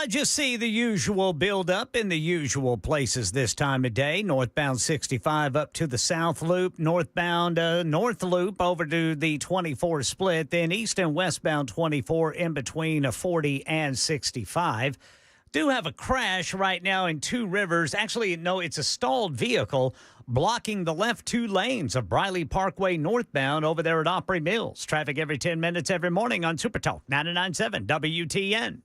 I just see the usual buildup in the usual places this time of day. Northbound 65 up to the South Loop, northbound North Loop over to the 24 split, then east and westbound 24 in between 40 and 65. Do have a crash right now in Two Rivers. Actually, no, it's a stalled vehicle blocking the left two lanes of Briley Parkway northbound over there at Opry Mills. Traffic every 10 minutes every morning on Super Talk 99.7 WTN.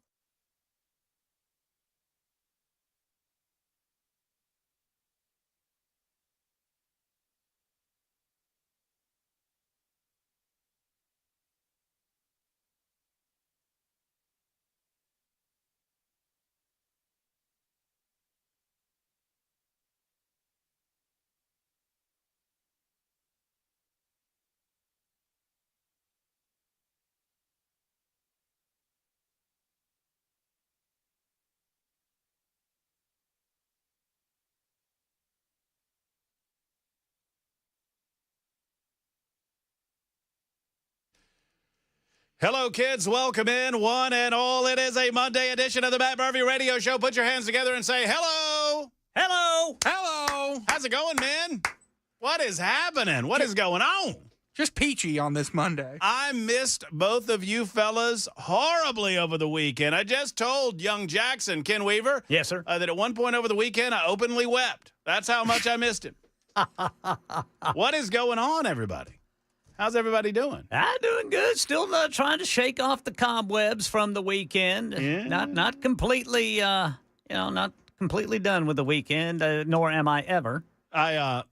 Hello, kids. Welcome in, one and all. It is a Monday edition of the Matt Murphy Radio Show. Put your hands together and say hello. Hello. Hello. How's it going, man? What is happening? What is going on? Just peachy on this Monday. I missed both of you fellas horribly over the weekend. I just told young Jackson, Ken Weaver, Yes, sir. that at one point over the weekend, I openly wept. That's how much I missed him. What is going on, everybody? How's everybody doing? I'm doing good. Still trying to shake off the cobwebs from the weekend. Yeah. Not completely, not completely done with the weekend, nor am I ever. I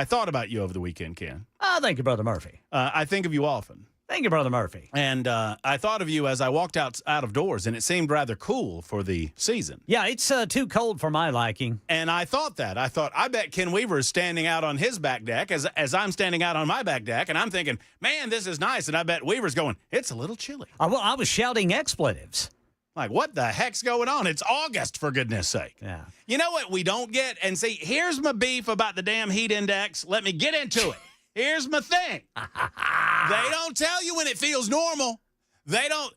thought about you over the weekend, Ken. Oh, thank you, Brother Murphy. I think of you often. Thank you, Brother Murphy. And I thought of you as I walked out of doors, and it seemed rather cool for the season. Yeah, it's too cold for my liking. And I thought, I bet Ken Weaver is standing out on his back deck as I'm standing out on my back deck, and I'm thinking, man, this is nice. And I bet Weaver's going, it's a little chilly. I was shouting expletives. Like, what the heck's going on? It's August, for goodness sake. Yeah. You know what we don't get? And see, here's my beef about the damn heat index. Let me get into it. Here's my thing. They don't tell you when it feels normal. They don't.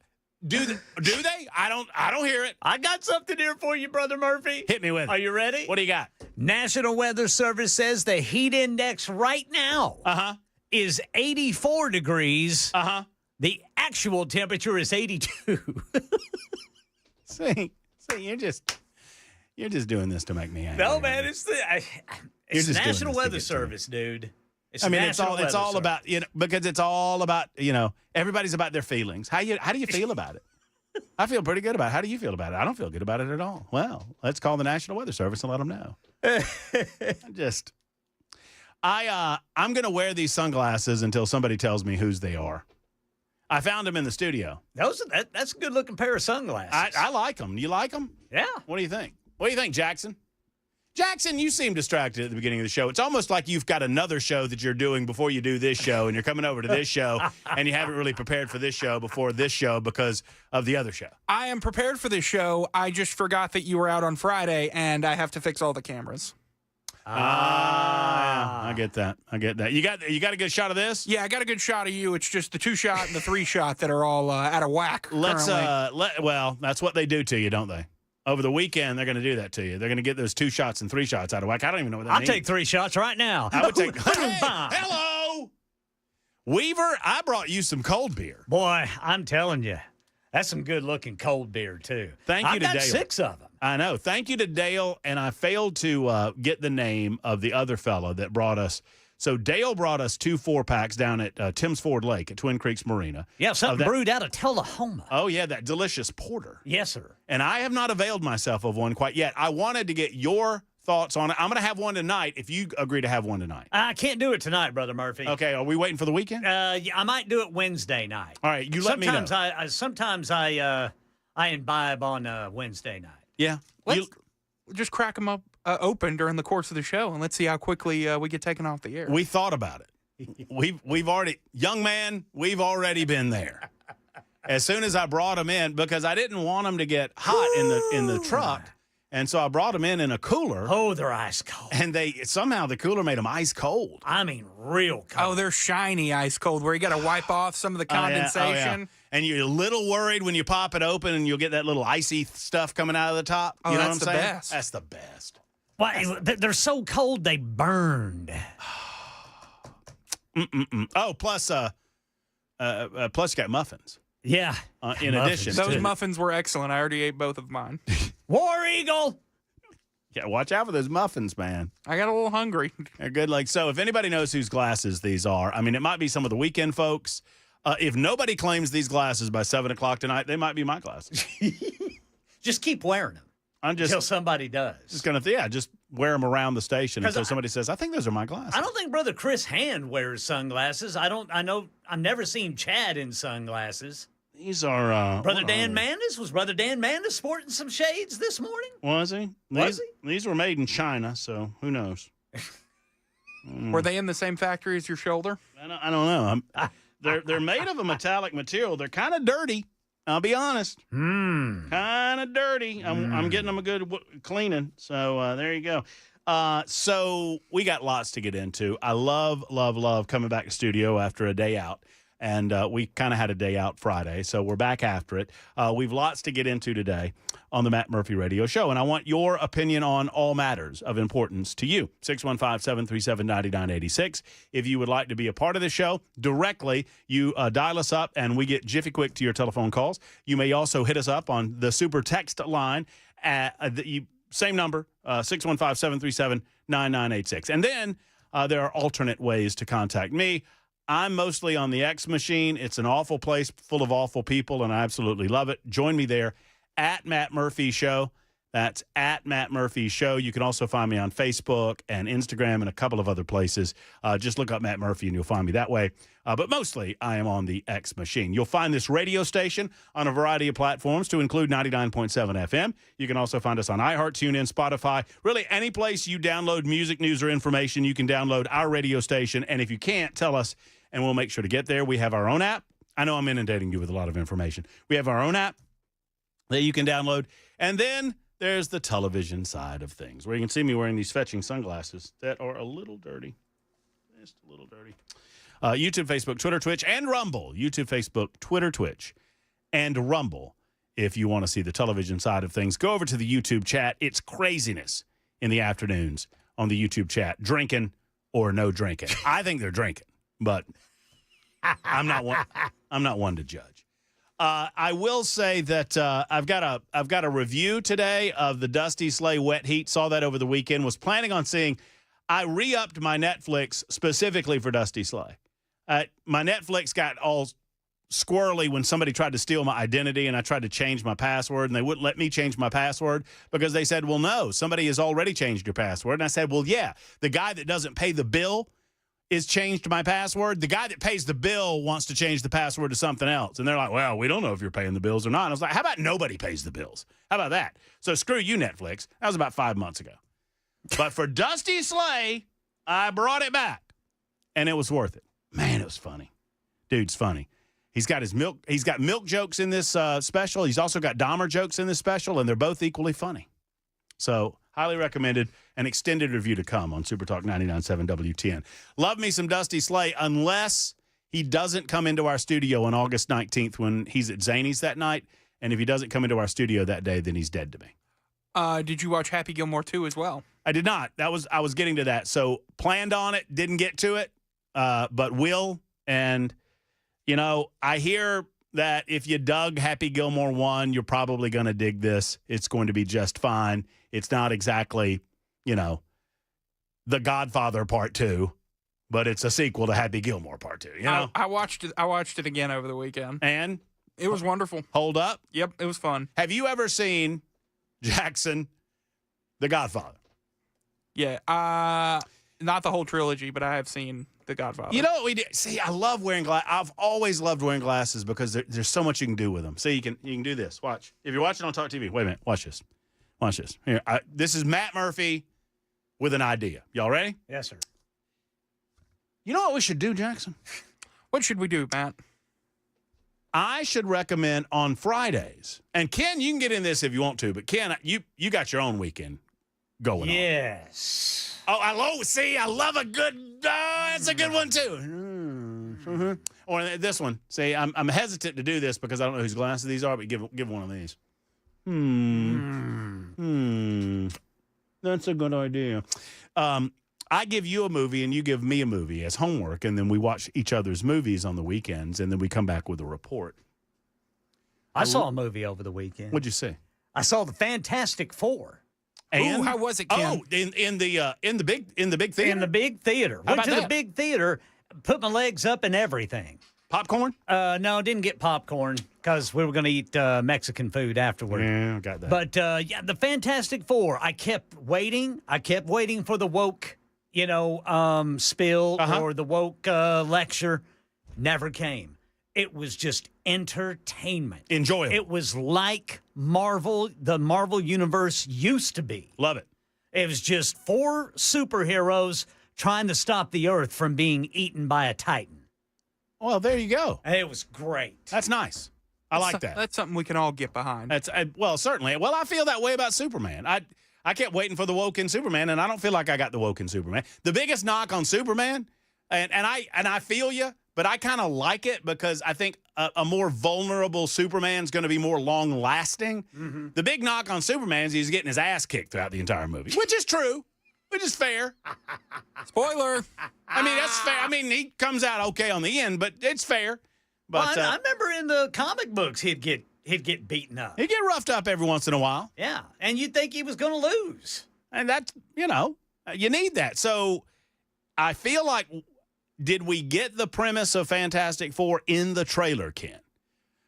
Do they? I don't hear it. I got something here for you, Brother Murphy. Hit me with it. Are you ready? What do you got? National Weather Service says the heat index right now is 84 degrees. The actual temperature is 82. See, you're just doing this to make me angry. No, man, it's National Weather Service, dude. It's all about, because it's all about, everybody's about their feelings. How do you feel about it? I feel pretty good about it. How do you feel about it? I don't feel good about it at all. Well, let's call the National Weather Service and let them know. I'm going to wear these sunglasses until somebody tells me whose they are. I found them in the studio. That's a good-looking pair of sunglasses. I like them. You like them? Yeah. What do you think? What do you think, Jackson? Jackson, you seem distracted at the beginning of the show. It's almost like you've got another show that you're doing before you do this show, and you're coming over to this show, and you haven't really prepared for this show before this show because of the other show. I am prepared for this show. I just forgot that you were out on Friday, and I have to fix all the cameras. I get that. You got a good shot of this? Yeah, I got a good shot of you. It's just the 2-shot and the 3-shot that are all out of whack. Well, that's what they do to you, don't they? Over the weekend, they're going to do that to you. They're going to get those 2 shots and 3 shots out of whack. I don't even know what that means. I'll take 3 shots right now. I would take. Hey, hello, Weaver. I brought you some cold beer. Boy, I'm telling you, that's some good-looking cold beer too. Thank you to Dale. 6 of them. I know. Thank you to Dale, and I failed to get the name of the other fellow that brought us. So Dale brought us 2 4-packs down at Tim's Ford Lake at Twin Creeks Marina. Yeah, something brewed out of Tullahoma. Oh, yeah, that delicious porter. Yes, sir. And I have not availed myself of one quite yet. I wanted to get your thoughts on it. I'm going to have one tonight if you agree to have one tonight. I can't do it tonight, Brother Murphy. Okay, are we waiting for the weekend? Yeah, I might do it Wednesday night. All right, you let me know. Sometimes I imbibe on Wednesday night. Yeah. Let's just crack them up open during the course of the show, and let's see how quickly we get taken off the air. We thought about it. We've already, young man, we've already been there. As soon as I brought them in, because I didn't want them to get hot in the truck, and so I brought them in a cooler. Oh, they're ice cold. And somehow the cooler made them ice cold. I mean, real cold. Oh, they're shiny ice cold, where you got to wipe off some of the condensation. Oh, yeah. and you're a little worried when you pop it open and you'll get that little icy stuff coming out of the top. Oh, You know that's what I'm the saying? best. That's the best. Why, they're so cold they burned. Oh, plus you got muffins. Yeah. In addition, Those to, muffins were excellent. I already ate both of mine. War Eagle. yeah, watch out for those muffins, man. I got a little hungry. They're good. Like, so if anybody knows whose glasses these are, I mean, it might be some of the weekend folks. If nobody claims these glasses by 7 o'clock tonight, they might be my glasses. Just keep wearing them I'm just until somebody does. just gonna just wear them around the station until somebody says, "I think those are my glasses." I don't think Brother Chris Hand wears sunglasses. I know I've never seen Chad in sunglasses. These are Brother what Dan are they? Mandis, was Brother Dan Mandis sporting some shades this morning? Was he? Was These were made in China, so who knows? Were they in the same factory as your shoulder? I don't know. They're made of a metallic material. They're kind of dirty. I'll be honest. Kind of dirty. I'm getting them a good cleaning. So there you go. So we got lots to get into. I love coming back to studio after a day out. And we kind of had a day out Friday, so we're back after it. We've lots to get into today on the Matt Murphy Radio Show, and I want your opinion on all matters of importance to you. 615-737-9986. If you would like to be a part of the show directly, you dial us up, and we get jiffy quick to your telephone calls. You may also hit us up on the super text line at same number, 615-737-9986. And then there are alternate ways to contact me. I'm mostly on the X machine. It's an awful place full of awful people, and I absolutely love it. Join me there at Matt Murphy Show. That's at Matt Murphy Show. You can also find me on Facebook and Instagram and a couple of other places. Just look up Matt Murphy, and you'll find me that way. But mostly, I am on the X machine. You'll find this radio station on a variety of platforms, to include 99.7 FM. You can also find us on iHeart, TuneIn, Spotify. Really, any place you download music, news, or information, you can download our radio station. And if you can't, tell us, and we'll make sure to get there. We have our own app. I know I'm inundating you with a lot of information. We have our own app that you can download. And then there's the television side of things, where you can see me wearing these fetching sunglasses that are a little dirty. Just a little dirty. YouTube, Facebook, Twitter, Twitch, and Rumble. YouTube, Facebook, Twitter, Twitch, and Rumble. If you want to see the television side of things, go over to the YouTube chat. It's craziness in the afternoons on the YouTube chat. Drinking or no drinking. I think they're drinking, but I'm not one to judge. I will say that I've got a review today of the Dusty Slay Wet Heat. Saw that over the weekend. Was planning on seeing. I re-upped my Netflix specifically for Dusty Slay. My Netflix got all squirrely when somebody tried to steal my identity, and I tried to change my password, and they wouldn't let me change my password because they said, well, no, somebody has already changed your password. And I said, well, yeah, the guy that doesn't pay the bill is changed my password. The guy that pays the bill wants to change the password to something else. And they're like, well, we don't know if you're paying the bills or not. And I was like, how about nobody pays the bills? How about that? So screw you, Netflix. That was about 5 months ago. But for Dusty Slay, I brought it back, and it was worth it. Man, it was funny. Dude's funny. He's got milk jokes in this special. He's also got Dahmer jokes in this special, and they're both equally funny. So highly recommended. An extended review to come on Super Talk 99.7 WTN. Love me some Dusty Slay, unless he doesn't come into our studio on August 19th when he's at Zany's that night. And if he doesn't come into our studio that day, then he's dead to me. Did you watch Happy Gilmore 2 as well? I did not. I was getting to that. So planned on it, didn't get to it, but will. And, I hear that if you dug Happy Gilmore 1, you're probably going to dig this. It's going to be just fine. It's not exactly, The Godfather Part 2, but it's a sequel to Happy Gilmore Part 2, I watched it again over the weekend. And? It was wonderful. Hold up? Yep, it was fun. Have you ever seen Jackson, The Godfather? Yeah, not the whole trilogy, but I have seen The Godfather. You know what we did? See, I love wearing glasses. I've always loved wearing glasses because there's so much you can do with them. See, you can do this. Watch. If you're watching on Talk TV, wait a minute. Watch this. Watch this. Here, this is Matt Murphy with an idea. Y'all ready? Yes, sir. You know what we should do, Jackson? What should we do, Matt? I should recommend on Fridays. And Ken, you can get in this if you want to, but Ken, you got your own weekend going on. Yes. Oh, I love a good, that's a good one too. Or this one. Say, I'm hesitant to do this because I don't know whose glasses these are, but give one of these. That's a good idea. I give you a movie and you give me a movie as homework, and then we watch each other's movies on the weekends, and then we come back with a report. I saw a movie over the weekend. What'd you see? I saw the Fantastic Four. And, ooh, how was it, Ken? Oh, in the big theater. In the big theater. How Went about to the that? big theater, put my legs up and everything. Popcorn? No, didn't get popcorn because we were going to eat Mexican food afterward. Yeah, got that. But, yeah, the Fantastic Four, I kept waiting. I kept waiting for the woke, spill or the woke lecture. Never came. It was just entertainment. Enjoyable. It was like the Marvel Universe used to be. Love it. It was just 4 superheroes trying to stop the Earth from being eaten by a Titan. Well, there you go. It was great. That's nice. I like that. That's something we can all get behind. That's well, certainly. Well, I feel that way about Superman. I kept waiting for the woke in Superman, and I don't feel like I got the woke in Superman. The biggest knock on Superman, and I feel you, but I kind of like it because I think a more vulnerable Superman's going to be more long-lasting. Mm-hmm. The big knock on Superman is he's getting his ass kicked throughout the entire movie, which is true, which is fair. Spoiler. I mean, that's fair. I mean, he comes out okay on the end, but it's fair. But I remember in the comic books he'd get beaten up. he'd get roughed up every once in a while. Yeah, and you'd think he was going to lose. And that's, you need that. So I feel like, did we get the premise of Fantastic Four in the trailer, Ken?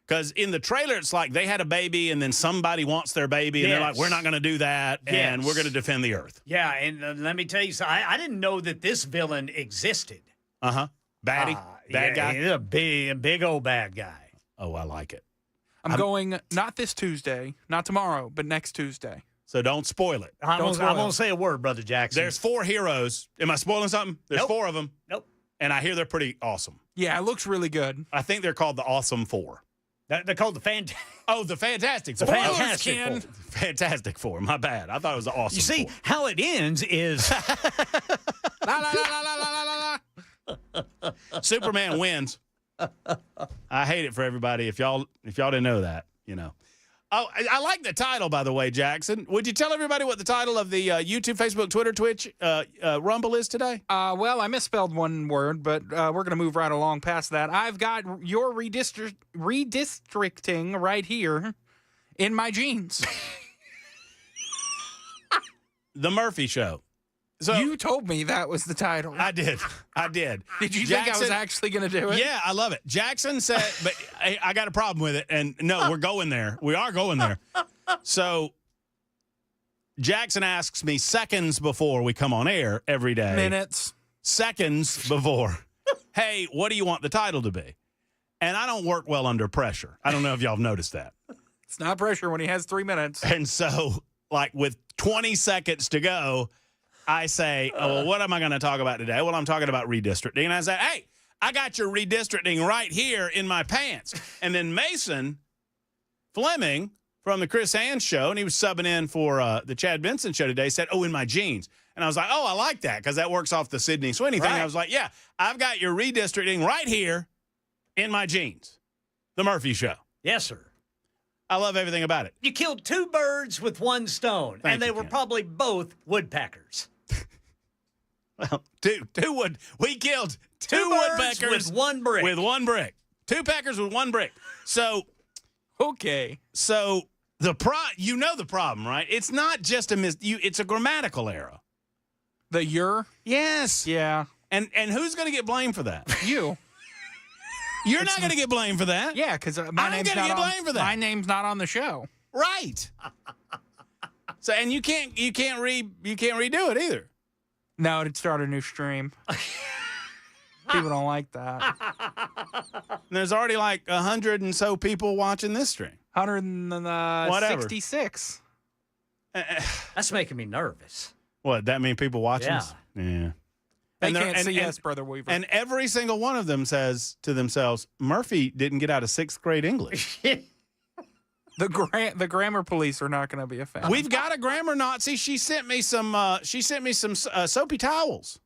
Because in the trailer, it's like they had a baby and then somebody wants their baby and they're like, we're not going to do that and we're going to defend the Earth. Yeah, and let me tell you, I didn't know that this villain existed. Uh-huh. Bad guy? He's a big old bad guy. Oh, I like it. I'm going not this Tuesday, not tomorrow, but next Tuesday. So don't spoil it. I won't say a word, Brother Jackson. There's 4 heroes. Am I spoiling something? There's Nope. 4 of them. Nope. And I hear they're pretty awesome. Yeah, it looks really good. I think they're called the Awesome Four. They're called the Fantastic. Oh, the Fantastic Four. Spoilers, Fantastic Ken. Four. Fantastic Four. My bad. I thought it was the Awesome You see, Four. how it ends is La, la, la, la, la, la, la, la. Superman wins. I hate it for everybody. If y'all didn't know that, Oh, I like the title, by the way, Jackson. Would you tell everybody what the title of the YouTube, Facebook, Twitter, Twitch, Rumble is today? Well, I misspelled one word, but we're going to move right along past that. I've got your redistricting right here in my jeans. The Murphy Show. So You told me that was the title. I did. Did you think I was actually going to do it? Yeah, I love it. Jackson said, but I got a problem with it. And no, we're going there. We are going there. So Jackson asks me seconds before we come on air every day. Minutes. Seconds before. Hey, what do you want the title to be? And I don't work well under pressure. I don't know if y'all have noticed that. It's not pressure when he has 3 minutes. And so, like, with 20 seconds to go, I say, well, what am I going to talk about today? Well, I'm talking about redistricting. And I say, hey, I got your redistricting right here in my pants. And then Mason Fleming from the Chris Hands show, and he was subbing in for the Chad Benson show today, said, in my jeans. And I was like, I like that because that works off the Sydney Sweeney thing. Right. I was like, yeah, I've got your redistricting right here in my jeans. The Murphy Show. yes, sir. I love everything about it. You killed 2 birds with 1 stone, Thank and they you, were Ken. probably both woodpeckers. Well, we killed 2 Two birds woodpeckers with 1 brick. With 1 brick. 2 peckers with 1 brick. So Okay. the problem, right? It's not just it's a grammatical error. The you're? Yes. Yeah. And who's going to get blamed for that? You. You're not going to get blamed for that. Yeah, because I'm my name's gonna not get on. blamed for that. My name's not on the show. Right. So and you can't redo it either. No, it'd start a new stream. People don't like that. And there's already like 100 and so people watching this stream. 166. That's making me nervous. What, that many people watching Yeah. us? Yeah. They And they're- can't and- see and- us, Brother Weaver. And every single one of them says to themselves, Murphy didn't get out of 6th grade English. the grammar police are not going to be a fan. We've got a grammar Nazi. She sent me some soapy towels.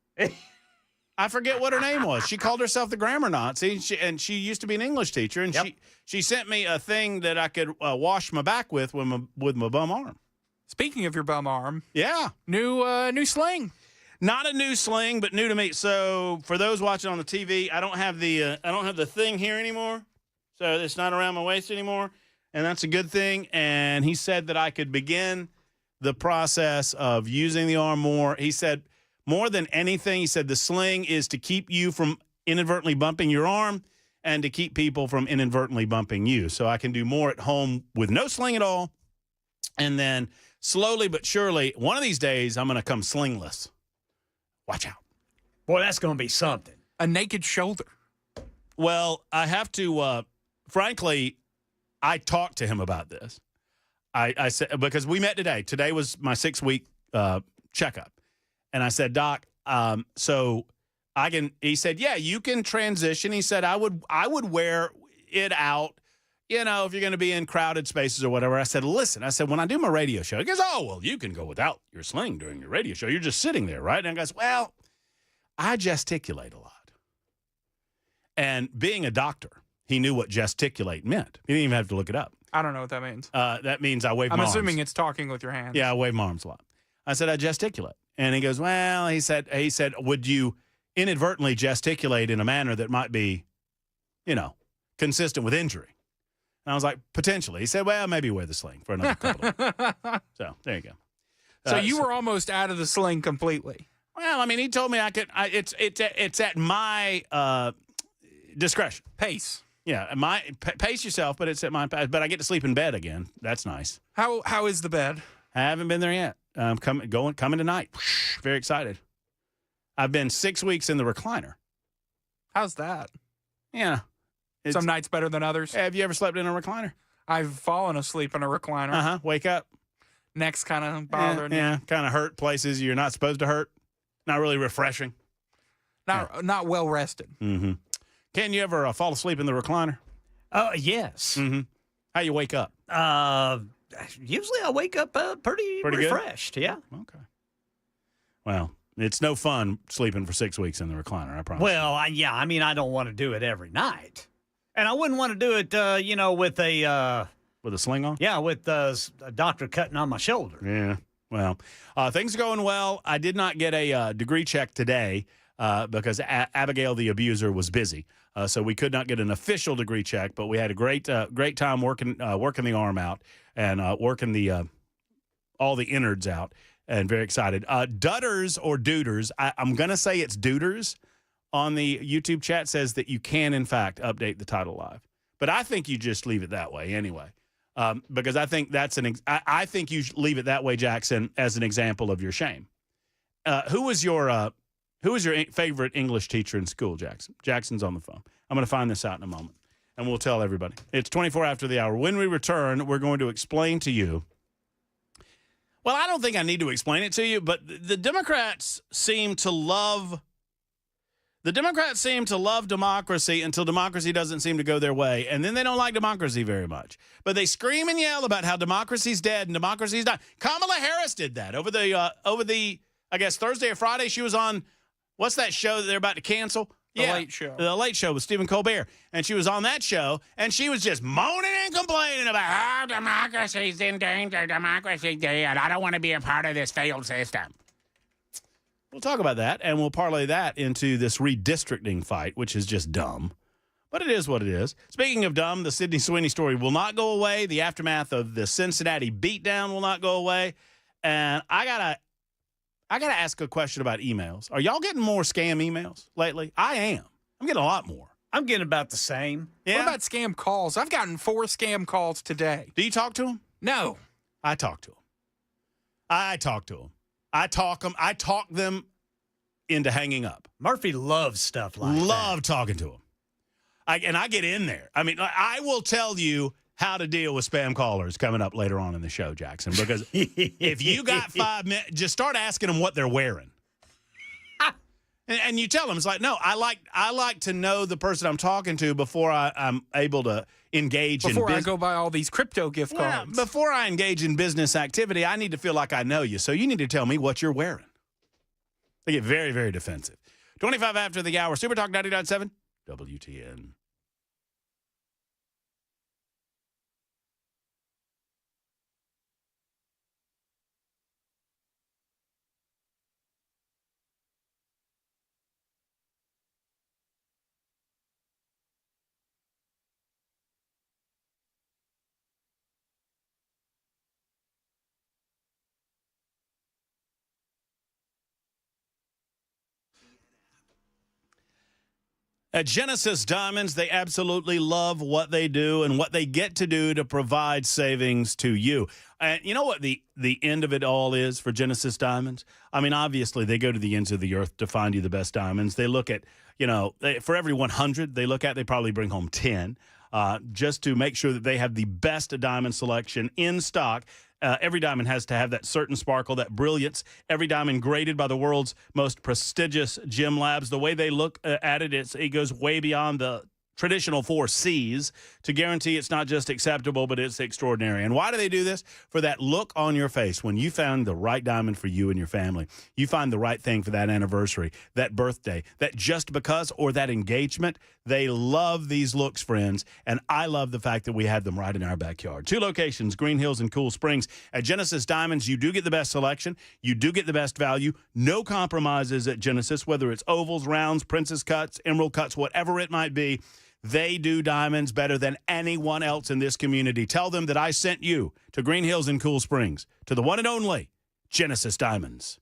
I forget what her name was. She called herself the grammar Nazi, and she used to be an English teacher, and she sent me a thing that I could wash my back with my bum arm. Speaking of your bum arm, yeah, new sling. Not a new sling, but new to me. So for those watching on the TV, I don't have the thing here anymore, so it's not around my waist anymore, and that's a good thing. And he said that I could begin the process of using the arm more. He said, more than anything, he said the sling is to keep you from inadvertently bumping your arm and to keep people from inadvertently bumping you. So I can do more at home with no sling at all. And then slowly but surely, one of these days, I'm going to come slingless. Watch out. Boy, that's going to be something. A naked shoulder. Well, I have to, frankly, I talked to him about this. I said, because we met today. Today was my 6-week checkup. And I said, Doc, so I can, he said, yeah, you can transition. He said, I would wear it out, if you're going to be in crowded spaces or whatever. I said, listen, when I do my radio show, he goes, oh, well, you can go without your sling during your radio show. You're just sitting there, right? And I goes, well, I gesticulate a lot. And being a doctor, he knew what gesticulate meant. He didn't even have to look it up. I don't know what that means. That means I wave my arms. I'm assuming it's talking with your hands. Yeah, I wave my arms a lot. I said, I gesticulate. And he goes, well, he said, would you inadvertently gesticulate in a manner that might be, consistent with injury? And I was like, potentially. He said, well, maybe wear the sling for another couple of weeks. So there you go. So you were almost out of the sling completely. Well, I mean, he told me I could. It's at my discretion. Pace. Yeah, pace yourself, but it's at my. But I get to sleep in bed again. That's nice. How is the bed? I haven't been there yet. Coming tonight. Very excited. I've been 6 weeks in the recliner. How's that? Yeah. Some nights better than others. Have you ever slept in a recliner? I've fallen asleep in a recliner. Wake up. Neck's kind of bothering. Yeah, kind of hurt places you're not supposed to hurt. Not really refreshing. Not well rested. Mm-hmm. Can you ever fall asleep in the recliner? Yes. Mm-hmm. How you wake up? Usually I wake up pretty refreshed. Good? Yeah. Okay. Well, it's no fun sleeping for 6 weeks in the recliner, I promise. Well, I don't want to do it every night. And I wouldn't want to do it, with a... with a sling on? Yeah, with a doctor cutting on my shoulder. Yeah. Well, things are going well. I did not get a degree check today because Abigail, the abuser, was busy. So we could not get an official degree check, but we had a great time working the arm out and working all the innards out, and very excited. Dudders or Duders, I'm going to say it's Duders on the YouTube chat, says that you can, in fact, update the title live. But I think you just leave it that way anyway, because I think I think you leave it that way, Jackson, as an example of your shame. Who was your favorite English teacher in school, Jackson? Jackson's on the phone. I'm going to find this out in a moment, and we'll tell everybody. It's 24 after the hour. When we return, we're going to explain to you. Well, I don't think I need to explain it to you, but the Democrats seem to love democracy until democracy doesn't seem to go their way, and then they don't like democracy very much. But they scream and yell about how democracy's dead and democracy's not. Kamala Harris did that over the I guess Thursday or Friday. She was on, what's that show that they're about to cancel? The Late Show. The Late Show with Stephen Colbert. And she was on that show, and she was just moaning and complaining about how democracy's in danger, democracy's dead. I don't want to be a part of this failed system. We'll talk about that, and we'll parlay that into this redistricting fight, which is just dumb. But it is what it is. Speaking of dumb, the Sydney Sweeney story will not go away. The aftermath of the Cincinnati beatdown will not go away. And I gotta ask a question about emails. Are y'all getting more scam emails lately? I am. I'm getting a lot more. I'm getting about the same. Yeah? What about scam calls? I've gotten 4 scam calls today. Do you talk to them? No. I talk to them. I talk them into hanging up. Murphy loves stuff like that. Love talking to them. I get in there. I mean, I will tell you how to deal with spam callers coming up later on in the show, Jackson, because if you got 5 minutes, just start asking them what they're wearing. And you tell them, it's like, no, I like to know the person I'm talking to before I'm able to engage in business. Before I go buy all these crypto gift cards. Before I engage in business activity, I need to feel like I know you. So you need to tell me what you're wearing. They get very, very defensive. 25 after the hour. Super Talk 99.7 WTN. At Genesis Diamonds, they absolutely love what they do and what they get to do to provide savings to you. And you know what the end of it all is for Genesis Diamonds? I mean, obviously, they go to the ends of the earth to find you the best diamonds. They look at, for every 100 they look at, they probably bring home 10 just to make sure that they have the best diamond selection in stock. Every diamond has to have that certain sparkle, that brilliance. Every diamond graded by the world's most prestigious gem labs. The way they look at it, it goes way beyond the traditional 4 C's to guarantee it's not just acceptable, but it's extraordinary. And why do they do this? For that look on your face when you found the right diamond for you and your family. You find the right thing for that anniversary, that birthday, that just because, or that engagement. They love these looks, friends, and I love the fact that we have them right in our backyard. 2 locations, Green Hills and Cool Springs. At Genesis Diamonds, you do get the best selection. You do get the best value. No compromises at Genesis, whether it's ovals, rounds, princess cuts, emerald cuts, whatever it might be. They do diamonds better than anyone else in this community. Tell them that I sent you to Green Hills and Cool Springs, to the one and only Genesis Diamonds.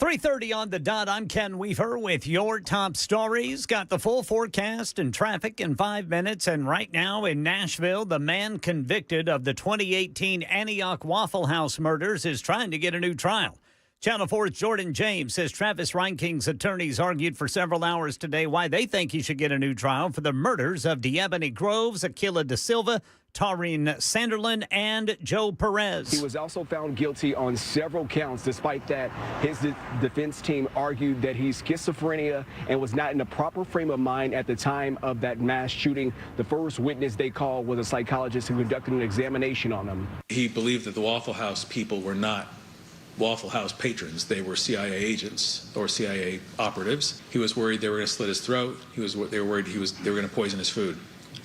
3:30 on the dot. I'm Ken Weaver with your top stories. Got the full forecast and traffic in 5 minutes. And right now in Nashville, the man convicted of the 2018 Antioch Waffle House murders is trying to get a new trial. Channel 4's Jordan James says Travis Reinking's attorneys argued for several hours today why they think he should get a new trial for the murders of D'Ebony Groves, Aquila Da Silva, Taurine Sanderlin, and Joe Perez. He was also found guilty on several counts. Despite that, his defense team argued that he's schizophrenia and was not in the proper frame of mind at the time of that mass shooting. The first witness they called was a psychologist who conducted an examination on him. He believed that the Waffle House people were not Waffle House patrons. They were CIA agents or CIA operatives. He was worried they were going to slit his throat. They were worried they were going to poison his food.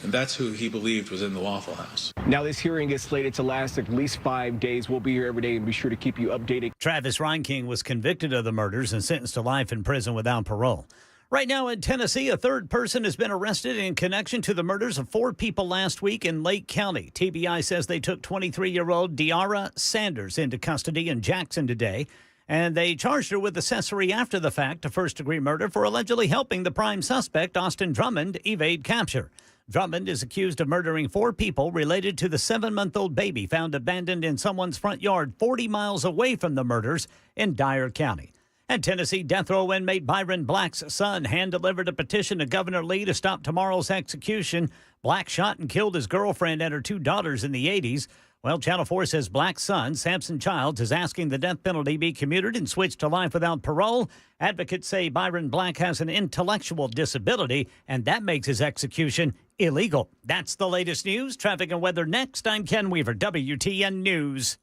And that's who he believed was in the Waffle House. Now, this hearing is slated to last at least 5 days. We'll be here every day and be sure to keep you updated. Travis Reinking was convicted of the murders and sentenced to life in prison without parole. Right now in Tennessee, a third person has been arrested in connection to the murders of 4 people last week in Lake County. TBI says they took 23-year-old Deara Sanders into custody in Jackson today, and they charged her with accessory after the fact to first-degree murder for allegedly helping the prime suspect, Austin Drummond, evade capture. Drummond is accused of murdering 4 people related to the 7-month-old baby found abandoned in someone's front yard 40 miles away from the murders in Dyer County. And Tennessee death row inmate Byron Black's son hand-delivered a petition to Governor Lee to stop tomorrow's execution. Black shot and killed his girlfriend and her 2 daughters in the 80s. Well, Channel 4 says Black's son, Samson Childs, is asking the death penalty be commuted and switched to life without parole. Advocates say Byron Black has an intellectual disability, and that makes his execution illegal. That's the latest news. Traffic and weather next. I'm Ken Weaver, WTN News.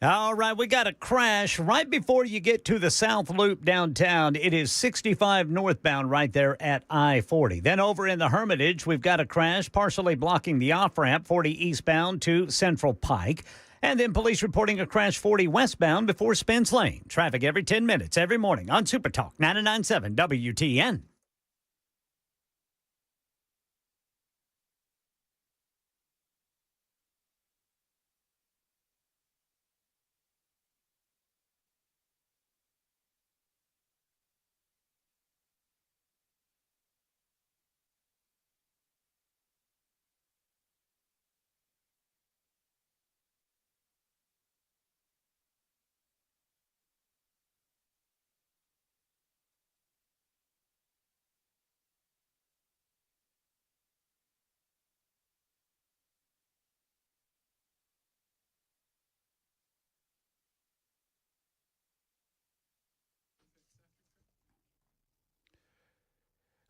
All right, we got a crash right before you get to the South Loop downtown. It is 65 northbound right there at I-40. Then over in the Hermitage, we've got a crash partially blocking the off-ramp 40 eastbound to Central Pike. And then police reporting a crash 40 westbound before Spence Lane. Traffic every 10 minutes every morning on Super Talk 99.7 WTN.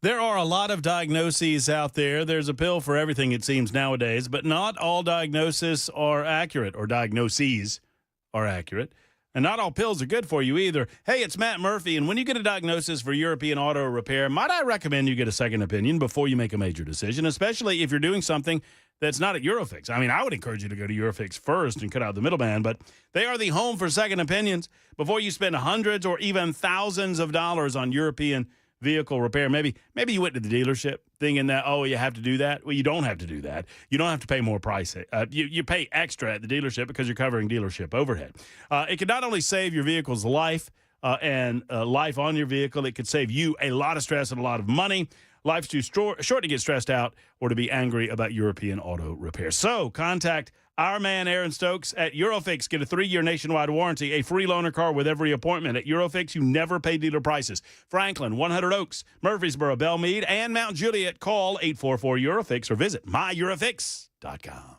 There are a lot of diagnoses out there. There's a pill for everything, it seems, nowadays, but not all diagnoses are accurate, or diagnoses are accurate. And not all pills are good for you either. Hey, it's Matt Murphy, and when you get a diagnosis for European auto repair, might I recommend you get a second opinion before you make a major decision, especially if you're doing something that's not at Eurofix. I mean, I would encourage you to go to Eurofix first and cut out the middleman, but they are the home for second opinions. Before you spend hundreds or even thousands of dollars on European vehicle repair. Maybe you went to the dealership thinking that, oh, you have to do that. Well, you don't have to do that. You don't have to pay more price. You pay extra at the dealership because you're covering dealership overhead. It can not only save your vehicle's life and life on your vehicle, it could save you a lot of stress and a lot of money. Life's too short to get stressed out or to be angry about European auto repair. So contact our man Aaron Stokes at Eurofix. Get a 3-year nationwide warranty, a free loaner car with every appointment. At Eurofix, you never pay dealer prices. Franklin, 100 Oaks, Murfreesboro, Belmead, and Mount Juliet. Call 844-EUROFIX or visit myeurofix.com.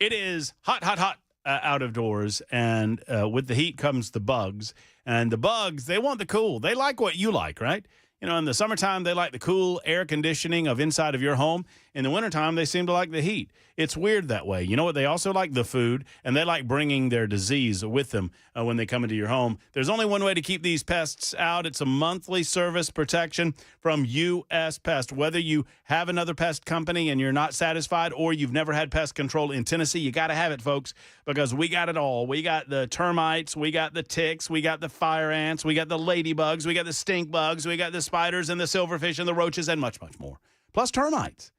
It is hot, hot, hot out of doors, and with the heat comes the bugs. And the bugs, they want the cool. They like what you like, right? You know, in the summertime, they like the cool air conditioning of inside of your home. In the wintertime, they seem to like the heat. It's weird that way. You know what? They also like the food, and they like bringing their disease with them when they come into your home. There's only one way to keep these pests out. It's a monthly service protection from U.S. Pest. Whether you have another pest company and you're not satisfied, or you've never had pest control in Tennessee, you got to have it, folks, because we got it all. We got the termites, we got the ticks, we got the fire ants, we got the ladybugs, we got the stink bugs, we got the spiders and the silverfish and the roaches and much, much more. Plus termites.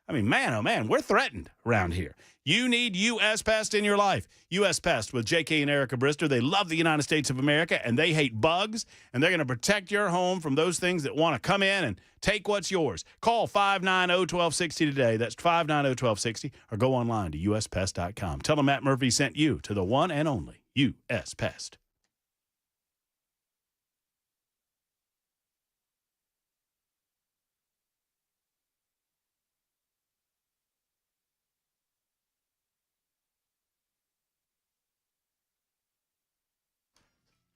I mean, man, oh, man, we're threatened around here. You need U.S. Pest in your life. U.S. Pest with J.K. and Erica Brister. They love the United States of America, and they hate bugs, and they're going to protect your home from those things that want to come in and take what's yours. Call 590-1260 today. That's 590-1260, or go online to uspest.com. Tell them Matt Murphy sent you to the one and only U.S. Pest.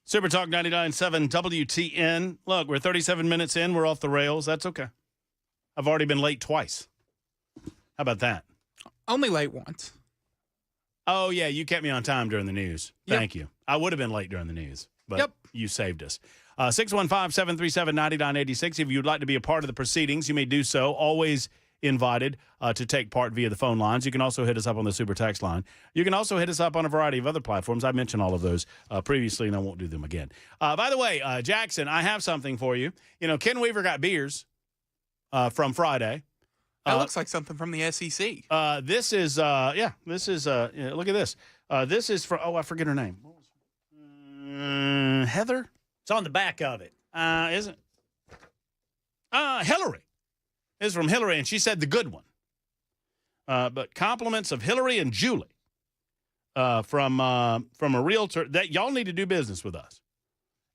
Super Talk 99.7 WTN. Look, we're 37 minutes in. We're off the rails. That's okay. I've already been late twice. How about that? Only late once. Oh, yeah, you kept me on time during the news. Yep. Thank you. I would have been late during the news, but Yep. you saved us. 615-737-9986. If you'd like to be a part of the proceedings, you may do so. Always invited to take part via the phone lines. You can also hit us up on the super text line. You can also hit us up on a variety of other platforms. I mentioned all of those previously, and I won't do them again. By the way, Jackson, I have something for you. You know, Ken Weaver got beers from Friday. That looks like something from the SEC. This is, look at this. This is for, I forget her name. Heather? It's on the back of it. Isn't? Hillary. This is from Hillary, and she said the good one. But compliments of Hillary and Julie from a realtor that y'all need to do business with us.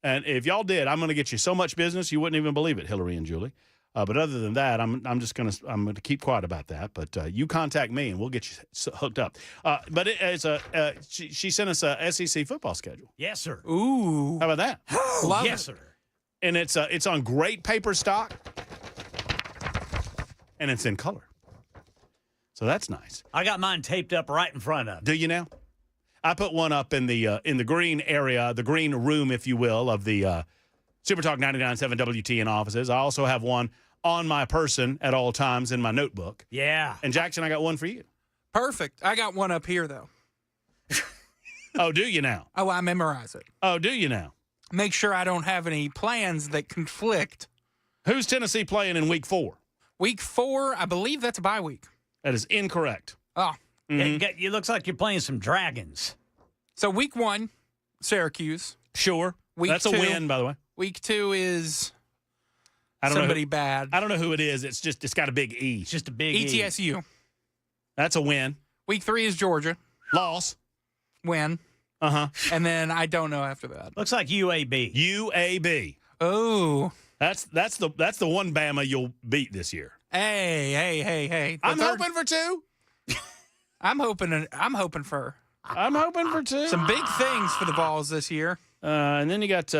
And if y'all did, I'm going to get you so much business you wouldn't even believe it, Hillary and Julie. But other than that, I'm going to keep quiet about that. But you contact me and we'll get you hooked up. But she sent us a SEC football schedule. Yes, sir. Ooh. How about that? Love yes, it. sir. And it's on great paper stock. And it's in color. So that's nice. I got mine taped up right in front of me. Do you now? I put one up in the green area, the green room, if you will, of the Super Talk 99.7 WTN offices. I also have one on my person at all times in my notebook. Yeah. And Jackson, I got one for you. Perfect. I got one up here, though. Oh, do you now? Oh, I memorize it. Oh, do you now? Make sure I don't have any plans that conflict. Who's Tennessee playing in week 4? Week 4, I believe that's a bye week. That is incorrect. Oh. It looks like you're playing some dragons. So week 1, Syracuse. Sure. Week That's a 2, win, by the way. Week 2 is I don't know somebody bad. I don't know who it is. It's got a big E. It's just a big E. ETSU. That's a win. Week 3 is Georgia. Loss. Win. Uh-huh. And then I don't know after that. Looks like UAB. UAB. Oh. That's the one Bama you'll beat this year. Hey. I'm hoping for 2. I'm hoping for I'm hoping for 2. some big things for the Vols this year. And then you got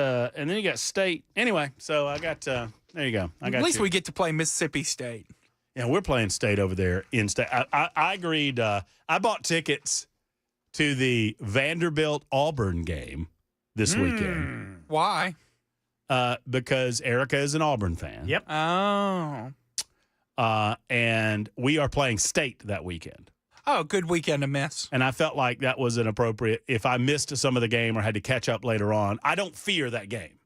State. Anyway, so I got there you go. I got At least you. we get to play Mississippi State. Yeah, we're playing State over there in State. I agreed. I bought tickets to the Vanderbilt Auburn game this weekend. Why? Because Erica is an Auburn fan. Yep. Oh. And we are playing State that weekend. Oh, good weekend to miss. And I felt like that was an appropriate. If I missed some of the game or had to catch up later on, I don't fear that game.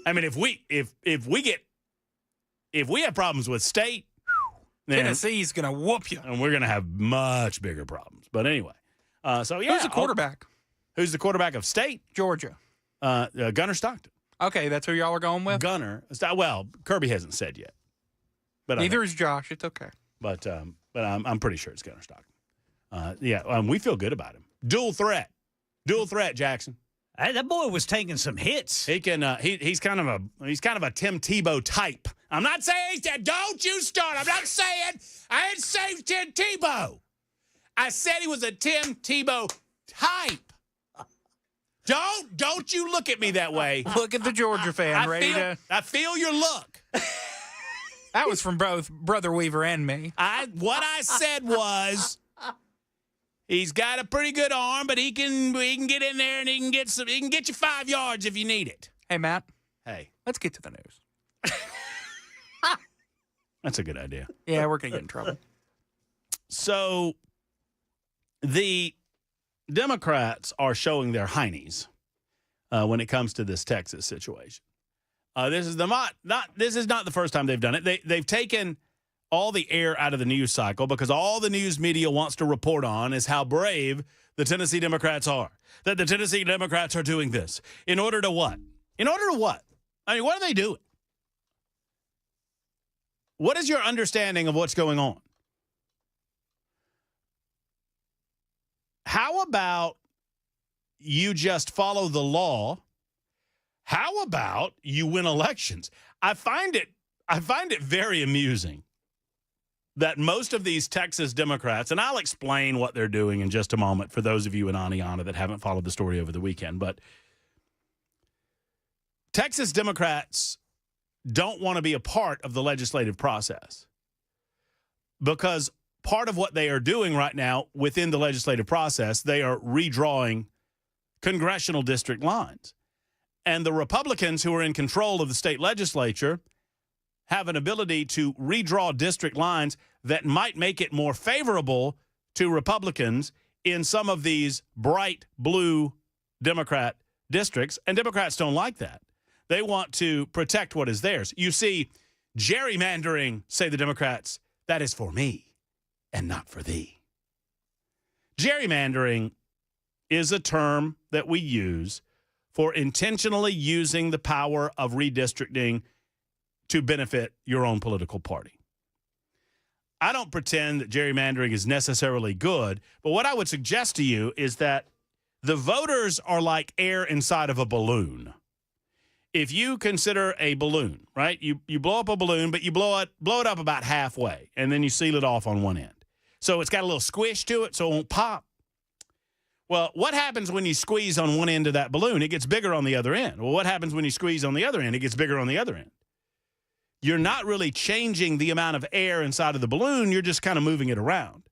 I mean, if we have problems with State, then Tennessee's gonna whoop you. and we're gonna have much bigger problems. But anyway, so yeah, Who's the quarterback? Who's the quarterback of State? Georgia. Gunner Stockton. Okay, that's who y'all are going with. Gunner. Well, Kirby hasn't said yet. But Neither is Josh. It's okay. But I'm pretty sure it's Gunner Stockton. We feel good about him. Dual threat, Jackson. Hey, that boy was taking some hits. He can. He's kind of a Tim Tebow type. I'm not saying that. Don't you start. I'm not saying I didn't say Tim Tebow. I said he was a Tim Tebow type. Don't you look at me that way. Look at the Georgia fan I feel your look. That was from both Brother Weaver and me. What I said was, he's got a pretty good arm, but he can get in there and he can get you 5 yards if you need it. Hey, Matt. Hey, let's get to the news. That's a good idea. Yeah, we're going to get in trouble. So the Democrats are showing their heinies when it comes to this Texas situation. This is not the first time they've done it. They've taken all the air out of the news cycle because all the news media wants to report on is how brave the Tennessee Democrats are. That the Tennessee Democrats are doing this. In order to what? In order to what? I mean, what are they doing? What is your understanding of what's going on? How about you just follow the law? How about you win elections? I find it very amusing that most of these Texas Democrats, and I'll explain what they're doing in just a moment for those of you in Aniana that haven't followed the story over the weekend, but Texas Democrats don't want to be a part of the legislative process because part of what they are doing right now within the legislative process, they are redrawing congressional district lines. And the Republicans who are in control of the state legislature have an ability to redraw district lines that might make it more favorable to Republicans in some of these bright blue Democrat districts. And Democrats don't like that. They want to protect what is theirs. You see, gerrymandering, say the Democrats, that is for me and not for thee. Gerrymandering is a term that we use for intentionally using the power of redistricting to benefit your own political party. I don't pretend that gerrymandering is necessarily good, but what I would suggest to you is that the voters are like air inside of a balloon. If you consider a balloon, right? You blow up a balloon, but you blow it up about halfway, and then you seal it off on one end. So it's got a little squish to it, so it won't pop. Well, what happens when you squeeze on one end of that balloon? It gets bigger on the other end. Well, what happens when you squeeze on the other end? It gets bigger on the other end. You're not really changing the amount of air inside of the balloon. You're just kind of moving it around.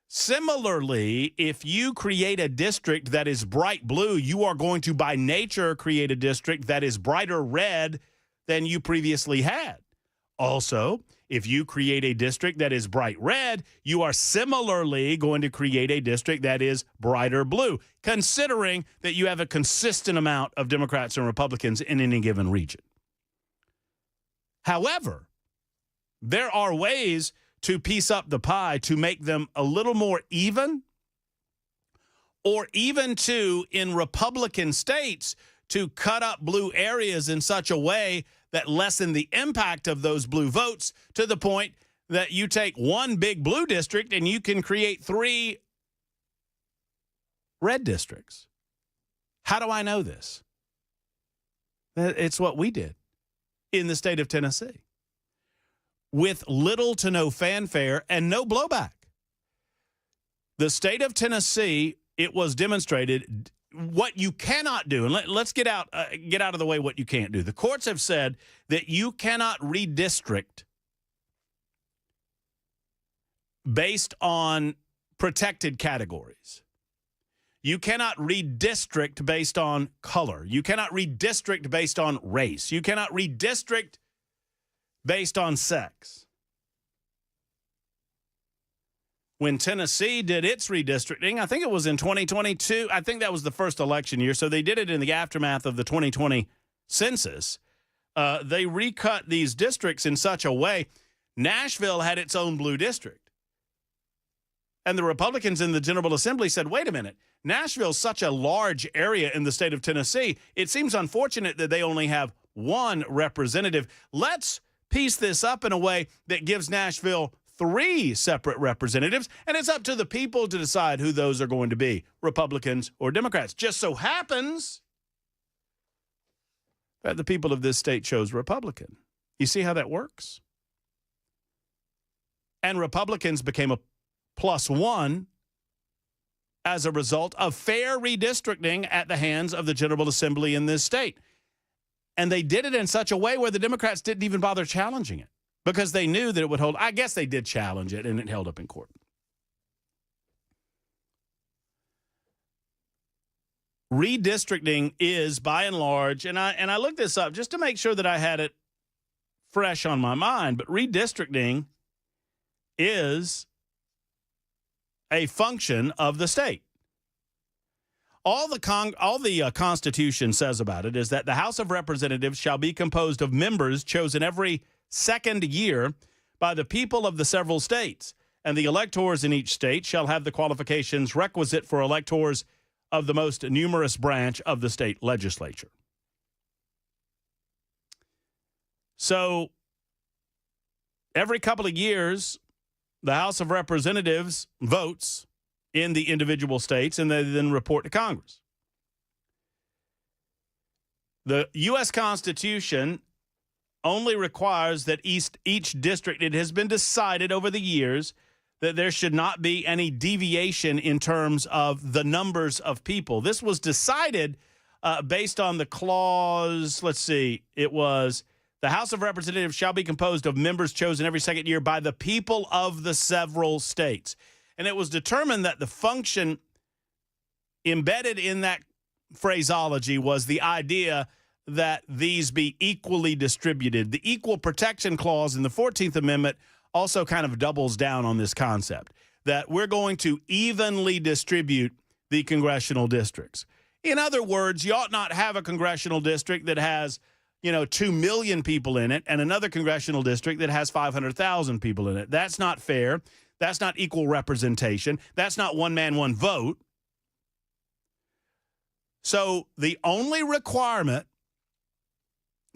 Similarly, if you create a district that is bright blue, you are going to, by nature, create a district that is brighter red than you previously had. Also, if you create a district that is bright red, you are similarly going to create a district that is brighter blue, considering that you have a consistent amount of Democrats and Republicans in any given region. However, there are ways to piece up the pie to make them a little more even, or even to, in Republican states, to cut up blue areas in such a way that lessen the impact of those blue votes to the point that you take one big blue district and you can create 3 red districts. How do I know this? It's what we did in the state of Tennessee, with little to no fanfare and no blowback. The state of Tennessee, it was demonstrated what you cannot do, and let's get out of the way what you can't do. The courts have said that you cannot redistrict based on protected categories. You cannot redistrict based on color. You cannot redistrict based on race. You cannot redistrict based on sex. When Tennessee did its redistricting, I think it was in 2022. I think that was the first election year. So they did it in the aftermath of the 2020 census. They recut these districts in such a way. Nashville had its own blue district. And the Republicans in the General Assembly said, wait a minute, Nashville's such a large area in the state of Tennessee. It seems unfortunate that they only have one representative. Let's piece this up in a way that gives Nashville 3 separate representatives, and it's up to the people to decide who those are going to be, Republicans or Democrats. Just so happens that the people of this state chose Republican. You see how that works? And Republicans became a +1 as a result of fair redistricting at the hands of the General Assembly in this state. And they did it in such a way where the Democrats didn't even bother challenging it because they knew that it would hold. I guess they did challenge it, and it held up in court. Redistricting is, by and large, and I looked this up just to make sure that I had it fresh on my mind, but redistricting is a function of the state. All the Constitution says about it is that the House of Representatives shall be composed of members chosen every second year by the people of the several states, and the electors in each state shall have the qualifications requisite for electors of the most numerous branch of the state legislature. So every couple of years, the House of Representatives votes in the individual states, and they then report to Congress. The U.S. Constitution only requires that each district, it has been decided over the years that there should not be any deviation in terms of the numbers of people. This was decided based on the clause, let's see, it was the House of Representatives shall be composed of members chosen every second year by the people of the several states. And it was determined that the function embedded in that phraseology was the idea that these be equally distributed. The Equal Protection Clause in the 14th Amendment also kind of doubles down on this concept, that we're going to evenly distribute the congressional districts. In other words, you ought not have a congressional district that has, 2 million people in it and another congressional district that has 500,000 people in it. That's not fair. That's not equal representation. That's not one man, one vote. So the only requirement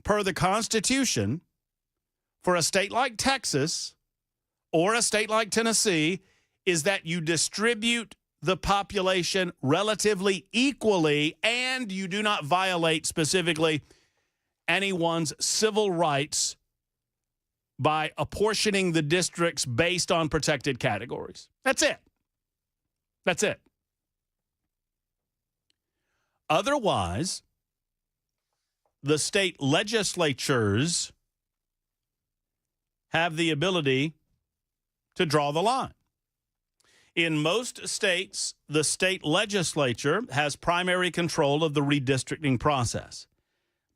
per the Constitution for a state like Texas or a state like Tennessee is that you distribute the population relatively equally and you do not violate specifically anyone's civil rights by apportioning the districts based on protected categories. That's it. That's it. Otherwise, the state legislatures have the ability to draw the line. In most states, the state legislature has primary control of the redistricting process,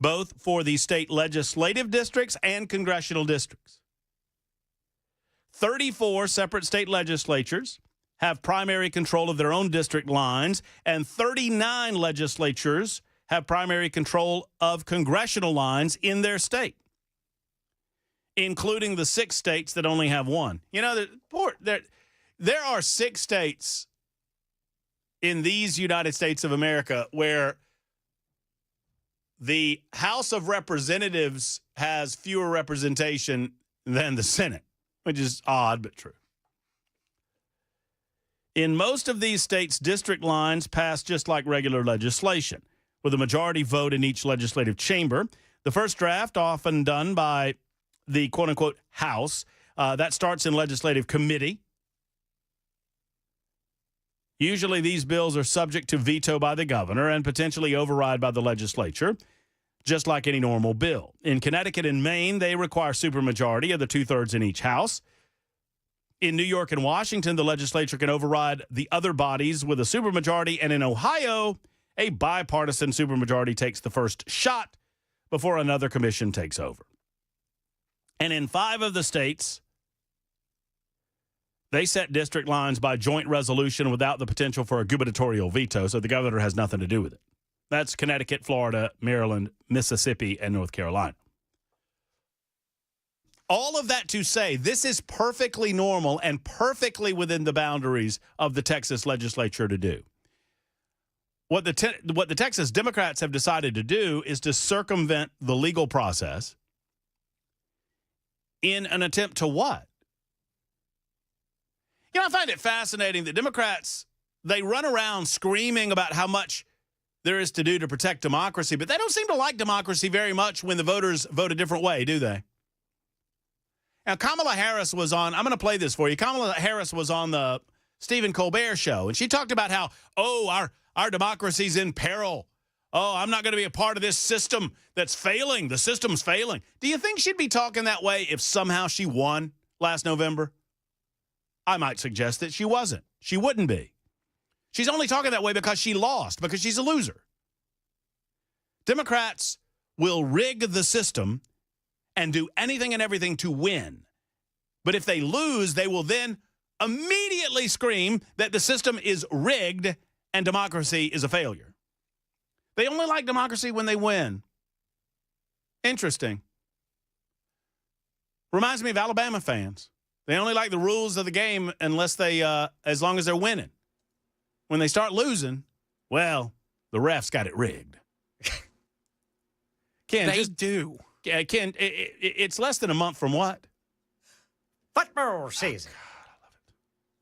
both for the state legislative districts and congressional districts. 34 separate state legislatures have primary control of their own district lines, and 39 legislatures have primary control of congressional lines in their state, including the 6 states that only have one. There are 6 states in these United States of America where the House of Representatives has fewer representation than the Senate, which is odd but true. In most of these states, district lines pass just like regular legislation, with a majority vote in each legislative chamber. The first draft, often done by the quote-unquote House, that starts in legislative committee. Usually these bills are subject to veto by the governor and potentially override by the legislature, just like any normal bill. In Connecticut and Maine, they require supermajority of the 2/3 in each house. In New York and Washington, the legislature can override the other bodies with a supermajority. And in Ohio, a bipartisan supermajority takes the first shot before another commission takes over. And in 5 of the states, they set district lines by joint resolution without the potential for a gubernatorial veto, so the governor has nothing to do with it. That's Connecticut, Florida, Maryland, Mississippi, and North Carolina. All of that to say, this is perfectly normal and perfectly within the boundaries of the Texas legislature to do. What the Texas Democrats have decided to do is to circumvent the legal process in an attempt to what? I find it fascinating that Democrats, they run around screaming about how much there is to do to protect democracy, but they don't seem to like democracy very much when the voters vote a different way, do they? Now, Kamala Harris was on, I'm going to play this for you. Kamala Harris was on the Stephen Colbert show, and she talked about how, our democracy's in peril. Oh, I'm not going to be a part of this system that's failing. The system's failing. Do you think she'd be talking that way if somehow she won last November? I might suggest that she wasn't. She wouldn't be. She's only talking that way because she lost, because she's a loser. Democrats will rig the system and do anything and everything to win. But if they lose, they will then immediately scream that the system is rigged and democracy is a failure. They only like democracy when they win. Interesting. Reminds me of Alabama fans. They only like the rules of the game unless they, as long as they're winning. When they start losing, well, the refs got it rigged. Ken, They do. Ken, it's less than a month from what? Football season.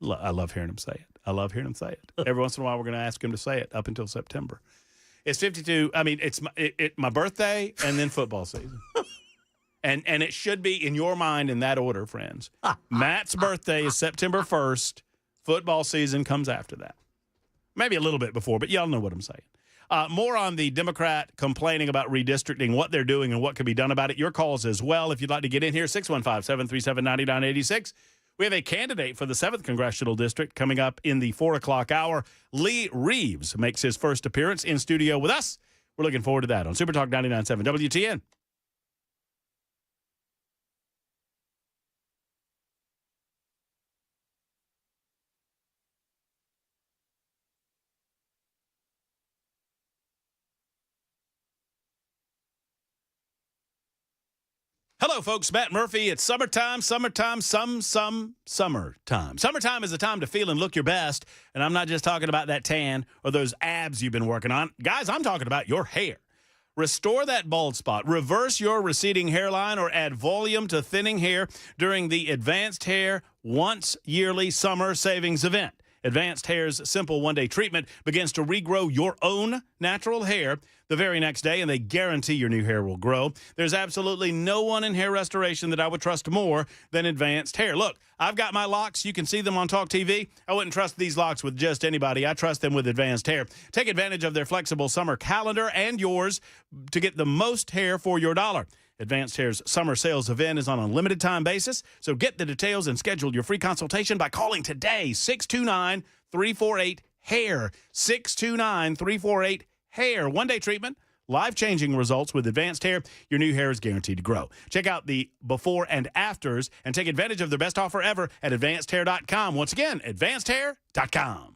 I love hearing him say it. I love hearing him say it. Every once in a while, we're going to ask him to say it up until September. It's 52. I mean, it's my birthday and then football season. And it should be in your mind in that order, friends. Matt's birthday is September 1st. Football season comes after that. Maybe a little bit before, but y'all know what I'm saying. More on the Democrat complaining about redistricting, what they're doing and what can be done about it. Your calls as well. If you'd like to get in here, 615-737-9986. We have a candidate for the 7th Congressional District coming up in the 4 o'clock hour. Lee Reeves makes his first appearance in studio with us. We're looking forward to that on Super Talk 99.7 WTN. Hello, folks. Matt Murphy. It's summertime, summertime. Summertime. Summertime is the time to feel and look your best. And I'm not just talking about that tan or those abs you've been working on. Guys, I'm talking about your hair. Restore that bald spot. Reverse your receding hairline or add volume to thinning hair during the Advanced Hair Once Yearly Summer Savings Event. Advanced Hair's simple one-day treatment begins to regrow your own natural hair the very next day, and they guarantee your new hair will grow. There's absolutely no one in hair restoration that I would trust more than Advanced Hair. Look, I've got my locks. You can see them on Talk TV. I wouldn't trust these locks with just anybody. I trust them with Advanced Hair. Take advantage of their flexible summer calendar and yours to get the most hair for your dollar. Advanced Hair's summer sales event is on a limited time basis, so get the details and schedule your free consultation by calling today, 629-348-HAIR, 629-348-HAIR. One-day treatment, life-changing results with Advanced Hair. Your new hair is guaranteed to grow. Check out the before and afters and take advantage of their best offer ever at AdvancedHair.com. Once again, AdvancedHair.com.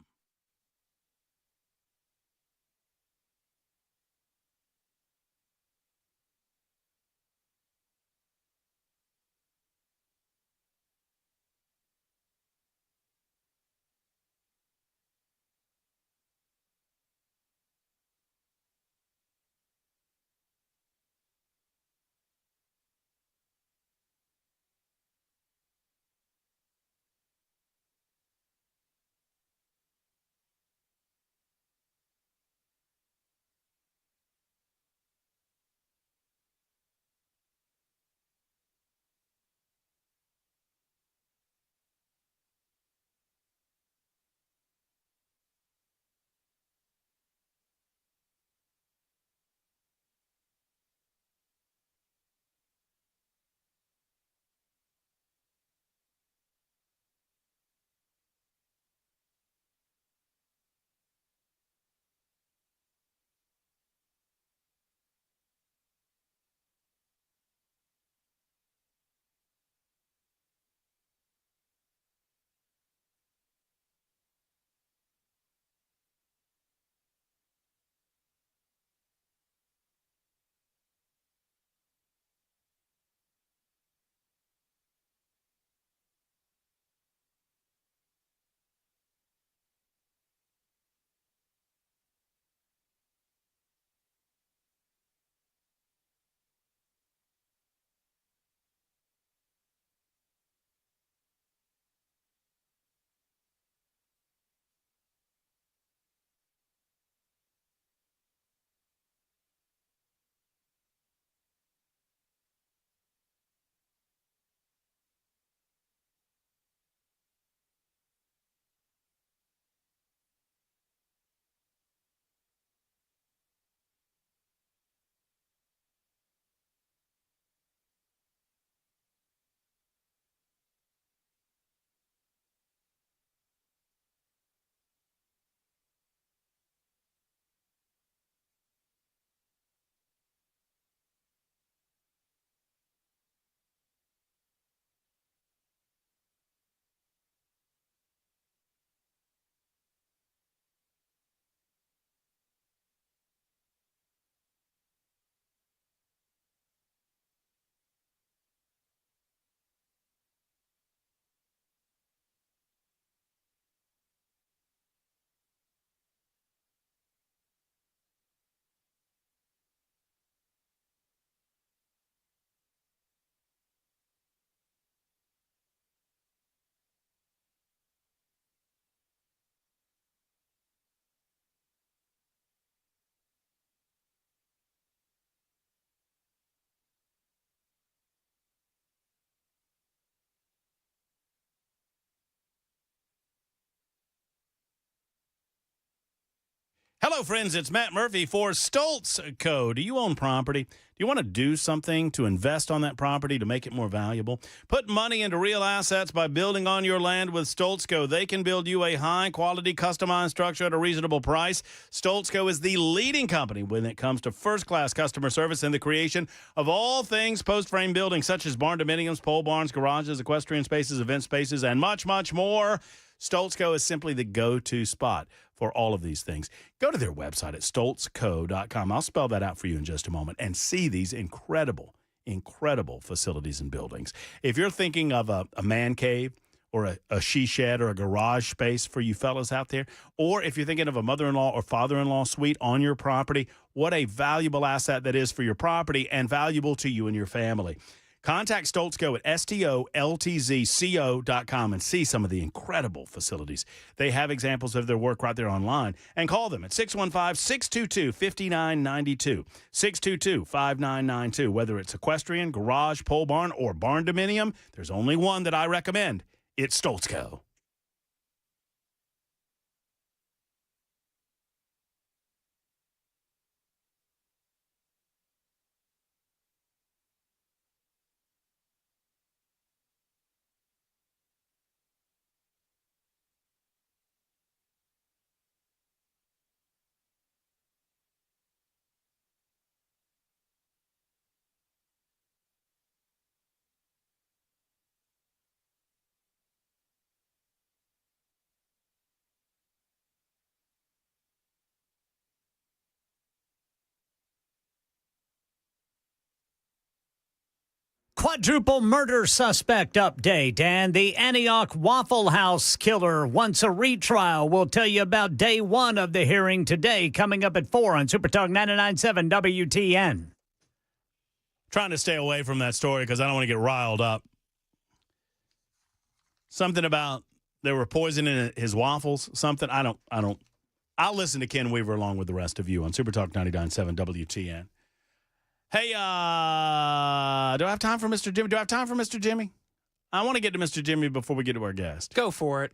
Hello, friends. It's Matt Murphy for Stoltz Co. Do you own property? Do you want to do something to invest on that property to make it more valuable? Put money into real assets by building on your land with Stoltz Co. They can build you a high-quality, customized structure at a reasonable price. Stoltz Co. is the leading company when it comes to first-class customer service and the creation of all things post-frame buildings, such as barn dominiums, pole barns, garages, equestrian spaces, event spaces, and much, much more. Stoltz Co. is simply the go-to spot for all of these things. Go to their website at stoltzco.com. I'll spell that out for you in just a moment and see these incredible facilities and buildings. If you're thinking of a man cave or a she shed or a garage space for you fellas out there, or if you're thinking of a mother-in-law or father-in-law suite on your property, what a valuable asset that is for your property and valuable to you and your family. Contact Stoltz Co. at stoltzco.com and see some of the incredible facilities. They have examples of their work right there online. And call them at 615-622-5992, 622-5992. Whether it's equestrian, garage, pole barn, or barn dominium, there's only one that I recommend. It's Stoltz Co. Quadruple murder suspect update, and the Antioch Waffle House killer wants a retrial. We'll tell you about day one of the hearing today, coming up at 4 on Super Talk 99.7 WTN. Trying to stay away from that story because I don't want to get riled up. Something about they were poisoning his waffles, something. I don't. I'll listen to Ken Weaver along with the rest of you on Super Talk 99.7 WTN. Hey, do I have time for Mr. Jimmy? I want to get to Mr. Jimmy before we get to our guest. Go for it.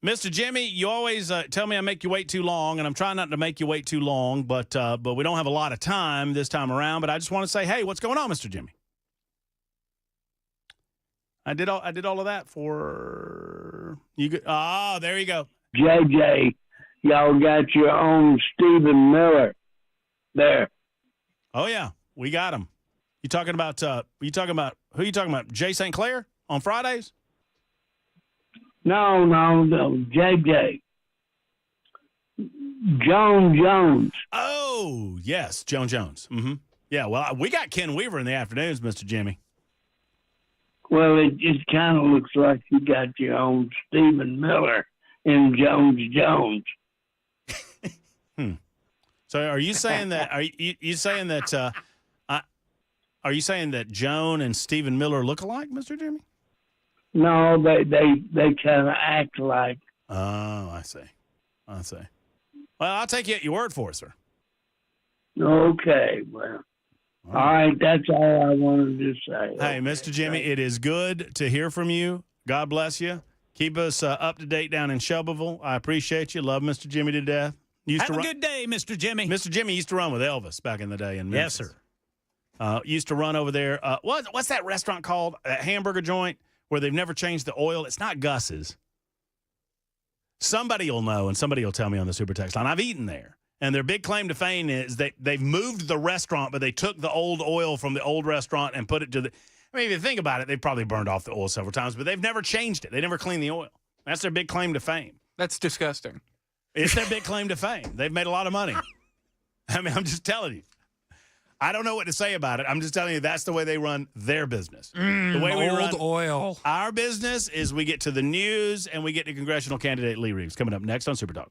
Mr. Jimmy, you always tell me I make you wait too long, and I'm trying not to make you wait too long, but we don't have a lot of time this time around. But I just want to say, hey, what's going on, Mr. Jimmy? I did all of that for you. There you go. JJ, y'all got your own Stephen Miller there. Oh yeah, we got him. You talking about who you talking about? Jay St. Clair on Fridays? No, JJ. Jones. Oh, yes, Jones. Mm-hmm. Yeah, well, we got Ken Weaver in the afternoons, Mr. Jimmy. Well, it just kind of looks like you got your own Stephen Miller in Jones. So are you saying that? Are you saying that? Are you saying that Joan and Stephen Miller look alike, Mr. Jimmy? No, they kind of act like. Oh, I see. Well, I'll take you at your word for it, sir. Okay, well, all right. That's all I wanted to say. Hey, Mr. Jimmy, it is good to hear from you. God bless you. Keep us up to date down in Shelbyville. I appreciate you. Love Mr. Jimmy to death. Have a good day, Mr. Jimmy. Mr. Jimmy used to run with Elvis back in the day in Memphis. Yes, sir. Used to run over there. What's that restaurant called? That hamburger joint where they've never changed the oil? It's not Gus's. Somebody will know, and somebody will tell me on the Super Text line. I've eaten there. And their big claim to fame is that they've moved the restaurant, but they took the old oil from the old restaurant and put it to the – I mean, if you think about it, they've probably burned off the oil several times, but they've never changed it. They never cleaned the oil. That's their big claim to fame. That's disgusting. It's their big claim to fame. They've made a lot of money. I mean, I'm just telling you. I don't know what to say about it. I'm just telling you that's the way they run their business. The way we run oil. Our business is we get to the news and we get to congressional candidate Lee Reeves coming up next on Super Talk.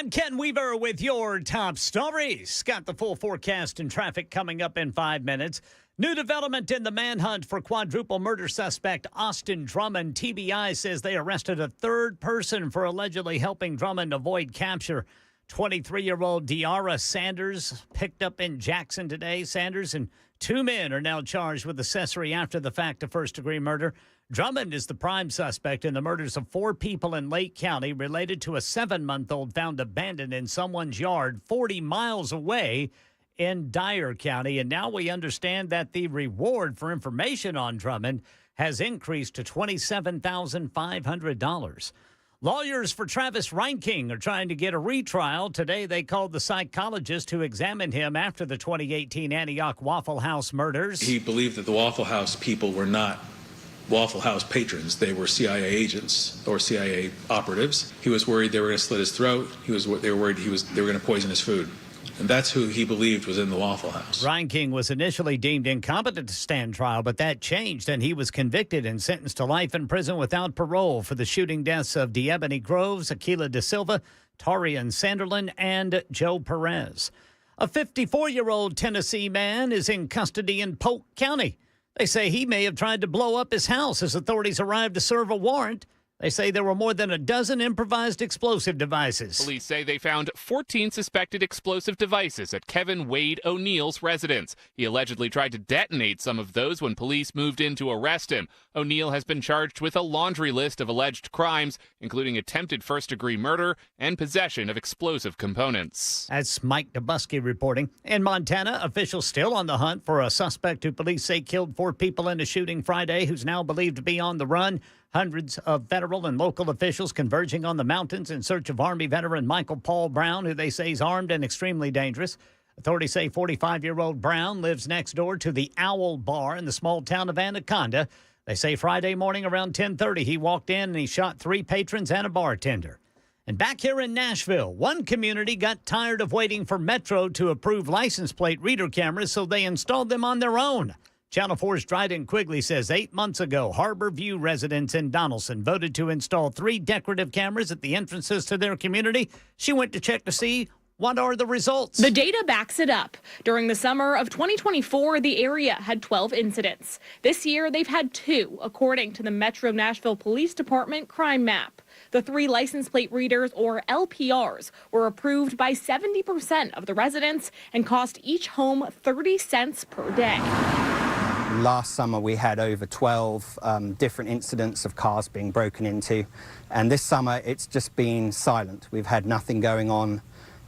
I'm Ken Weaver with your top stories. Got the full forecast and traffic coming up in 5 minutes. New development in the manhunt for quadruple murder suspect Austin Drummond. TBI says they arrested a third person for allegedly helping Drummond avoid capture. 23-year-old Deara Sanders picked up in Jackson today. Sanders and two men are now charged with accessory after the fact of first-degree murder. Drummond is the prime suspect in the murders of 4 people in Lake County related to a 7-month-old found abandoned in someone's yard 40 miles away in Dyer County. And now we understand that the reward for information on Drummond has increased to $27,500. Lawyers for Travis Reinking are trying to get a retrial. Today, they called the psychologist who examined him after the 2018 Antioch Waffle House murders. He believed that the Waffle House people were not Waffle House patrons. They were CIA agents or CIA operatives. He was worried they were going to slit his throat. They were worried they were going to poison his food. And that's who he believed was in the Waffle House. Reinking was initially deemed incompetent to stand trial, but that changed, and he was convicted and sentenced to life in prison without parole for the shooting deaths of DeEbony Groves, Aquila Da Silva, Tarian Sanderlin, and Joe Perez. A 54-year-old Tennessee man is in custody in Polk County. They say he may have tried to blow up his house as authorities arrived to serve a warrant. They say there were more than a dozen improvised explosive devices. Police say they found 14 suspected explosive devices at Kevin Wade O'Neill's residence. He allegedly tried to detonate some of those when police moved in to arrest him. O'Neill has been charged with a laundry list of alleged crimes, including attempted first-degree murder and possession of explosive components. That's Mike Dubusky reporting. In Montana, officials still on the hunt for a suspect who police say killed 4 people in a shooting Friday, who's now believed to be on the run. Hundreds of federal and local officials converging on the mountains in search of Army veteran Michael Paul Brown, who they say is armed and extremely dangerous. Authorities say 45-year-old Brown lives next door to the Owl Bar in the small town of Anaconda. They say Friday morning around 10:30, he walked in and he shot 3 patrons and a bartender. And back here in Nashville, one community got tired of waiting for Metro to approve license plate reader cameras, so they installed them on their own. Channel 4's Dryden Quigley says 8 months ago, Harbor View residents in Donaldson voted to install 3 decorative cameras at the entrances to their community. She went to check to see what are the results. The data backs it up. During the summer of 2024, the area had 12 incidents. This year, they've had 2, according to the Metro Nashville Police Department crime map. The 3 license plate readers, or LPRs, were approved by 70% of the residents and cost each home 30 cents per day. Last summer, we had over 12 different incidents of cars being broken into. And this summer, it's just been silent. We've had nothing going on.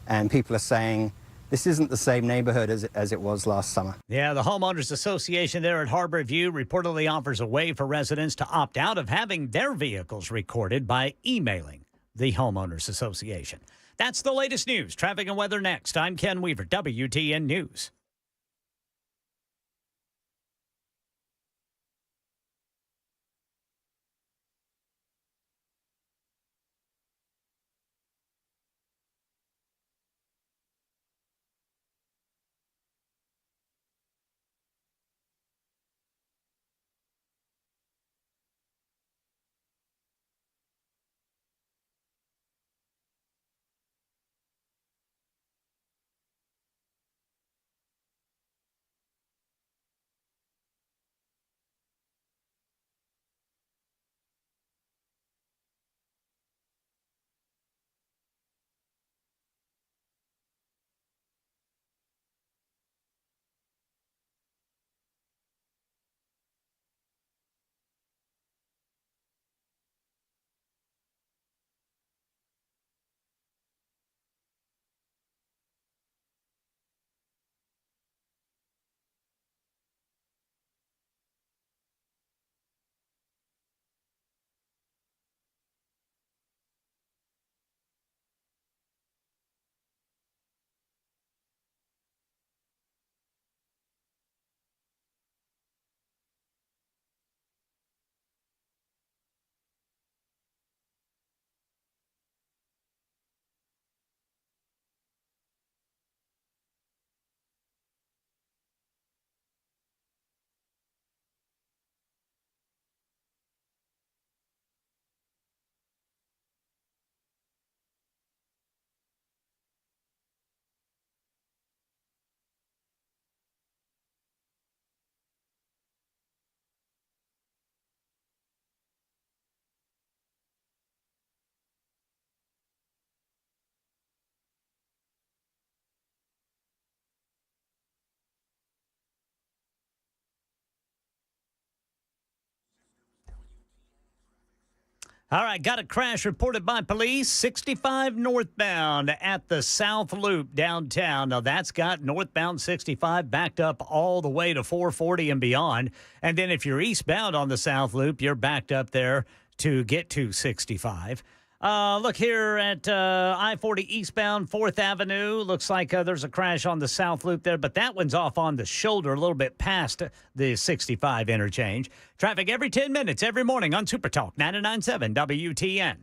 And people are saying, this isn't the same neighborhood as it was last summer. Yeah, the Homeowners Association there at Harbor View reportedly offers a way for residents to opt out of having their vehicles recorded by emailing the Homeowners Association. That's the latest news. Traffic and weather next. I'm Ken Weaver, WTN News. All right, got a crash reported by police, 65 northbound at the South Loop downtown. Now, that's got northbound 65 backed up all the way to 440 and beyond. And then if you're eastbound on the South Loop, you're backed up there to get to 65. Look here at I-40 eastbound 4th Avenue. Looks like there's a crash on the South Loop there, but that one's off on the shoulder a little bit past the 65 interchange. Traffic every 10 minutes every morning on Super Talk 99.7 WTN.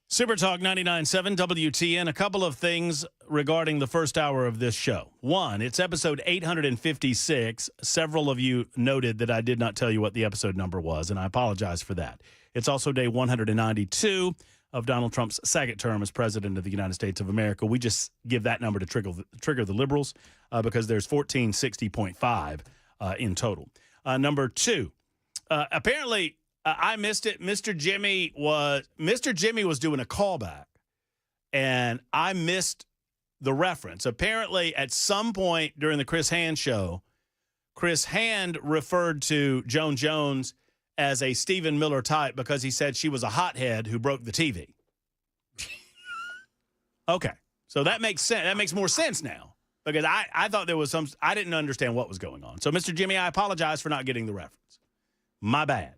Super Talk 99.7 WTN. A couple of things regarding the first hour of this show. One, it's episode 856. Several of you noted that I did not tell you what the episode number was, and I apologize for that. It's also day 192 of Donald Trump's second term as president of the United States of America. We just give that number to trigger the liberals because there's 1460.5 in total. Number two, apparently I missed it. Mr. Jimmy was doing a callback, and I missed the reference. Apparently, at some point during the Chris Hand show, Chris Hand referred to Joan Jones as a Stephen Miller type because he said she was a hothead who broke the TV. Okay, so that makes sense. That makes more sense now because I thought there was some. I didn't understand what was going on. So, Mr. Jimmy, I apologize for not getting the reference. My bad.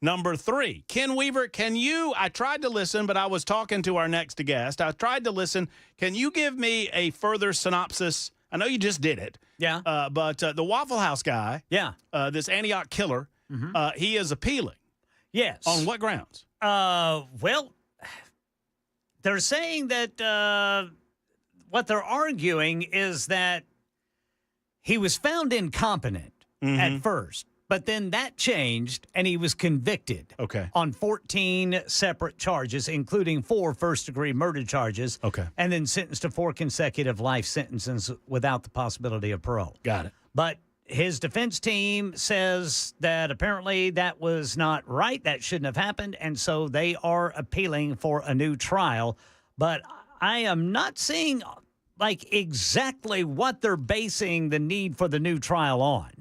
Number three, Ken Weaver, I tried to listen, but I was talking to our next guest. I tried to listen. Can you give me a further synopsis? I know you just did it. Yeah. But the Waffle House guy, this Antioch killer, he is appealing. Yes. On what grounds? Well, they're saying that what they're arguing is that he was found incompetent at first. But then that changed, and he was convicted on 14 separate charges, including 4 first-degree murder charges, and then sentenced to 4 consecutive life sentences without the possibility of parole. Got it. But his defense team says that apparently that was not right. That shouldn't have happened, and so they are appealing for a new trial. But I am not seeing, exactly what they're basing the need for the new trial on.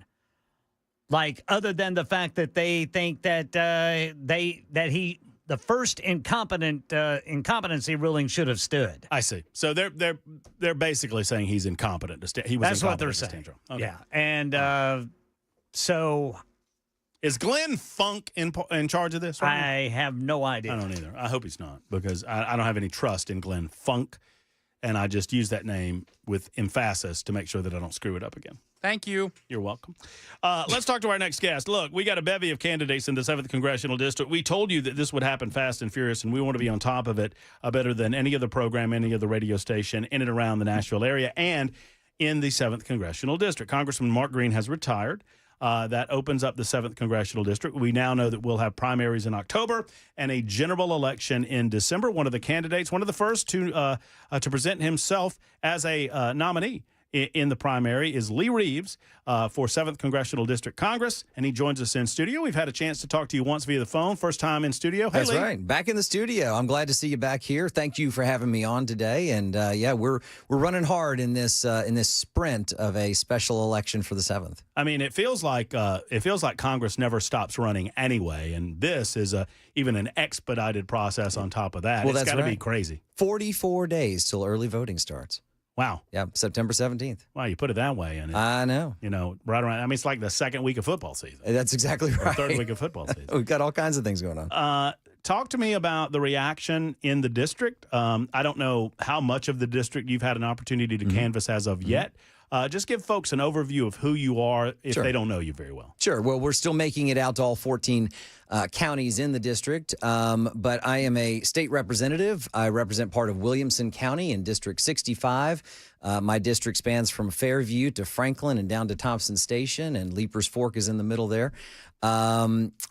Other than the fact that they think that the first incompetency ruling should have stood. I see. So they're basically saying he's incompetent to stand. That's what they're saying. Okay. Yeah, and so is Glenn Funk in charge of this? Right I have no idea. I don't either. I hope he's not because I don't have any trust in Glenn Funk, and I just use that name with emphasis to make sure that I don't screw it up again. Thank you. You're welcome. Let's talk to our next guest. Look, we got a bevy of candidates in the 7th Congressional District. We told you that this would happen fast and furious, and we want to be on top of it better than any other program, any other radio station in and around the Nashville area and in the 7th Congressional District. Congressman Mark Green has retired. That opens up the 7th Congressional District. We now know that we'll have primaries in October and a general election in December. One of the candidates, one of the first to present himself as a nominee in the primary is Lee Reeves for 7th Congressional District Congress, and he joins us in studio. We've had a chance to talk to you once via the phone, first time in studio. Hey, That's Lee. right. Back in the studio. I'm glad to see you back here. Thank you for having me on today. And we're running hard in this sprint of a special election for the 7th. I mean, it feels like Congress never stops running anyway, and this is even an expedited process on top of that. Well, it's got to be crazy. 44 days till early voting starts. Wow. Yeah, September 17th. Wow, you put it that way. And I know. Right around, it's like the second week of football season. That's exactly right. Or third week of football season. We've got all kinds of things going on. talk to me about the reaction in the district. I don't know how much of the district you've had an opportunity to canvass as of yet. Just give folks an overview of who you are if they don't know you very well. Sure. Well, we're still making it out to all 14 counties in the district, but I am a state representative. I represent part of Williamson County in District 65. My district spans from Fairview to Franklin and down to Thompson Station, and Leapers Fork is in the middle there.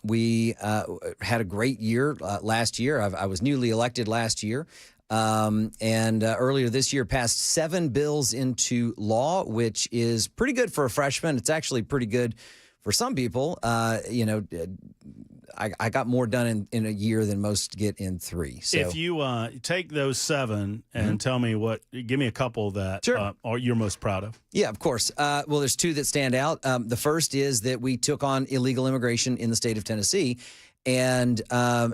We had a great year last year. I was newly elected last year. And earlier this year passed 7 bills into law, which is pretty good for a freshman. It's actually pretty good for some people. I got more done in a year than most get in 3. So if you take those 7 and tell me give me a couple that you're most proud of. Yeah, of course. Well, there's 2 that stand out. The first is that we took on illegal immigration in the state of Tennessee, and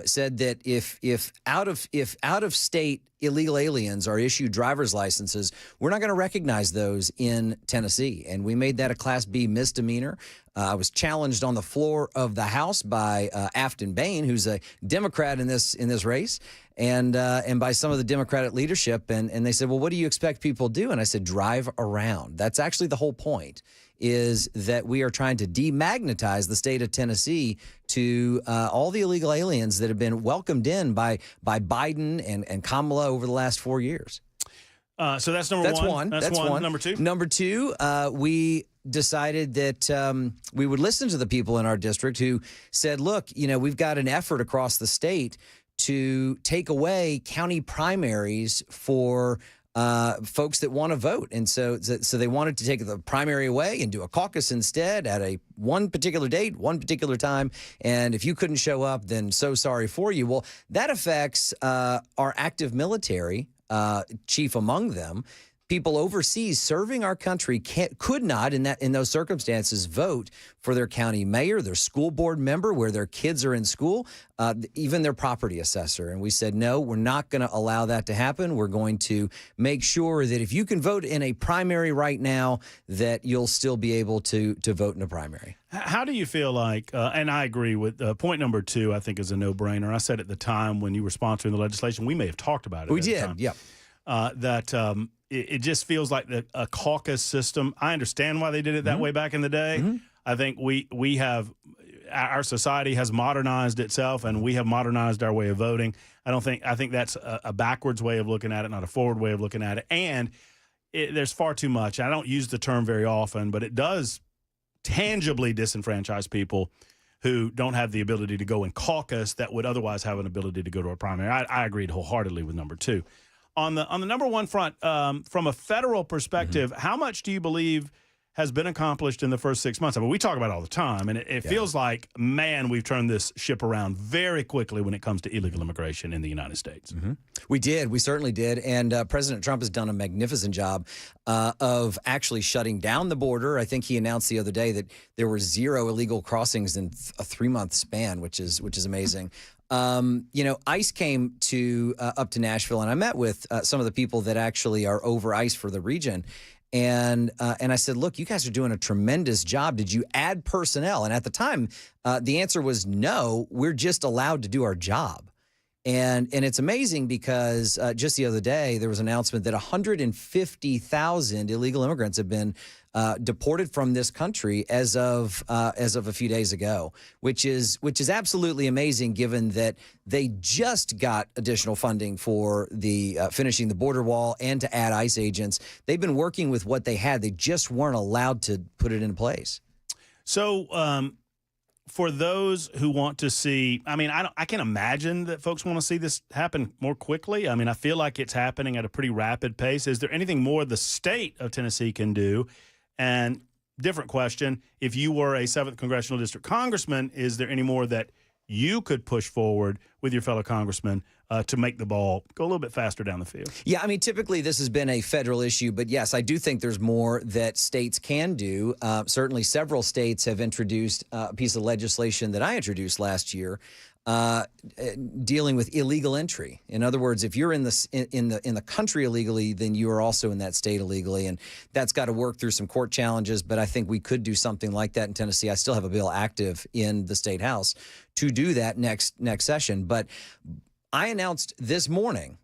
said that if out of state illegal aliens are issued driver's licenses, we're not going to recognize those in Tennessee. And we made that a Class B misdemeanor. I was challenged on the floor of the House by Afton Bain, who's a Democrat in this race, and by some of the Democratic leadership. And they said, well, what do you expect people do? And I said, drive around. That's actually the whole point, is that we are trying to demagnetize the state of Tennessee to all the illegal aliens that have been welcomed in by Biden and Kamala over the last 4 years. So that's number one. That's one. Number 2? Number 2, we decided that we would listen to the people in our district who said, look, we've got an effort across the state to take away county primaries for folks that want to vote. And so they wanted to take the primary away and do a caucus instead at one particular date, one particular time. And if you couldn't show up, then so sorry for you. Well, that affects our active military, chief among them. People overseas serving our country could not, in those circumstances, vote for their county mayor, their school board member, where their kids are in school, even their property assessor. And we said, no, we're not going to allow that to happen. We're going to make sure that if you can vote in a primary right now, that you'll still be able to vote in a primary. How do you feel like, and I agree with point number 2, I think is a no-brainer. I said at the time when you were sponsoring the legislation, we may have talked about it. We did, yeah. It just feels like a caucus system. I understand why they did it that way back in the day. I think we have, our society has modernized itself, and we have modernized our way of voting. I think that's a backwards way of looking at it, not a forward way of looking at it. And there's far too much. I don't use the term very often, but it does tangibly disenfranchise people who don't have the ability to go and caucus that would otherwise have an ability to go to a primary. I agreed wholeheartedly with number 2. On the number 1 front, from a federal perspective, how much do you believe has been accomplished in the first 6 months? I mean, we talk about it all the time, and it feels like, man, we've turned this ship around very quickly when it comes to illegal immigration in the United States. We did. We certainly did. And President Trump has done a magnificent job of actually shutting down the border. I think he announced the other day that there were 0 illegal crossings in a 3-month span, which is amazing. ICE came up to Nashville, and I met with some of the people that actually are over ICE for the region. And I said, look, you guys are doing a tremendous job. Did you add personnel? And at the time, the answer was no, we're just allowed to do our job. And it's amazing because just the other day, there was an announcement that 150,000 illegal immigrants have been deported from this country as of a few days ago, which is absolutely amazing, given that they just got additional funding for the finishing the border wall and to add ICE agents. They've been working with what they had. They just weren't allowed to put it in place. So for those who want to see, I mean, I can imagine that folks want to see this happen more quickly. I mean, I feel like it's happening at a pretty rapid pace. Is there anything more the state of Tennessee can do? And different question, if you were a 7th Congressional District congressman, is there any more that you could push forward with your fellow congressmen to make the ball go a little bit faster down the field? Yeah, I mean, typically this has been a federal issue, but yes, I do think there's more that states can do. Certainly several states have introduced a piece of legislation that I introduced last year dealing with illegal entry. In other words, if you're in the country illegally, then you are also in that state illegally, and that's got to work through some court challenges. But I think we could do something like that in Tennessee. I still have a bill active in the state house to do that next session. But I announced this morning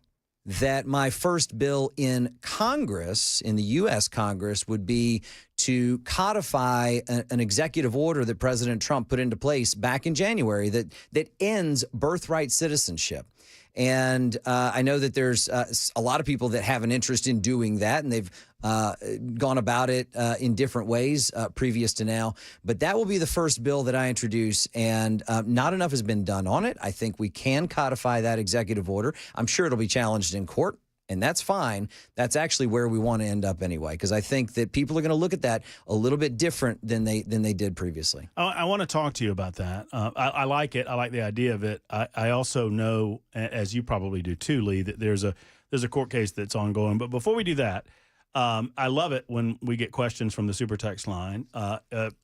that my first bill in Congress, in the U.S. Congress, would be to codify an executive order that President Trump put into place back in January that ends birthright citizenship. And I know that there's a lot of people that have an interest in doing that, and they've gone about it in different ways previous to now. But that will be the first bill that I introduce, and not enough has been done on it. I think we can codify that executive order. I'm sure it'll be challenged in court, and that's fine. That's actually where we want to end up anyway, because I think that people are going to look at that a little bit different than they did previously. I want to talk to you about that. I like it. I like the idea of it. I also know, as you probably do too, Lee, that there's a court case that's ongoing. But before we do that, I love it when we get questions from the super text line,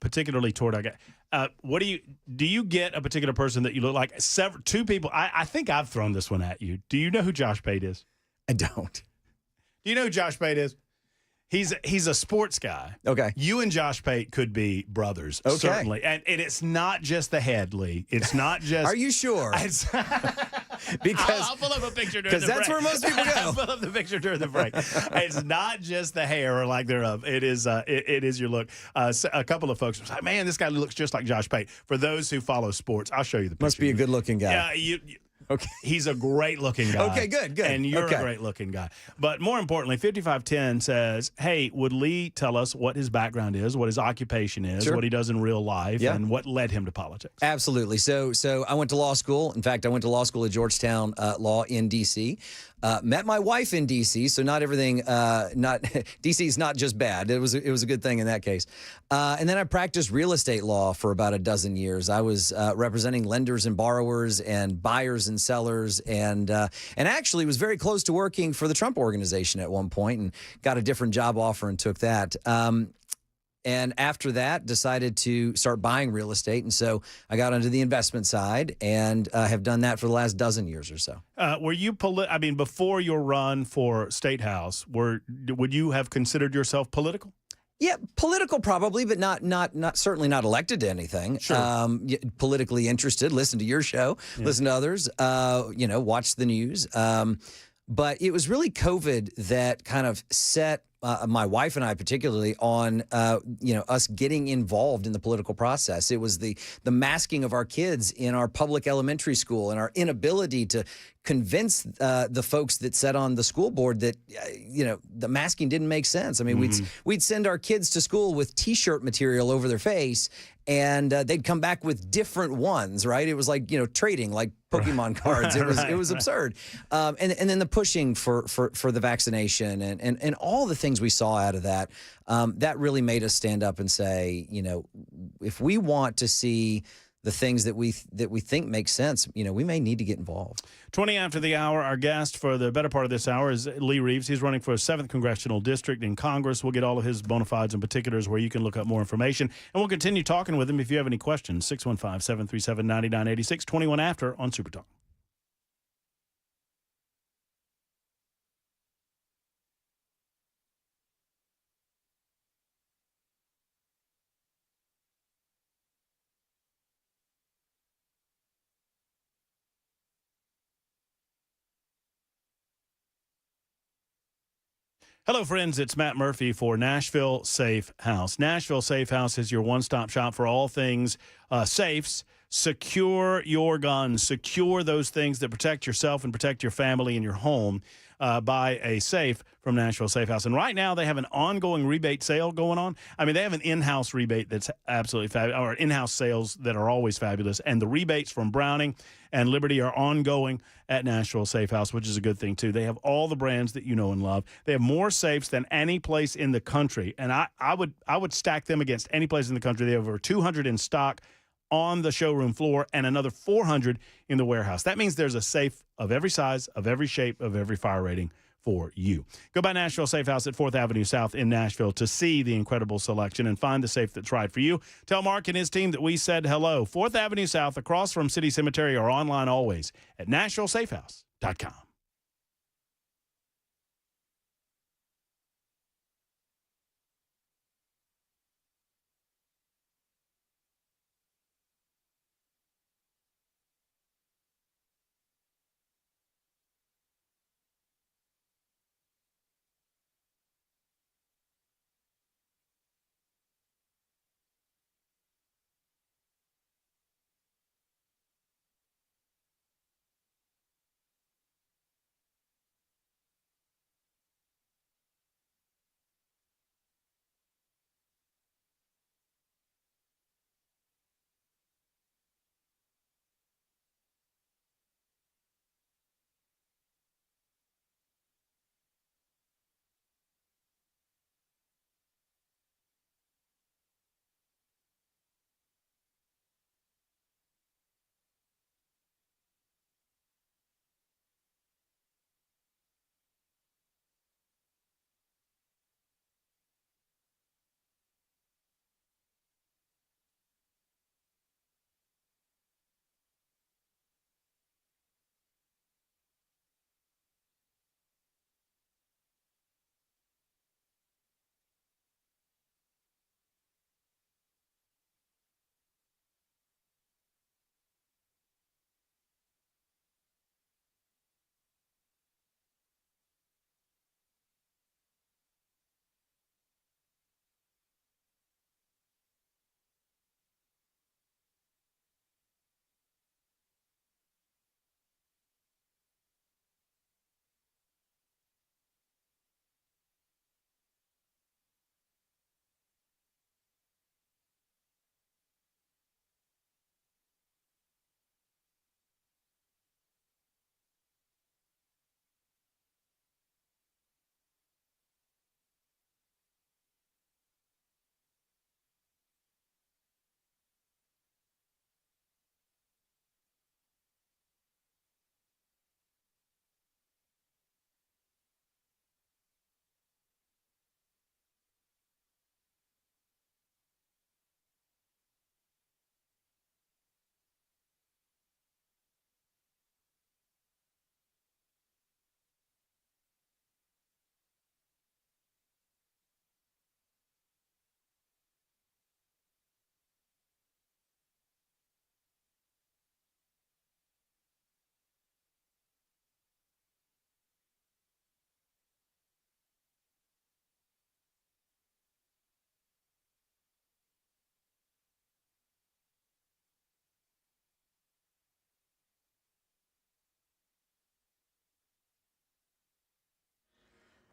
particularly toward our guy. Do you get a particular person that you look like? Two people. I think I've thrown this one at you. Do you know who Josh Pate is? I don't. Do you know who Josh Pate is? He's a sports guy. Okay. You and Josh Pate could be brothers, okay. Certainly. And it's not just the head, Lee. It's not just. Are you sure? Because I'll pull up a picture during the break. Because that's where most people go. I'll pull up the picture during the break. It's not just the hair or lack thereof. It is your look. So a couple of folks were like, man, this guy looks just like Josh Pate. For those who follow sports, I'll show you the picture. Must be a good-looking guy. Yeah, okay. He's a great-looking guy. Okay, good. And you're a great-looking guy. But more importantly, 5510 says, hey, would Lee tell us what his background is, what his occupation is, what he does in real life, and what led him to politics? Absolutely. So I went to law school. In fact, I went to law school at Georgetown Law in D.C., met my wife in D.C., so not everything, D.C. is not just bad. It was a good thing in that case. And then I practiced real estate law for about a dozen years. I was representing lenders and borrowers and buyers and sellers, and actually was very close to working for the Trump organization at one point, and got a different job offer and took that. And after that, decided to start buying real estate. And so I got onto the investment side and have done that for the last dozen years or so. Were you, before your run for State House, would you have considered yourself political? Yeah, political probably, but not certainly not elected to anything. Sure. Politically interested, listen to your show, listen to others, watch the news. But it was really COVID that kind of set my wife and I particularly on, us getting involved in the political process. It was the masking of our kids in our public elementary school and our inability to convince the folks that sat on the school board that, the masking didn't make sense. I mean, we'd send our kids to school with T-shirt material over their face, and they'd come back with different ones, right? It was like, trading, like Pokemon cards. It was absurd. And then the pushing for the vaccination and all the things we saw out of that, that really made us stand up and say, if we want to see the things that we think make sense, we may need to get involved. 20 after the hour, our guest for the better part of this hour is Lee Reeves. He's running for a 7th Congressional District in Congress. We'll get all of his bona fides and particulars where you can look up more information. And we'll continue talking with him if you have any questions. 615-737-9986, 21 after on Super Talk. Hello, friends. It's Matt Murphy for Nashville Safe House. Nashville Safe House is your one-stop shop for all things safes. Secure your guns. Secure those things that protect yourself and protect your family and your home. Buy a safe from Nashville Safe House. And right now, they have an ongoing rebate sale going on. I mean, they have an in-house rebate that's absolutely fabulous, or in-house sales that are always fabulous. And the rebates from Browning and Liberty are ongoing at Nashville Safe House, which is a good thing, too. They have all the brands that you know and love. They have more safes than any place in the country. And I would stack them against any place in the country. They have over 200 in stock on the showroom floor and another 400 in the warehouse. That means there's a safe of every size, of every shape, of every fire rating for you. Go by Nashville Safe House at 4th Avenue South in Nashville to see the incredible selection and find the safe that's right for you. Tell Mark and his team that we said hello. 4th Avenue South across from City Cemetery, or online always at NashvilleSafehouse.com.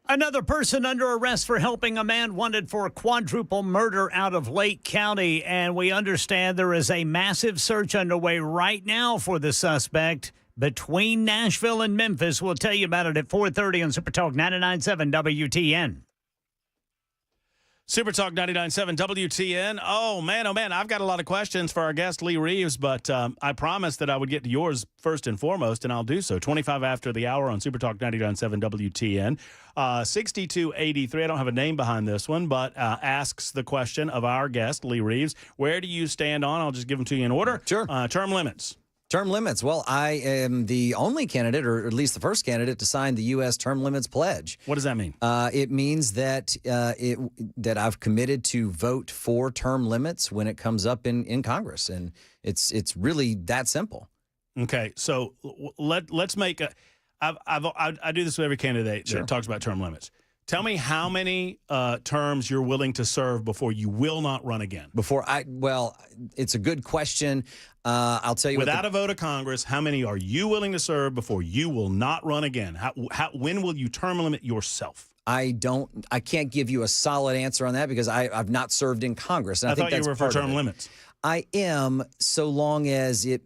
Another person under arrest for helping a man wanted for quadruple murder out of Lake County. And we understand there is a massive search underway right now for the suspect between Nashville and Memphis. We'll tell you about it at 4:30 on Super Talk 99.7 WTN. Super Talk 99.7 WTN. Oh, man, I've got a lot of questions for our guest, Lee Reeves, but I promised that I would get to yours first and foremost, and I'll do so. 25 after the hour on Super Talk 99.7 WTN. 6283, I don't have a name behind this one, but asks the question of our guest, Lee Reeves, where do you stand on, I'll just give them to you in order, Sure. Term limits. Term limits. Well, I am the only candidate, or at least the first candidate, to sign the U.S. Term Limits Pledge. What does that mean? It means that that I've committed to vote for term limits when it comes up in Congress, and it's really that simple. Okay, so let's make a. I do this with every candidate Sure. that talks about term limits. Tell me how many terms you're willing to serve before you will not run again. Well, it's a good question. I'll tell you. Without a vote of Congress, how many are you willing to serve before you will not run again? When will you term limit yourself? I can't give you a solid answer on that because I've not served in Congress. And I think thought you were for term limits. I am, so long as it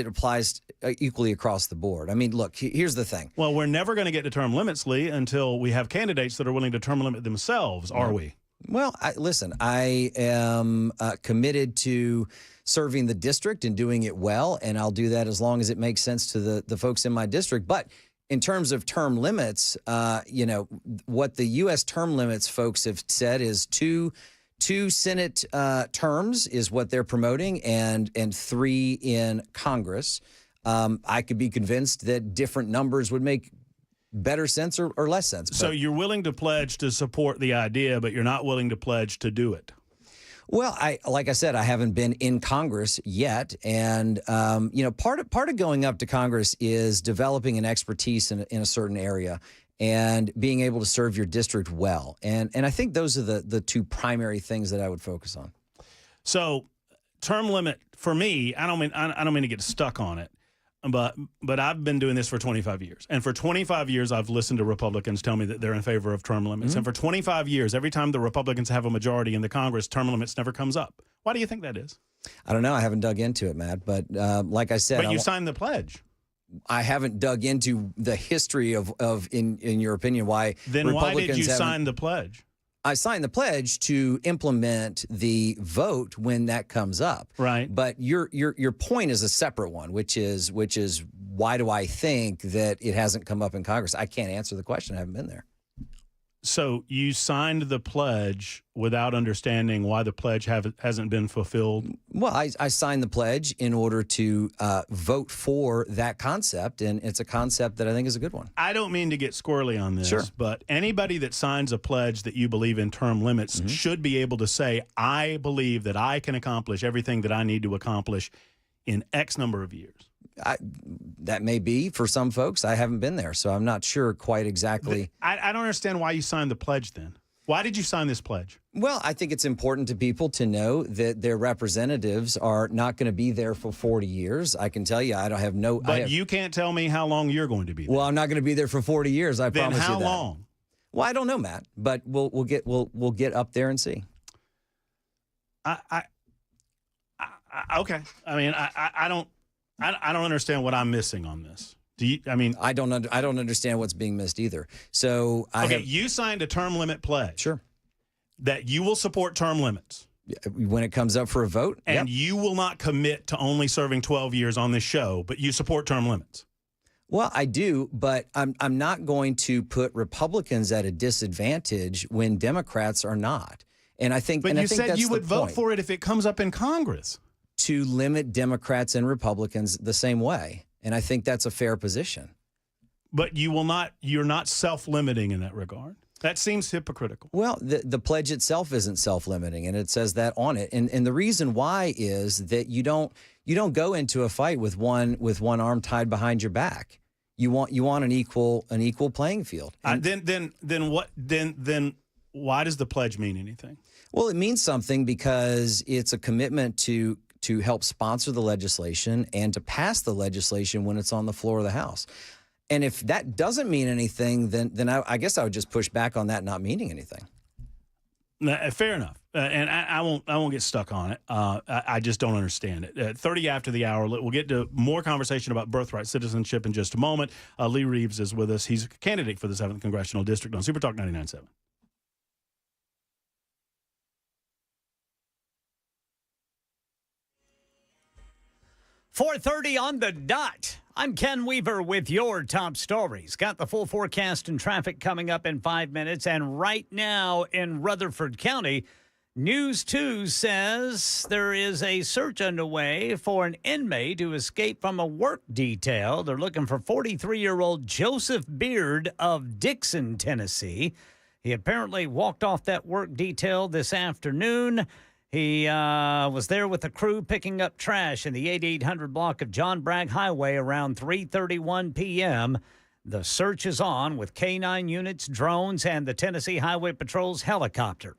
applies equally across the board. I mean, look, here's the thing. Well, we're never going to get to term limits, Lee, until we have candidates that are willing to term limit themselves, are we? Well, listen, I am committed to serving the district and doing it well, and I'll do that as long as it makes sense to the folks in my district. But in terms of term limits, what the U.S. term limits folks have said is two Senate terms is what they're promoting, and 3 in Congress. I could be convinced that different numbers would make better sense or less sense. So you're willing to pledge to support the idea, but you're not willing to pledge to do it. Well, like I said, I haven't been in Congress yet, and part of going up to Congress is developing an expertise in a certain area and being able to serve your district well, and I think those are the 2 primary things that I would focus on. So, term limit for me, I don't mean to get stuck on it, but I've been doing this for 25 years. And for 25 years, I've listened to Republicans tell me that they're in favor of term limits. And for 25 years, every time the Republicans have a majority in the Congress, term limits never comes up. Why do you think that is? I don't know. I haven't dug into it, Matt. But like I said, but you signed the pledge. I haven't dug into the history of in your opinion, why then Republicans why did you sign the pledge? I signed the pledge to implement the vote when that comes up. Right. But your point is a separate one, which is why do I think that it hasn't come up in Congress? I can't answer the question. I haven't been there. So you signed the pledge without understanding why the pledge hasn't been fulfilled? Well, I signed the pledge in order to vote for that concept, and it's a concept that I think is a good one. I don't mean to get squirrely on this, sure, but anybody that signs a pledge that you believe in term limits should be able to say, I believe that I can accomplish everything that I need to accomplish in X number of years. That may be for some folks. I haven't been there, so I'm not sure quite exactly. I don't understand why you signed the pledge then. Why did you sign this pledge? Well, I think it's important to people to know that their representatives are not going to be there for 40 years. I can tell you, I don't have no. But you can't tell me how long you're going to be there. Well, I'm not going to be there for 40 years. I promise you that. Then how long? Well, I don't know, Matt, but we'll get up there and see. Okay. I mean, I don't understand what I'm missing on this. Do you? I mean, I don't understand what's being missed either. So you signed a term limit pledge. Sure. That you will support term limits when it comes up for a vote, and you will not commit to only serving 12 years on this show, but you support term limits. Well, I do, but I'm not going to put Republicans at a disadvantage when Democrats are not. And I think. But and you I think said that's you would the vote point. for it if it comes up in Congress. To limit Democrats and Republicans the same way. And I think that's a fair position. But you will not, you're not self-limiting in that regard. That seems hypocritical. Well, the pledge itself isn't self-limiting, and it says that on it. And the reason why is that you don't go into a fight with one arm tied behind your back. You want an equal playing field. Then why does the pledge mean anything? Well, it means something because it's a commitment to help sponsor the legislation and to pass the legislation when it's on the floor of the House. And if that doesn't mean anything, then I guess I would just push back on that not meaning anything. Fair enough. And I won't get stuck on it. I just don't understand it. 30 after the hour, we'll get to more conversation about birthright citizenship in just a moment. Lee Reeves is with us. He's a candidate for the 7th Congressional District on Super Talk 99.7. 4:30 on the dot. I'm Ken Weaver with your top stories. Got the full forecast and traffic coming up in 5 minutes. And right now in Rutherford County, News 2 says there is a search underway for an inmate who escaped from a work detail. They're looking for 43-year-old Joseph Beard of Dixon, Tennessee. He apparently walked off that work detail this afternoon. He was there with the crew picking up trash in the 8800 block of John Bragg Highway around 3:31 p.m. The search is on with K-9 units, drones, and the Tennessee Highway Patrol's helicopter.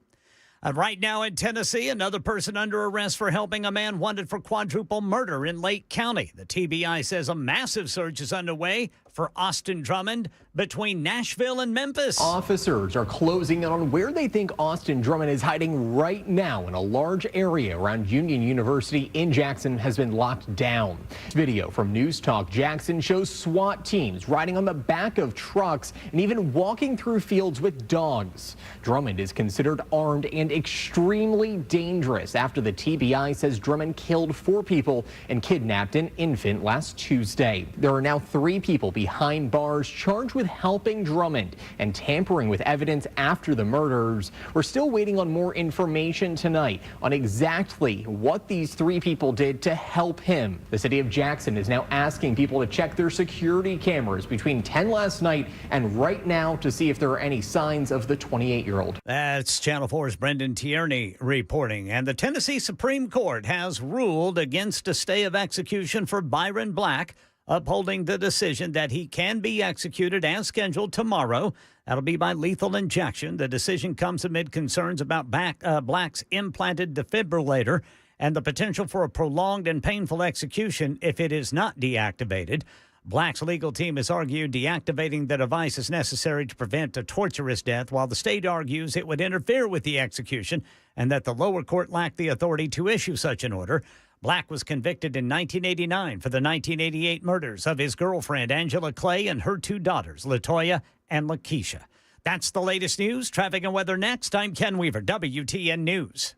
Right now in Tennessee, another person under arrest for helping a man wanted for quadruple murder in Lake County. The TBI says a massive search is underway for Austin Drummond between Nashville and Memphis. Officers are closing in on where they think Austin Drummond is hiding right now in a large area around Union University in Jackson has been locked down. Video from News Talk Jackson shows SWAT teams riding on the back of trucks and even walking through fields with dogs. Drummond is considered armed and extremely dangerous after the TBI says Drummond killed 4 people and kidnapped an infant last Tuesday. There are now 3 people behind bars charged with helping Drummond and tampering with evidence after the murders. We're still waiting on more information tonight on exactly what these 3 people did to help him. The city of Jackson is now asking people to check their security cameras between 10 last night and right now to see if there are any signs of the 28-year-old. That's Channel 4's Brendan Tierney reporting. And the Tennessee Supreme Court has ruled against a stay of execution for Byron Black, upholding the decision that he can be executed as scheduled tomorrow. That'll be by lethal injection. The decision comes amid concerns about Black's implanted defibrillator and the potential for a prolonged and painful execution if it is not deactivated. Black's legal team has argued deactivating the device is necessary to prevent a torturous death, while the state argues it would interfere with the execution and that the lower court lacked the authority to issue such an order. Black was convicted in 1989 for the 1988 murders of his girlfriend, Angela Clay, and her 2 daughters, LaToya and LaKeisha. That's the latest news. Traffic and weather next. I'm Ken Weaver, WTN News.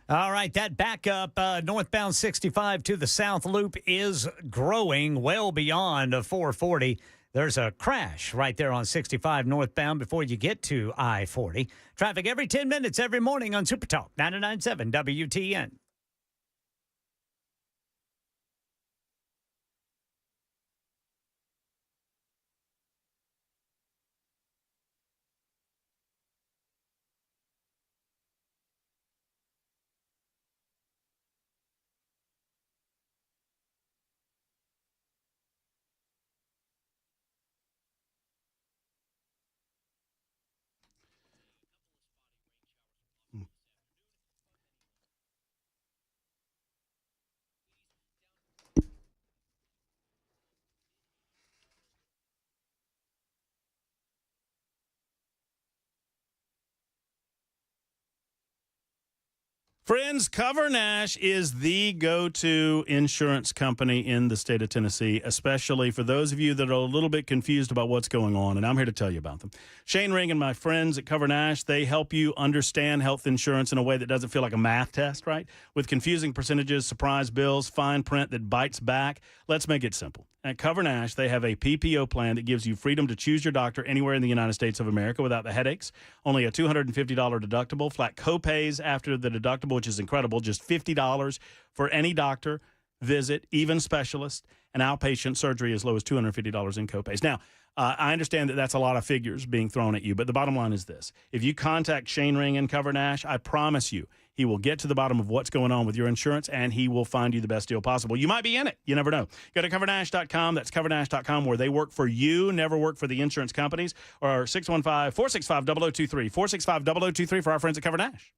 All right, that backup northbound 65 to the South Loop is growing well beyond 440. There's a crash right there on 65 northbound before you get to I-40. Traffic every 10 minutes every morning on Super Talk 99.7 WTN. Friends, Cover Nash is the go-to insurance company in the state of Tennessee, especially for those of you that are a little bit confused about what's going on, and I'm here to tell you about them. Shane Ring and my friends at Cover Nash, they help you understand health insurance in a way that doesn't feel like a math test, right? With confusing percentages, surprise bills, fine print that bites back. Let's make it simple. At Cover Nash, they have a PPO plan that gives you freedom to choose your doctor anywhere in the United States of America without the headaches. Only a $250 deductible, flat copays after the deductible, which is incredible, just $50 for any doctor, visit, even specialist, and outpatient surgery as low as $250 in copays. Now, I understand that that's a lot of figures being thrown at you, but the bottom line is this. If you contact Shane Ring and Cover Nash, I promise you, he will get to the bottom of what's going on with your insurance, and he will find you the best deal possible. You might be in it. You never know. Go to covernash.com. That's covernash.com, where they work for you, never work for the insurance companies, or 615-465-0023, 465-0023 for our friends at Cover Nash.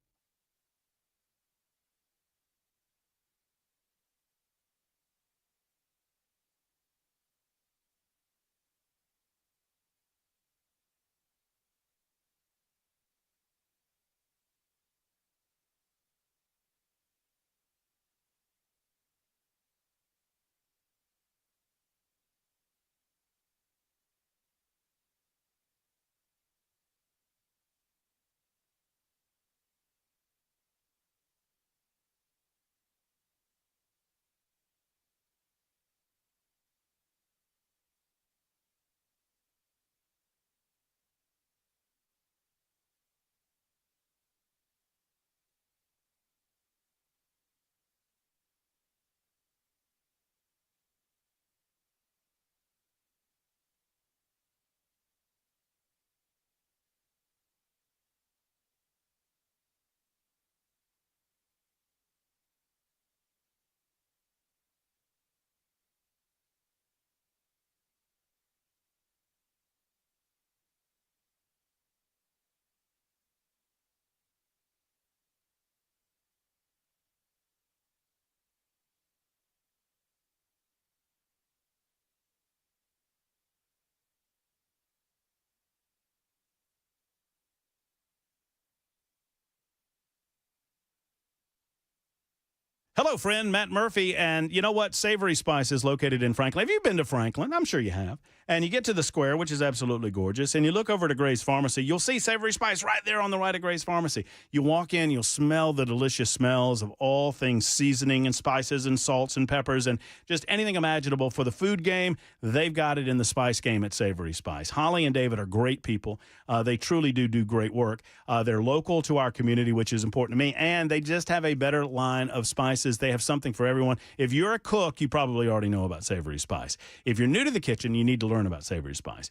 Hello, friend, Matt Murphy. And you know what? Savory Spice is located in Franklin. Have you been to Franklin? I'm sure you have. And you get to the square, which is absolutely gorgeous, and you look over to Gray's Pharmacy. You'll see Savory Spice right there on the right of Gray's Pharmacy. You walk in, you'll smell the delicious smells of all things seasoning and spices and salts and peppers and just anything imaginable for the food game. They've got it in the spice game at Savory Spice. Holly and David are great people. They truly do great work. They're local to our community, which is important to me, and they just have a better line of spices. They have something for everyone. If you're a cook, you probably already know about Savory Spice. If you're new to the kitchen, you need to learn about Savory Spice.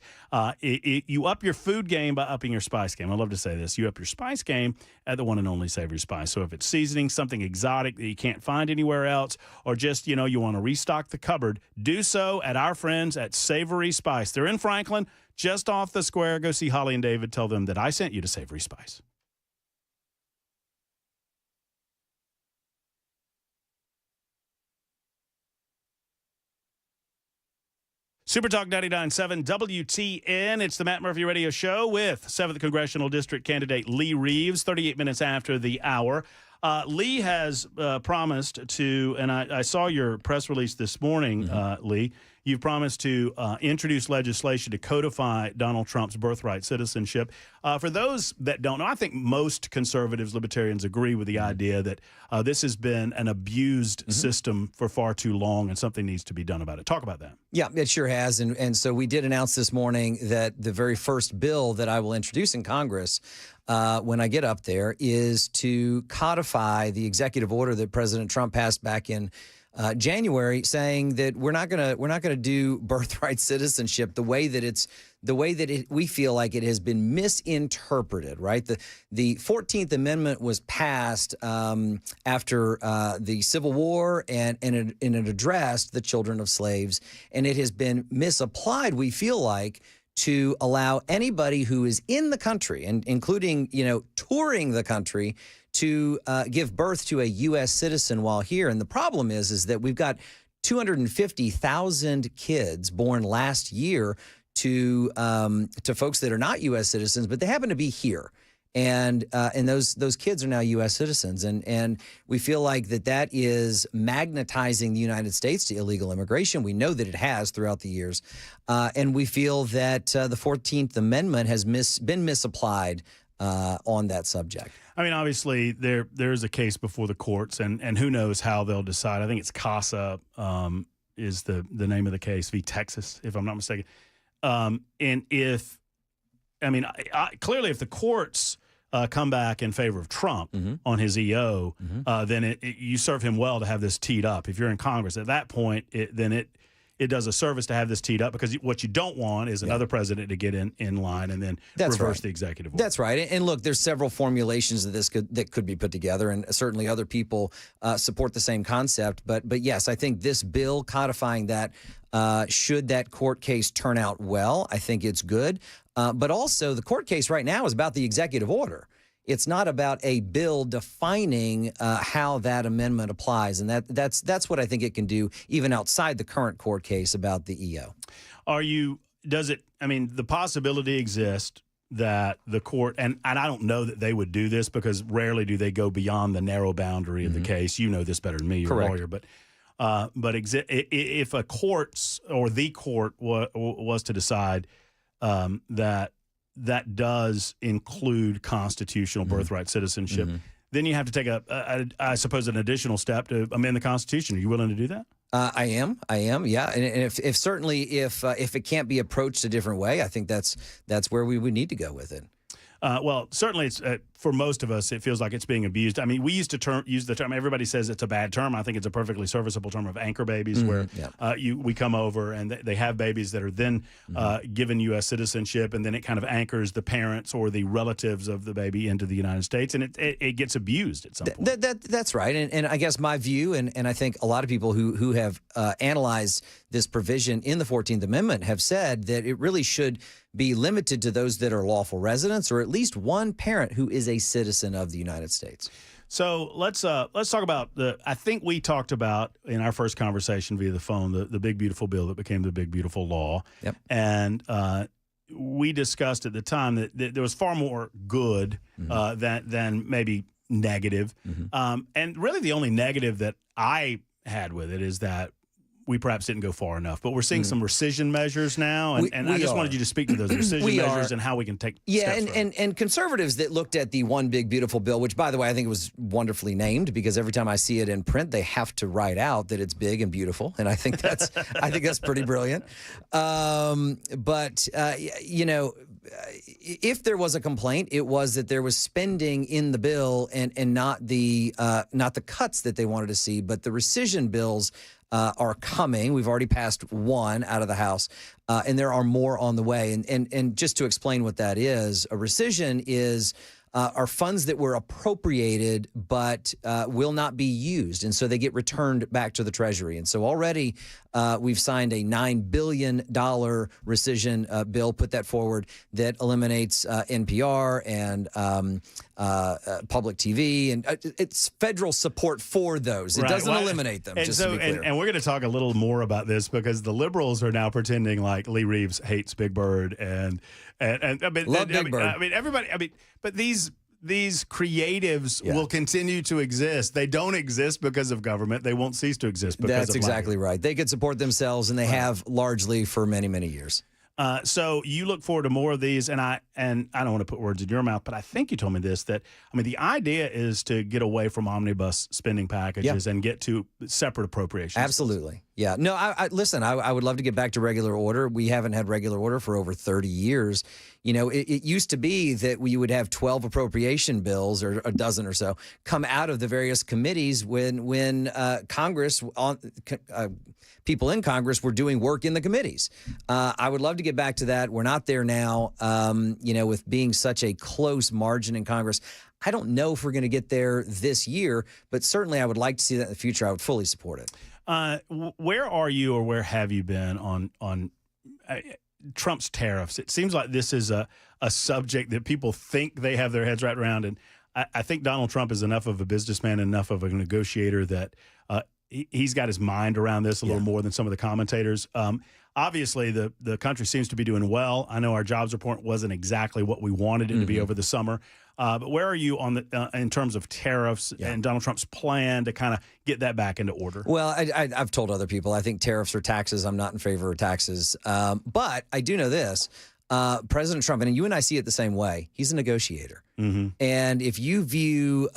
You up your food game by upping your spice game. I love to say this. You up your spice game at the one and only Savory Spice. So if it's seasoning, something exotic that you can't find anywhere else, or just, you want to restock the cupboard, do so at our friends at Savory Spice. They're in Franklin, just off the square. Go see Holly and David. Tell them that I sent you to Savory Spice. Super Talk 99.7 WTN. It's the Matt Murphy Radio Show with 7th Congressional District candidate Lee Reeves, 38 minutes after the hour. Lee has promised to, and I saw your press release this morning, Lee. You've promised to introduce legislation to codify Donald Trump's birthright citizenship. For those that don't know, I think most conservatives, libertarians agree with the idea that this has been an abused system for far too long and something needs to be done about it. Talk about that. Yeah, it sure has. And so we did announce this morning that the very first bill that I will introduce in Congress when I get up there is to codify the executive order that President Trump passed back in January, saying that we're not gonna do birthright citizenship the way that we feel like it has been misinterpreted. Right, the 14th Amendment was passed after the Civil War, and it addressed the children of slaves, and it has been misapplied. We feel like, to allow anybody who is in the country, and including touring the country, to give birth to a U.S. citizen while here. And the problem is that we've got 250,000 kids born last year to folks that are not U.S. citizens, but they happen to be here. And those kids are now U.S. citizens, and we feel like that is magnetizing the United States to illegal immigration. We know that it has throughout the years, and we feel that the 14th Amendment has been misapplied on that subject. I mean, obviously, there's a case before the courts, and who knows how they'll decide. I think it's CASA is the name of the case, v. Texas, if I'm not mistaken. And clearly, if the courts come back in favor of Trump on his EO, then you serve him well to have this teed up. If you're in Congress at that point, it does a service to have this teed up, because what you don't want is another president to get in line and then reverse the executive order. That's right. And look, there's several formulations of this that could be put together, and certainly other people support the same concept. But yes, I think this bill codifying that, should that court case turn out well, I think it's good. But also, the court case right now is about the executive order. It's not about a bill defining how that amendment applies, and that's what I think it can do, even outside the current court case about the EO. The possibility exists that the court, and I don't know that they would do this, because rarely do they go beyond the narrow boundary of the case. You know this better than me, you're a lawyer, but if a court or the court was to decide that does include constitutional birthright citizenship, then you have to take I suppose, an additional step to amend the Constitution. Are you willing to do that? I am. Yeah. And if it can't be approached a different way, I think that's where we would need to go with it. Well, certainly it's for most of us, it feels like it's being abused. I mean, we used to use the term, everybody says it's a bad term. I think it's a perfectly serviceable term of anchor babies, where we come over and they have babies that are then given U.S. citizenship, and then it kind of anchors the parents or the relatives of the baby into the United States, and it gets abused at some point. That's right. And I guess my view, and I think a lot of people who have analyzed this provision in the 14th Amendment have said that it really should be limited to those that are lawful residents, or at least one parent who is a citizen of the United States. So let's talk about I think we talked about in our first conversation via the phone the big beautiful bill that became the big beautiful law. Yep. And we discussed at the time that there was far more good than maybe negative. And really the only negative that I had with it is that we perhaps didn't go far enough, but we're seeing some rescission measures now, and I just wanted you to speak to those rescission measures and how we can take steps and conservatives that looked at the One Big Beautiful Bill, which, by the way, I think it was wonderfully named, because every time I see it in print, they have to write out that it's big and beautiful, and I think that's pretty brilliant. But you know, if there was a complaint, it was that there was spending in the bill and not the cuts that they wanted to see, but the rescission bills are coming. We've already passed one out of the House, and there are more on the way. And just to explain what that is, a rescission are funds that were appropriated but will not be used, and so they get returned back to the Treasury. And so already we've signed a $9 billion rescission bill, put that forward, that eliminates NPR and public TV, and it's federal support for those. It doesn't eliminate them, just to be clear. And we're going to talk a little more about this, because the liberals are now pretending like Lee Reeves hates Big Bird, and I mean, love Big Bird. I mean, everybody. I mean, but these creatives will continue to exist. They don't exist because of government. They won't cease to exist because of That's exactly right. They could support themselves, and they have largely for many, many years. So you look forward to more of these, and I don't want to put words in your mouth, but I think you told me this, that, I mean, the idea is to get away from omnibus spending packages and get to separate appropriations. Absolutely. Yeah. No, listen, I would love to get back to regular order. We haven't had regular order for over 30 years. You know, it used to be that we would have 12 appropriation bills, or a dozen or so, come out of the various committees when Congress, people in Congress were doing work in the committees. I would love to get back to that. We're not there now, you know, with being such a close margin in Congress. I don't know if we're going to get there this year, but certainly I would like to see that in the future. I would fully support it. Where are you, or where have you been on Trump's tariffs? It seems like this is a subject that people think they have their heads wrapped around, and I think Donald Trump is enough of a businessman, enough of a negotiator that he's got his mind around this a little more than some of the commentators. Obviously, the country seems to be doing well. I know our jobs report wasn't exactly what we wanted it to be over the summer. But where are you on in terms of tariffs and Donald Trump's plan to kind of get that back into order? Well, I've told other people I think tariffs are taxes. I'm not in favor of taxes. But I do know this. President Trump, and you and I see it the same way, he's a negotiator. And if you view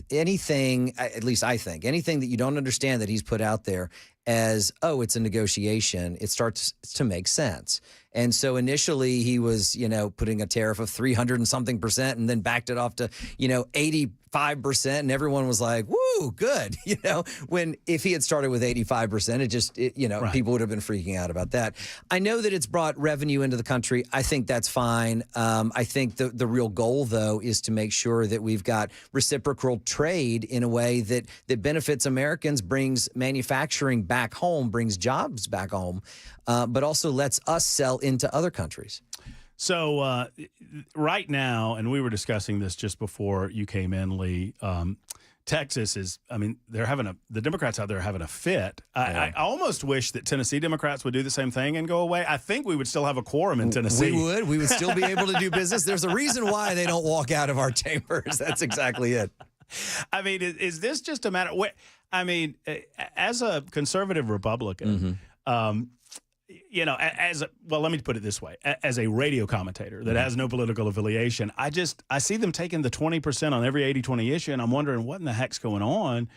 anything, at least I think, anything that you don't understand that he's put out there as, oh, it's a negotiation, it starts to make sense. And so initially he was, you know, putting a tariff of 300 and something percent, and then backed it off to, you know, 85%. And everyone was like, woo, good. You know, when if he had started with 85%, you know, people would have been freaking out about that. I know that it's brought revenue into the country. I think that's fine. I think the real goal, though, is to make sure that we've got reciprocal trade in a way that benefits Americans, brings manufacturing back home, brings jobs back home, but also lets us sell into other countries. So right now, and we were discussing this just before you came in, Lee, Texas is, I mean, the Democrats out there are having a fit. I almost wish that Tennessee Democrats would do the same thing and go away. I think we would still have a quorum in Tennessee. We would still be able to do business. There's a reason why they don't walk out of our chambers. That's exactly it. I mean, is this just a matter? I mean, as a conservative Republican, you know, let me put it this way. As a radio commentator that has no political affiliation, I see them taking the 20% on every 80-20 issue, and I'm wondering what in the heck's going on.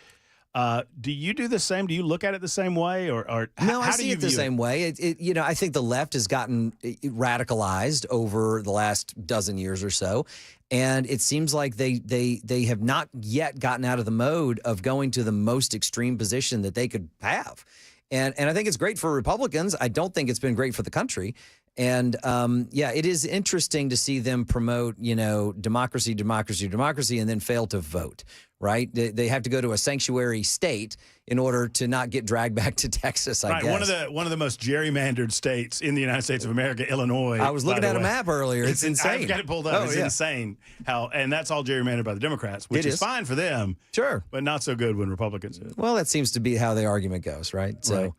Do you do the same? Do you look at it the same way, or no? How I see it the same way. You know, I think the left has gotten radicalized over the last dozen years or so, and it seems like they have not yet gotten out of the mode of going to the most extreme position that they could have. And I think it's great for Republicans. I don't think it's been great for the country. And, it is interesting to see them promote, you know, democracy, and then fail to vote, right? They have to go to a sanctuary state in order to not get dragged back to Texas, I guess. One of the most gerrymandered states in the United States of America, Illinois. I was looking at a map earlier. It's insane. I've got it pulled up. It's insane and that's all gerrymandered by the Democrats, which is fine for them. Sure. But not so good when Republicans do it. Well, that seems to be how the argument goes, right? So. Right.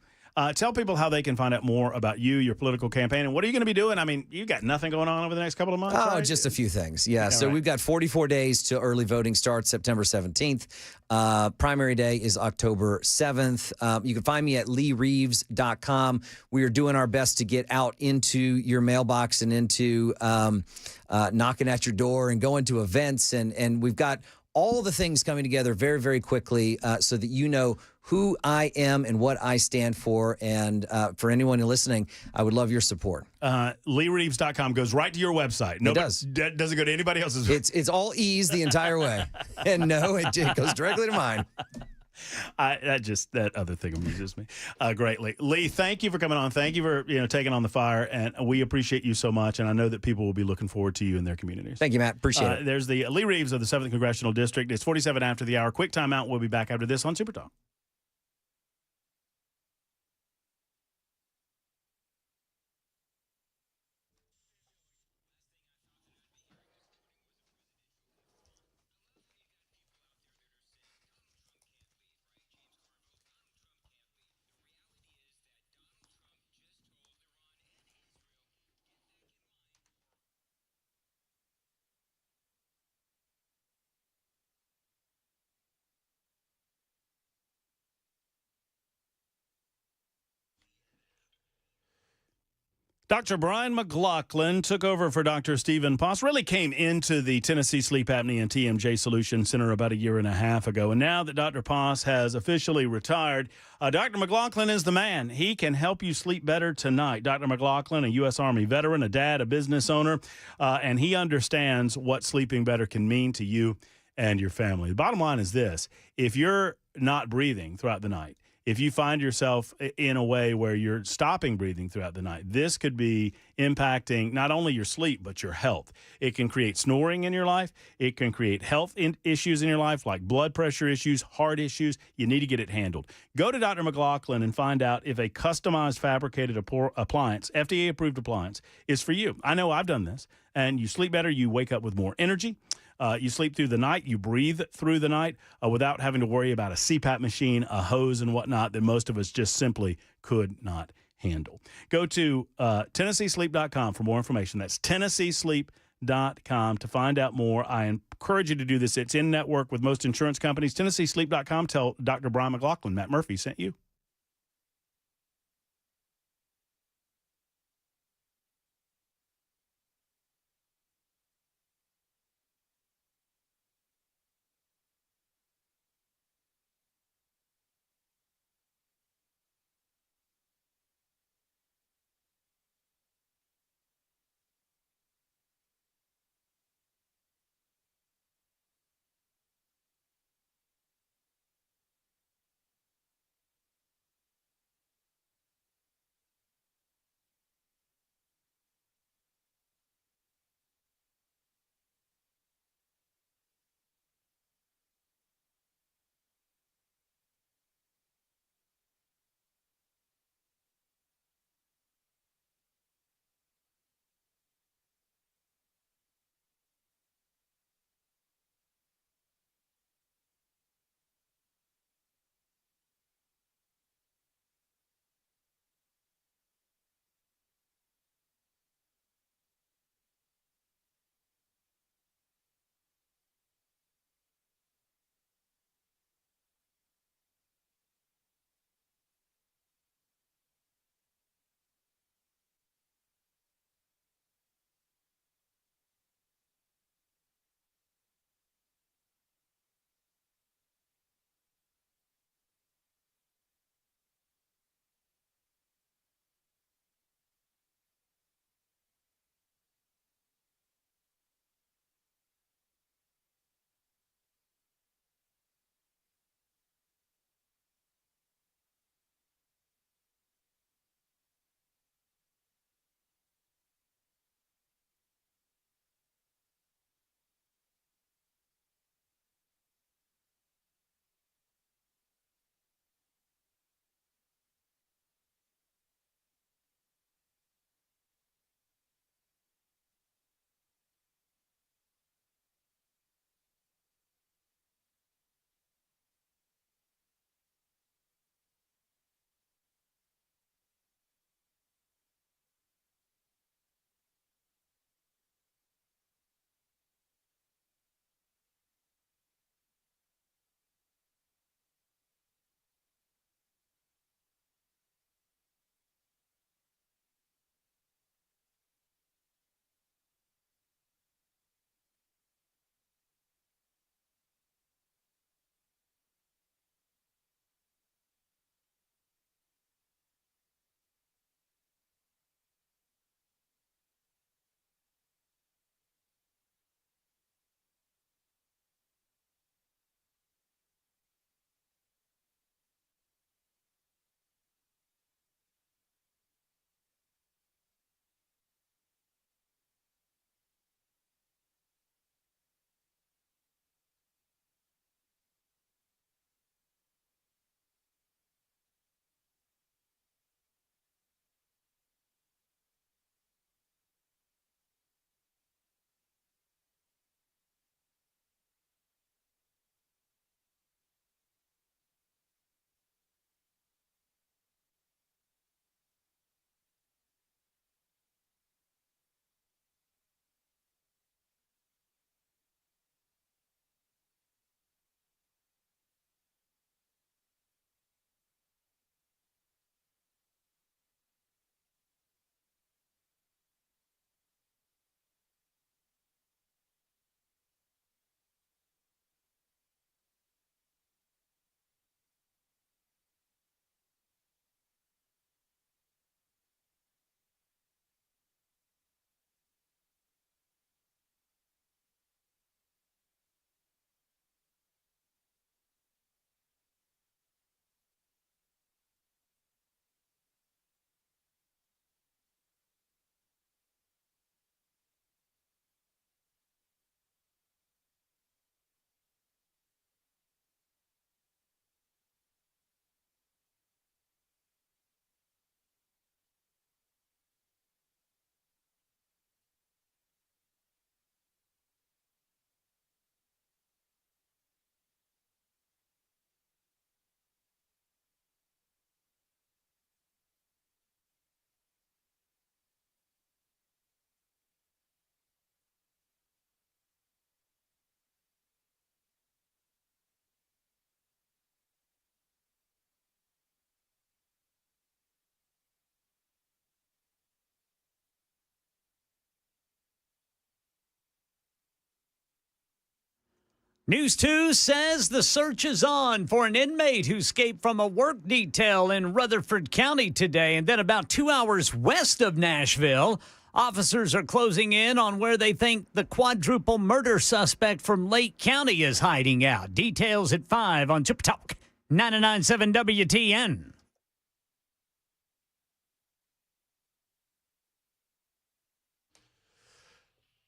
Tell people how they can find out more about you, your political campaign, and what are you going to be doing? I mean, you got nothing going on over the next couple of months, Oh, right? just a few things. Yeah. So right. we've got 44 days till early voting starts September 17th. Primary day is October 7th. You can find me at LeeReeves.com. We are doing our best to get out into your mailbox and into knocking at your door and going to events. And we've got all the things coming together very, very quickly so that you know who I am and what I stand for. And for anyone listening, I would love your support. LeeReeves.com goes right to your website. It does. Doesn't go to anybody else's. It's all ease the entire way. And no, it goes directly to mine. That other thing amuses me greatly. Lee, thank you for coming on. Thank you for taking on the fire, and we appreciate you so much. And I know that people will be looking forward to you in their communities. Thank you, Matt. Appreciate it. There's the Lee Reeves of the 7th Congressional District. It's 47 after the hour. Quick timeout. We'll be back after this on Super Talk. Dr. Brian McLaughlin took over for Dr. Stephen Poss, really came into the Tennessee Sleep Apnea and TMJ Solution Center about a year and a half ago. And now that Dr. Poss has officially retired, Dr. McLaughlin is the man. He can help you sleep better tonight. Dr. McLaughlin, a U.S. Army veteran, a dad, a business owner, and he understands what sleeping better can mean to you and your family. The bottom line is this: if you're not breathing throughout the night, if you find yourself in a way where you're stopping breathing throughout the night, this could be impacting not only your sleep, but your health. It can create snoring in your life. It can create health issues in your life, like blood pressure issues, heart issues. You need to get it handled. Go to Dr. McLaughlin and find out if a customized fabricated appliance, FDA-approved appliance, is for you. I know I've done this, and you sleep better. You wake up with more energy. You sleep through the night. You breathe through the night without having to worry about a CPAP machine, a hose, and whatnot that most of us just simply could not handle. Go to TennesseeSleep.com for more information. That's TennesseeSleep.com to find out more. I encourage you to do this. It's in network with most insurance companies. TennesseeSleep.com. Tell Dr. Brian McLaughlin Matt Murphy sent you. News 2 says the search is on for an inmate who escaped from a work detail in Rutherford County today. And then about 2 hours west of Nashville, officers are closing in on where they think the quadruple murder suspect from Lake County is hiding out. Details at 5 on Super Talk 99.7 WTN.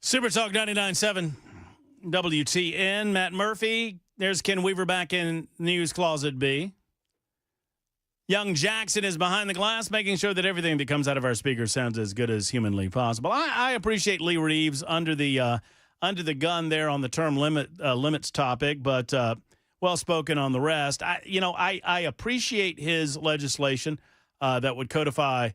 Super Talk 99.7 WTN. Matt Murphy. There's Ken Weaver back in News Closet B. Young Jackson is behind the glass, making sure that everything that comes out of our speakers sounds as good as humanly possible. I appreciate Lee Reeves under the gun there on the term limits topic, but well spoken on the rest. I appreciate his legislation that would codify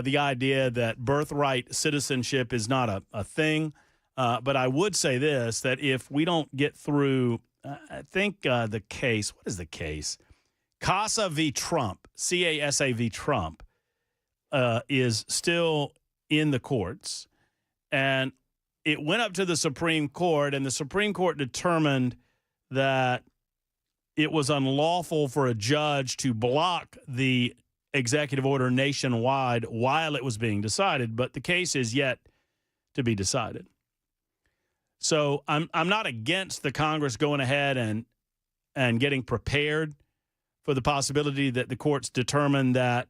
the idea that birthright citizenship is not a thing. But I would say this, that if we don't get through, I think the case, what is the case? CASA v. Trump, CASA v. Trump, is still in the courts. And it went up to the Supreme Court, and the Supreme Court determined that it was unlawful for a judge to block the executive order nationwide while it was being decided. But the case is yet to be decided. So I'm not against the Congress going ahead and getting prepared for the possibility that the courts determine that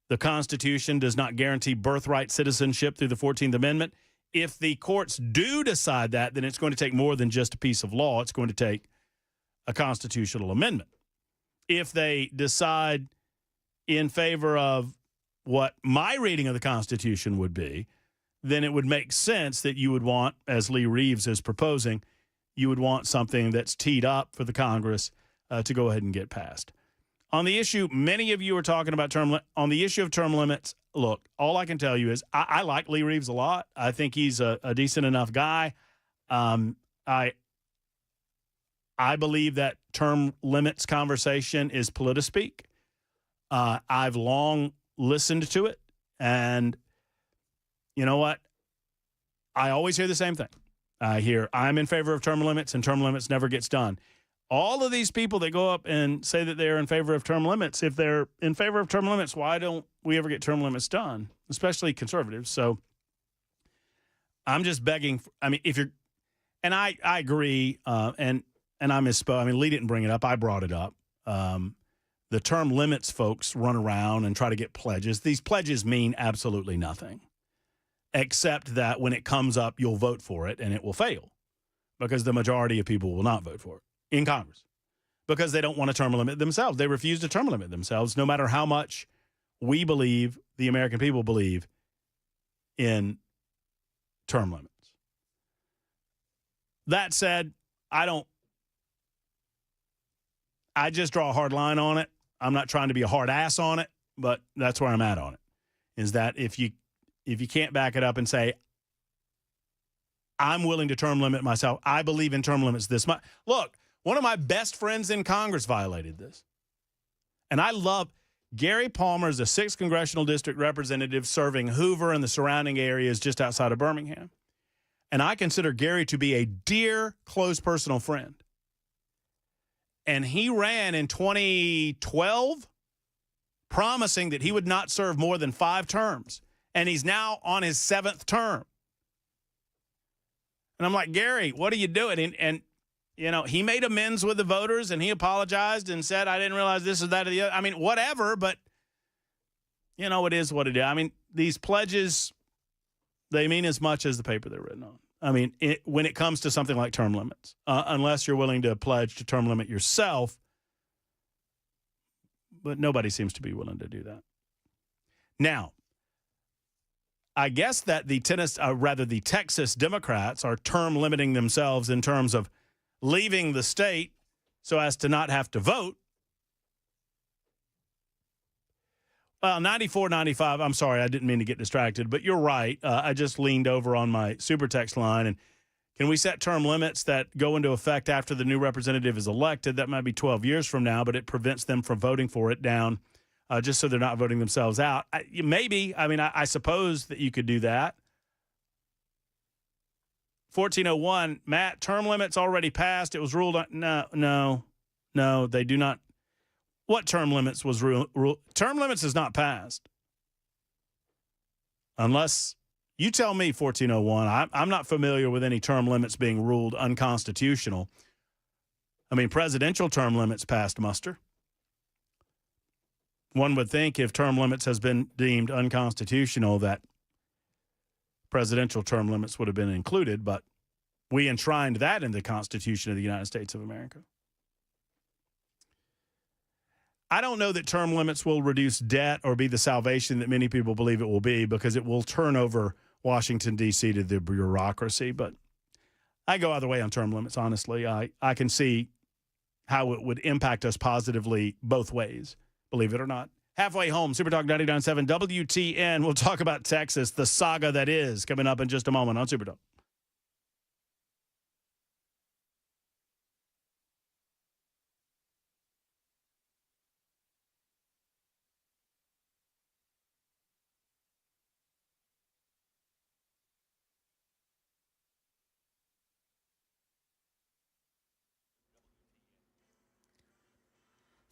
the Constitution does not guarantee birthright citizenship through the 14th Amendment. If the courts do decide that, then it's going to take more than just a piece of law. It's going to take a constitutional amendment. If they decide in favor of what my reading of the Constitution would be, then it would make sense that you would want, as Lee Reeves is proposing, you would want something that's teed up for the Congress to go ahead and get passed. On the issue, many of you are talking about on the issue of term limits. Look, all I can tell you is I like Lee Reeves a lot. I think he's a decent enough guy. I believe that term limits conversation is politispeak. I've long listened to it, and you know what? I always hear the same thing. I hear, I'm in favor of term limits, and term limits never gets done. All of these people that go up and say that they're in favor of term limits, if they're in favor of term limits, why don't we ever get term limits done, especially conservatives? So I'm just begging. If you're, and I agree, and I misspoke. Lee didn't bring it up. I brought it up. The term limits folks run around and try to get pledges. These pledges mean absolutely nothing, except that when it comes up, you'll vote for it, and it will fail because the majority of people will not vote for it in Congress because they don't want to term limit themselves. They refuse to term limit themselves, no matter how much we believe, the American people believe, in term limits. That said, I just draw a hard line on it. I'm not trying to be a hard ass on it, but that's where I'm at on it, is that if you can't back it up and say, I'm willing to term limit myself, I believe in term limits this much. Look, one of my best friends in Congress violated this. And I love Gary Palmer is a 6th Congressional District representative serving Hoover and the surrounding areas just outside of Birmingham. And I consider Gary to be a dear, close personal friend. And he ran in 2012 promising that he would not serve more than 5 terms. And he's now on his 7th term. And I'm like, Gary, what are you doing? And he made amends with the voters, and he apologized and said, I didn't realize this or that or the other. Whatever, but, it is what it is. These pledges, they mean as much as the paper they're written on. When it comes to something like term limits, unless you're willing to pledge to term limit yourself, but nobody seems to be willing to do that. Now, I guess that the Texas Democrats are term limiting themselves in terms of leaving the state so as to not have to vote. Well, 94, 95, I'm sorry, I didn't mean to get distracted, but you're right. I just leaned over on my super text line. And can we set term limits that go into effect after the new representative is elected? That might be 12 years from now, but it prevents them from voting for it down just so they're not voting themselves out. Maybe. I suppose that you could do that. 1401, Matt, term limits already passed. It was ruled on. No, they do not. What term limits was ruled? Term limits is not passed. Unless you tell me, 1401, I'm not familiar with any term limits being ruled unconstitutional. I mean, presidential term limits passed muster. One would think if term limits has been deemed unconstitutional that presidential term limits would have been included, but we enshrined that in the Constitution of the United States of America. I don't know that term limits will reduce debt or be the salvation that many people believe it will be, because it will turn over Washington, D.C. to the bureaucracy. But I go either way on term limits, honestly. I can see how it would impact us positively both ways, believe it or not. Halfway home, Super Talk 99.7 WTN. We'll talk about Texas, the saga that is, coming up in just a moment on Super Talk.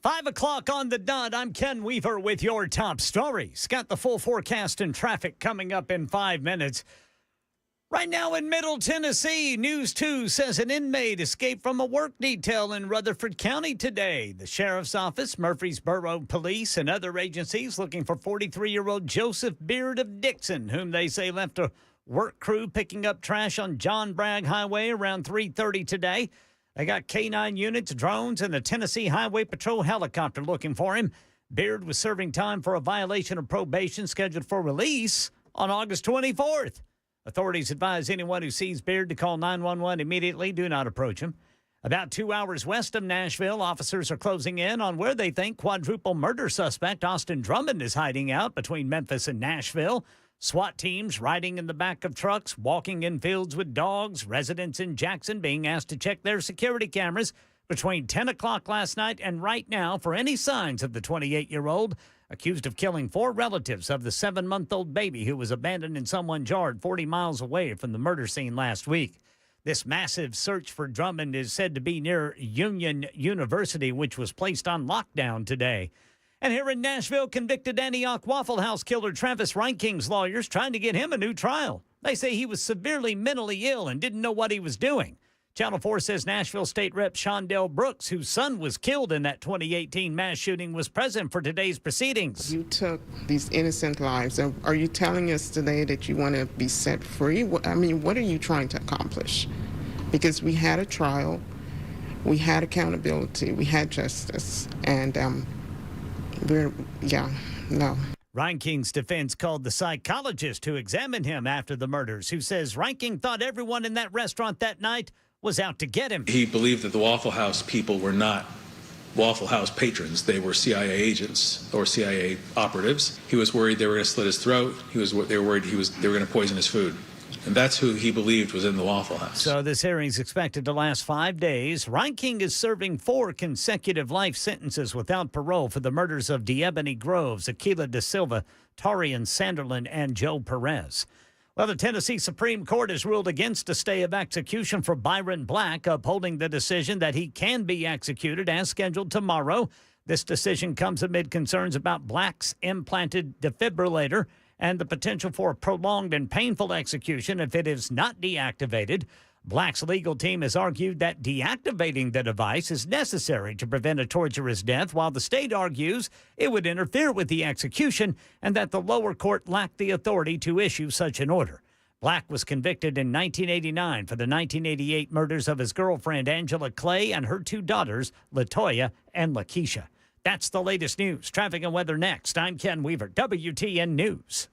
Five o'clock on the dot. I'm Ken Weaver with your top stories. Got the full forecast and traffic coming up in 5 minutes. Right now in Middle Tennessee, News 2 says an inmate escaped from a work detail in Rutherford County today. The Sheriff's Office, Murfreesboro Police, and other agencies looking for 43-year-old Joseph Beard of Dixon, whom they say left a work crew picking up trash on John Bragg Highway around 3:30 today. They got K-9 units, drones, and the Tennessee Highway Patrol helicopter looking for him. Beard was serving time for a violation of probation scheduled for release on August 24th. Authorities advise anyone who sees Beard to call 911 immediately. Do not approach him. About 2 hours west of Nashville, officers are closing in on where they think quadruple murder suspect Austin Drummond is hiding out between Memphis and Nashville. SWAT teams riding in the back of trucks, walking in fields with dogs, residents in Jackson being asked to check their security cameras between 10 o'clock last night and right now for any signs of the 28-year-old accused of killing 4 relatives of the 7-month-old baby who was abandoned in someone's yard 40 miles away from the murder scene last week. This massive search for Drummond is said to be near Union University, which was placed on lockdown today. And here in Nashville, convicted Antioch Waffle House killer Travis Reinking's lawyers trying to get him a new trial. They say he was severely mentally ill and didn't know what he was doing. Channel 4 says Nashville State Rep Shondell Brooks, whose son was killed in that 2018 mass shooting, was present for today's proceedings. You took these innocent lives. Are you telling us today that you want to be set free? I mean, what are you trying to accomplish? Because we had a trial, we had accountability, we had justice, and no. Reinking's defense called the psychologist who examined him after the murders, who says Reinking thought everyone in that restaurant that night was out to get him. He believed that the Waffle House people were not Waffle House patrons. They were CIA agents or CIA operatives. He was worried they were going to slit his throat. They were worried they were going to poison his food. And that's who he believed was in the Waffle House. So this hearing is expected to last 5 days. Reinking is serving 4 consecutive life sentences without parole for the murders of DeEbony Groves, Aquila Da Silva, Tarian Sanderlin, and Joe Perez. Well, the Tennessee Supreme Court has ruled against a stay of execution for Byron Black, upholding the decision that he can be executed as scheduled tomorrow. This decision comes amid concerns about Black's implanted defibrillator and the potential for a prolonged and painful execution if it is not deactivated. Black's legal team has argued that deactivating the device is necessary to prevent a torturous death, while the state argues it would interfere with the execution and that the lower court lacked the authority to issue such an order. Black was convicted in 1989 for the 1988 murders of his girlfriend Angela Clay and her 2 daughters, LaToya and LaKeisha. That's the latest news. Traffic and weather next. I'm Ken Weaver, WTN News.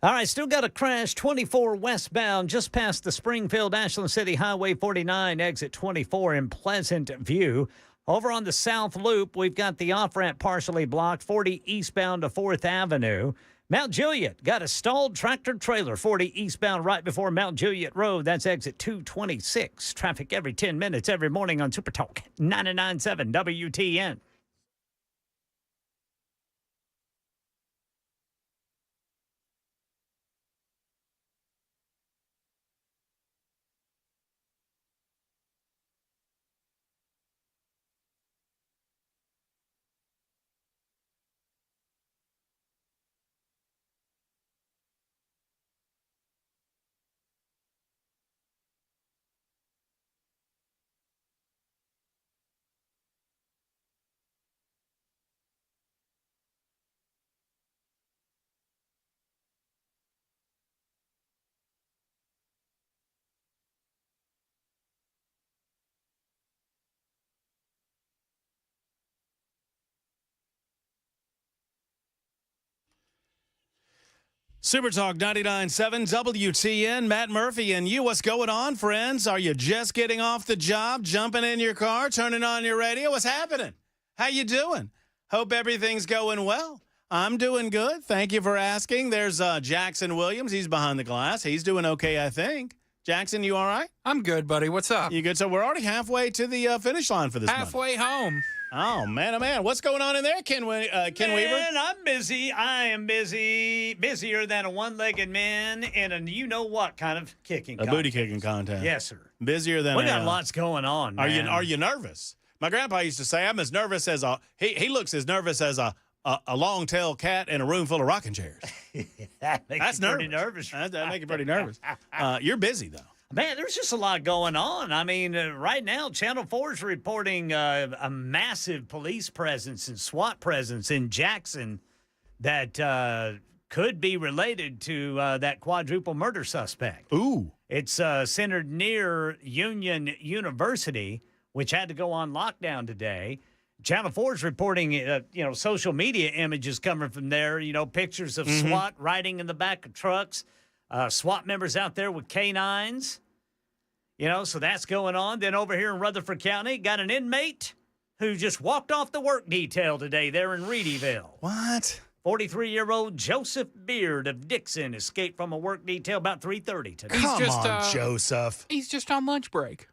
All right, still got a crash 24 westbound just past the Springfield Ashland City Highway 49, exit 24 in Pleasant View. Over on the South Loop, we've got the off-ramp partially blocked, 40 eastbound to 4th Avenue. Mount Juliet got a stalled tractor-trailer, 40 eastbound right before Mount Juliet Road. That's exit 226. Traffic every 10 minutes every morning on Super Talk 99.7 WTN. Super Talk 99.7 WTN, Matt Murphy and you. What's going on, friends? Are you just getting off the job, jumping in your car, turning on your radio? What's happening? How you doing? Hope everything's going well. I'm doing good. Thank you for asking. There's Jackson Williams. He's behind the glass. He's doing okay, I think. Jackson, you all right? I'm good, buddy. What's up? You good? So we're already halfway to the finish line for this month. Halfway home. Oh, man, oh, man. What's going on in there, Ken Weaver? Man, I'm busy. I am busy. Busier than a one-legged man in a you-know-what kind of kicking contest. A booty kicking contest. Yes, sir. Busier than we got lots going on, man. Are you nervous? My grandpa used to say I'm as nervous as he looks as nervous as a long-tailed cat in a room full of rocking chairs. That's pretty nervous. That make you pretty nervous. You're busy, though. Man, there's just a lot going on. I mean, right now, Channel 4 is reporting a massive police presence and SWAT presence in Jackson that could be related to that quadruple murder suspect. Ooh. It's centered near Union University, which had to go on lockdown today. Channel 4 is reporting, social media images coming from there, pictures of SWAT riding in the back of trucks, SWAT members out there with canines. So that's going on. Then over here in Rutherford County, got an inmate who just walked off the work detail today there in Reedyville. What? 43-year-old Joseph Beard of Dixon escaped from a work detail about 3:30 today. Come on, Joseph. He's just on lunch break.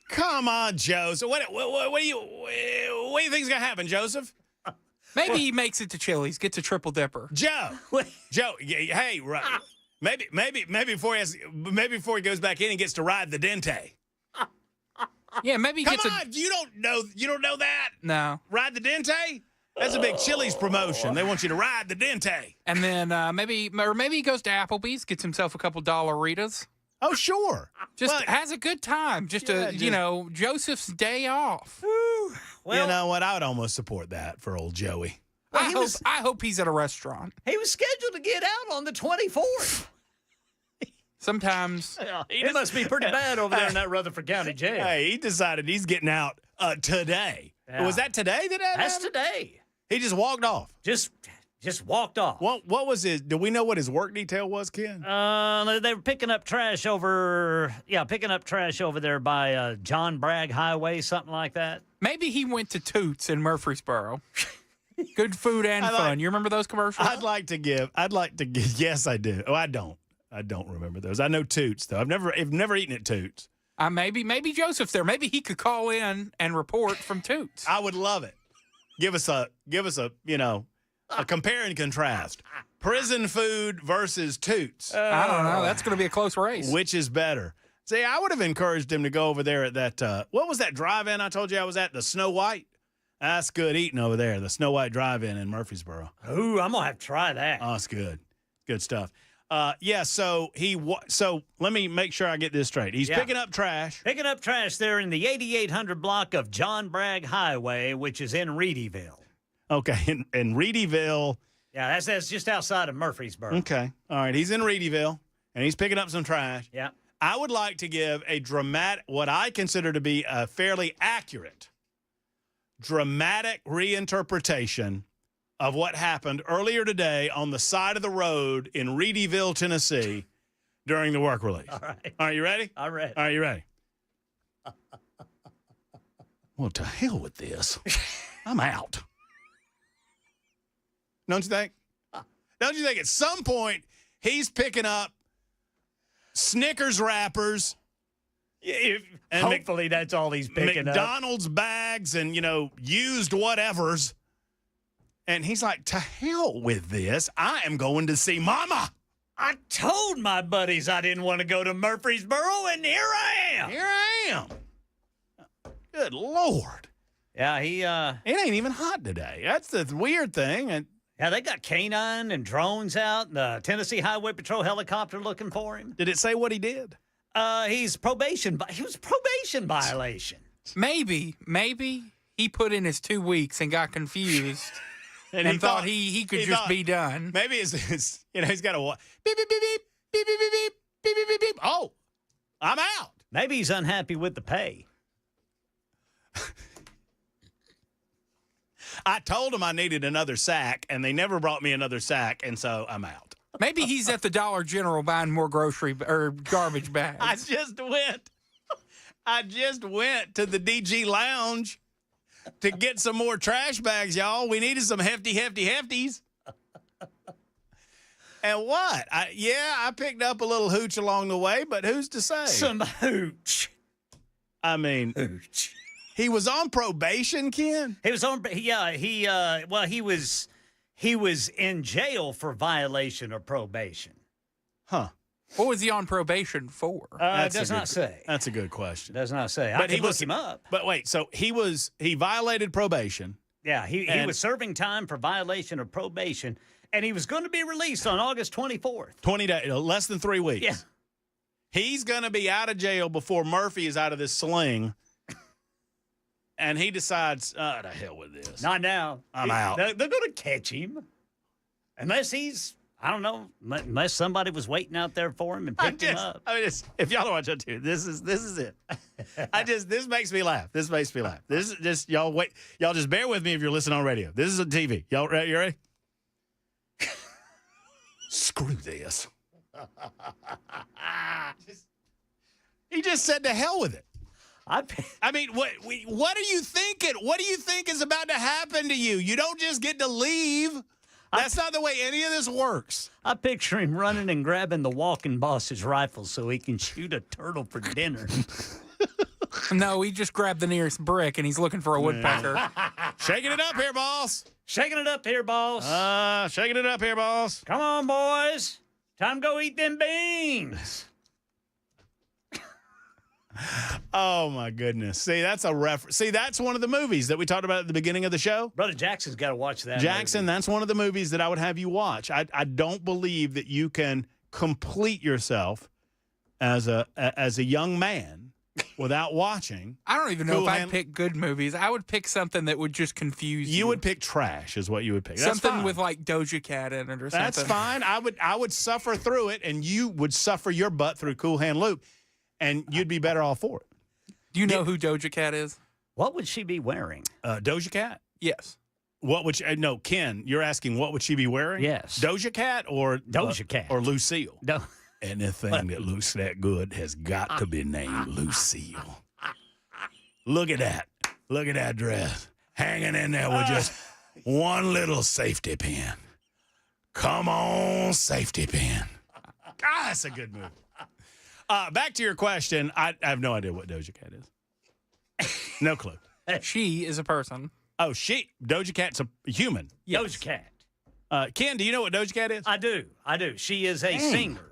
Come on, Joseph. What do you think's going to happen, Joseph? Maybe he makes it to Chili's, gets a triple dipper. Joe, hey, maybe before he goes back in and gets to ride the Dente. Yeah, maybe he Come gets on, you don't know that? No. Ride the Dente? That's a big Chili's promotion. They want you to ride the Dente. And then maybe he goes to Applebee's, gets himself a couple Dollaritas. Oh, sure. Just has a good time. Joseph's day off. Well, you know what? I would almost support that for old Joey. Well, I hope he's at a restaurant. He was scheduled to get out on the 24th. Sometimes. It must be pretty bad over there in that Rutherford County jail. Hey, he decided he's getting out today. Yeah. Was that today that happened? That's today. He just walked off. Just walked off. What was his? Do we know what his work detail was, Ken? They were picking up trash over there by John Bragg Highway, something like that. Maybe he went to Toots in Murfreesboro. Good food and fun. You remember those commercials? I'd like to give. Yes, I do. Oh, I don't remember those. I know Toots though. I've never eaten at Toots. Maybe Joseph's there. Maybe he could call in and report from Toots. I would love it. Give us a compare and contrast. Prison food versus Toots. I don't know. That's going to be a close race. Which is better? See, I would have encouraged him to go over there at that, what was that drive-in I told you I was at? The Snow White? That's good eating over there, the Snow White drive-in in Murfreesboro. Ooh, I'm going to have to try that. Oh, it's good. Good stuff. So let me make sure I get this straight. He's picking up trash. Picking up trash there in the 8800 block of John Bragg Highway, which is in Reedyville. Okay, in Reedyville. Yeah, that's just outside of Murfreesboro. Okay. All right, he's in Reedyville, and he's picking up some trash. Yeah. I would like to give what I consider to be a fairly accurate, dramatic reinterpretation of what happened earlier today on the side of the road in Reedyville, Tennessee during the work release. All right. Are you ready? I'm ready. Are you ready? Well, to hell with this. I'm out. Don't you think? Don't you think at some point he's picking up Snickers wrappers? And hopefully that's all he's picking McDonald's bags and, used whatevers. And he's like, to hell with this. I am going to see Mama. I told my buddies I didn't want to go to Murfreesboro, and here I am. Here I am. Good Lord. Yeah, it ain't even hot today. That's the weird thing. And yeah, they got canine and drones out. The Tennessee Highway Patrol helicopter looking for him. Did it say what he did? He was probation violation. Maybe he put in his 2 weeks and got confused. And he thought he could just be done. Maybe it's he's got a beep, beep, beep, beep, beep, beep, beep, beep, beep, beep, beep, beep. Oh, I'm out. Maybe he's unhappy with the pay. I told him I needed another sack, and they never brought me another sack, and so I'm out. Maybe he's at the Dollar General buying more grocery or garbage bags. I just went to the DG Lounge to get some more trash bags, y'all. We needed some hefties. And what? I picked up a little hooch along the way, but who's to say? Some hooch. I mean, hooch. He was on probation, Ken? He was on, he was in jail for violation of probation. Huh. What was he on probation for? It does not say. That's a good question. Does not say. But I can look him up. But wait, so he violated probation. Yeah, he was serving time for violation of probation, and he was going to be released on August 24th. 20 days, less than 3 weeks. Yeah. He's going to be out of jail before Murphy is out of this sling. And he decides, to hell with this. Not now. I'm out. They're going to catch him. Unless he's, I don't know, unless somebody was waiting out there for him and picked him up. If y'all don't watch that too, this is it. This makes me laugh. This makes me laugh. This is just, y'all wait. Y'all just bear with me if you're listening on radio. This is a TV. Y'all you ready? Screw this. He just said to hell with it. I mean, what are you thinking? What do you think is about to happen to you? You don't just get to leave. That's not the way any of this works. I picture him running and grabbing the walking boss's rifle so he can shoot a turtle for dinner. No, he just grabbed the nearest brick and he's looking for a woodpecker. Shaking it up here, boss. Shaking it up here, boss. Shaking it up here, boss. Come on, boys. Time to go eat them beans. Oh, my goodness. See, that's a reference. See, that's one of the movies that we talked about at the beginning of the show. Brother Jackson's got to watch that Jackson, movie. That's one of the movies that I would have you watch. I don't believe that you can complete yourself as a young man without watching. I don't even know if I'd pick good movies. I would pick something that would just confuse you. You would pick trash is what you would pick. That's something fine. with like Doja Cat in it or something. That's fine. I would suffer through it, and you would suffer your butt through Cool Hand Luke, and you'd be better off for it. Do you know who Doja Cat is? What would she be wearing? Doja Cat? Yes. What would she, no, Ken, you're asking what would she be wearing? Yes. Doja Cat or Doja Cat or Lucille? No. Anything that looks that good has got to be named Lucille. Look at that. Look at that dress. Hanging in there with just one little safety pin. Come on, safety pin. God, that's a good movie. Back to your question. I have no idea what Doja Cat is. No clue. She is a person. Oh, Doja Cat's a human. Yes. Doja Cat. Ken, do you know what Doja Cat is? I do. She is a singer.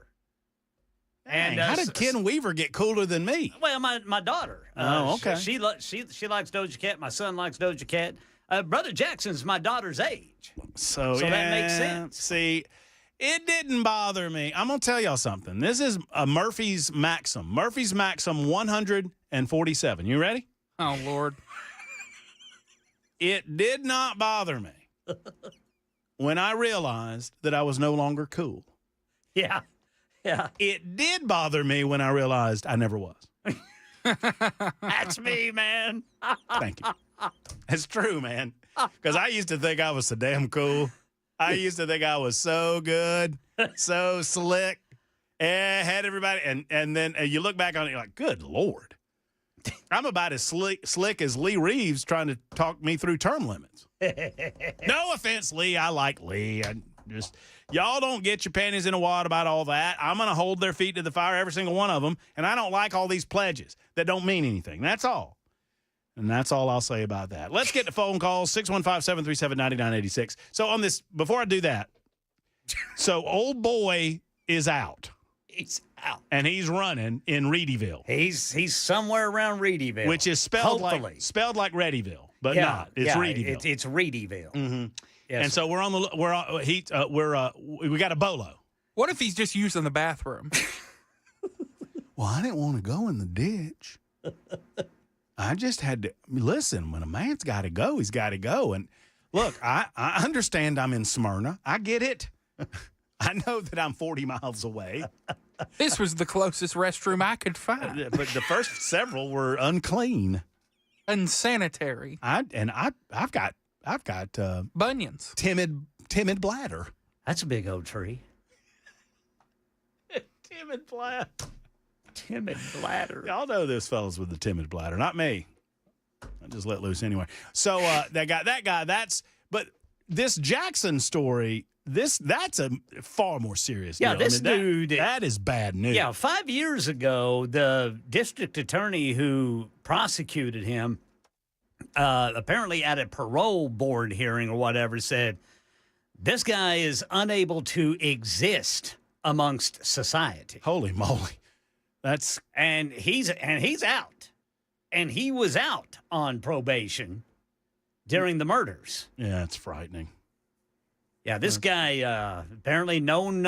And how did Ken Weaver get cooler than me? Well, my daughter. Okay. She likes Doja Cat. My son likes Doja Cat. Brother Jackson's my daughter's age. So that makes sense. See, it didn't bother me. I'm going to tell y'all something. This is a Murphy's Maxim. Murphy's Maxim 147. You ready? Oh, Lord. It did not bother me when I realized that I was no longer cool. Yeah. Yeah. It did bother me when I realized I never was. That's me, man. Thank you. It's true, man. Because I used to think I was so damn cool. I used to think I was so good, so slick, and had everybody. And then you look back on it, you're like, good Lord. I'm about as slick as Lee Reeves trying to talk me through term limits. No offense, Lee. I like Lee. Y'all don't get your panties in the water about all that. I'm going to hold their feet to the fire, every single one of them. And I don't like all these pledges that don't mean anything. That's all. And that's all I'll say about that. Let's get to phone calls, 615-737-9986. So on this, before I do that, so old boy is out. He's out. And he's running in Reedyville. He's somewhere around Reedyville. Which is spelled Hopefully. like Readyville, but not. It's Reedyville. It's Reedyville. Mm-hmm. Yes, and so we got a bolo. What if he's just using the bathroom? Well, I didn't want to go in the ditch. I just had to listen. When a man's got to go, he's got to go. And look, I understand I'm in Smyrna. I get it. I know that I'm 40 miles away. This was the closest restroom I could find. But the first several were unclean, unsanitary. I've got bunions. Timid bladder. That's a big old tree. Timid bladder. Timid bladder. Y'all know those fellas with the timid bladder, not me. I just let loose anyway. So that guy. But this Jackson story. That's a far more serious deal. This dude. That is bad news. Yeah, 5 years ago, the district attorney who prosecuted him, apparently at a parole board hearing or whatever, said this guy is unable to exist amongst society. Holy moly. And he's out. And he was out on probation during the murders. Yeah, it's frightening. Yeah, this guy, apparently known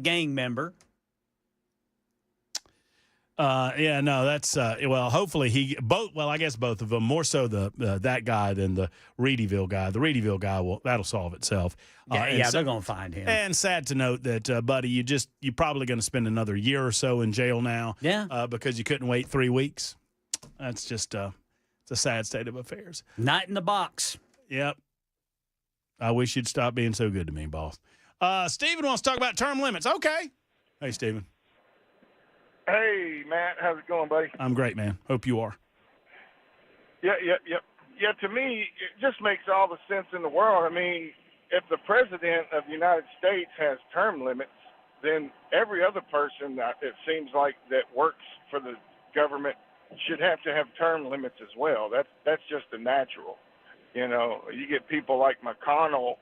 gang member. That's hopefully I guess both of them, more so that guy than the Reedyville guy. The Reedyville guy that'll solve itself. They're going to find him. And sad to note that, buddy, you're probably going to spend another year or so in jail now. Yeah. Because you couldn't wait 3 weeks. That's just it's a sad state of affairs. Night in the box. Yep. I wish you'd stop being so good to me, boss. Steven wants to talk about term limits. Okay. Hey, Steven. Hey, Matt. How's it going, buddy? I'm great, man. Hope you are. Yeah, to me, it just makes all the sense in the world. I mean, if the president of the United States has term limits, then every other person that it seems like that works for the government should have to have term limits as well. That's just a natural. You know, you get people like McConnell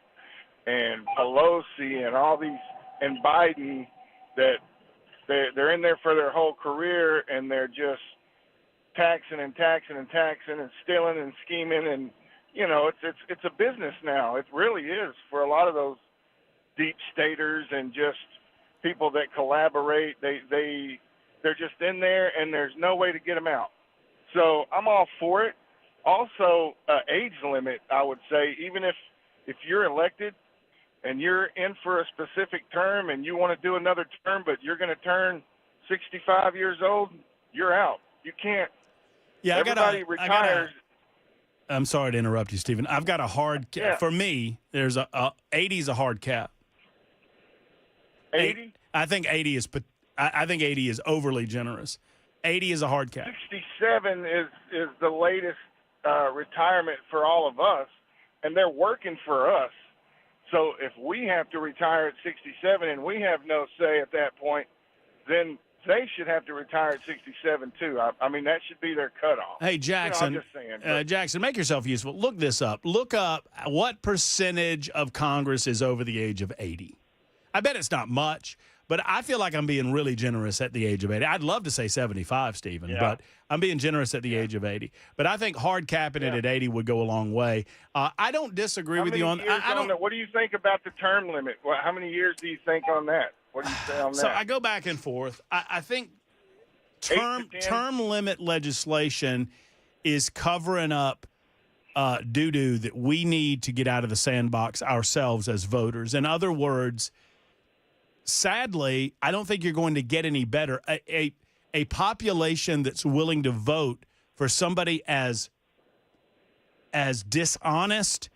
and Pelosi and all these, and Biden, that they're in there for their whole career, and they're just taxing and stealing and scheming, and you know, it's a business now. It really is for a lot of those deep staters and just people that collaborate. They're just in there, and there's no way to get them out. So I'm all for it. Also, age limit, I would say, even if you're elected and you're in for a specific term and you want to do another term, but you're going to turn 65 years old, you're out. You can't. Yeah, everybody retires. I'm sorry to interrupt you, Stephen. I've got a hard cap. Yeah. For me, there's 80 is a hard cap. 80? I think 80 is. I think 80 is overly generous. 80 is a hard cap. 67 is the latest retirement for all of us, and they're working for us. So if we have to retire at 67 and we have no say at that point, then they should have to retire at 67 too. I mean, that should be their cutoff. Hey, Jackson, I'm just saying, Jackson, make yourself useful. Look this up. Look up what percentage of Congress is over the age of 80. I bet it's not much, but I feel like I'm being really generous at the age of 80. I'd love to say 75, Stephen, but I'm being generous at the age of 80. But I think hard capping it at 80 would go a long way. I don't disagree with you on that. What do you think about the term limit? How many years do you think on that? What do you say on that? So I go back and forth. I think term limit legislation is covering up doo-doo that we need to get out of the sandbox ourselves as voters. In other words, sadly, I don't think you're going to get any better. A population that's willing to vote for somebody as dishonest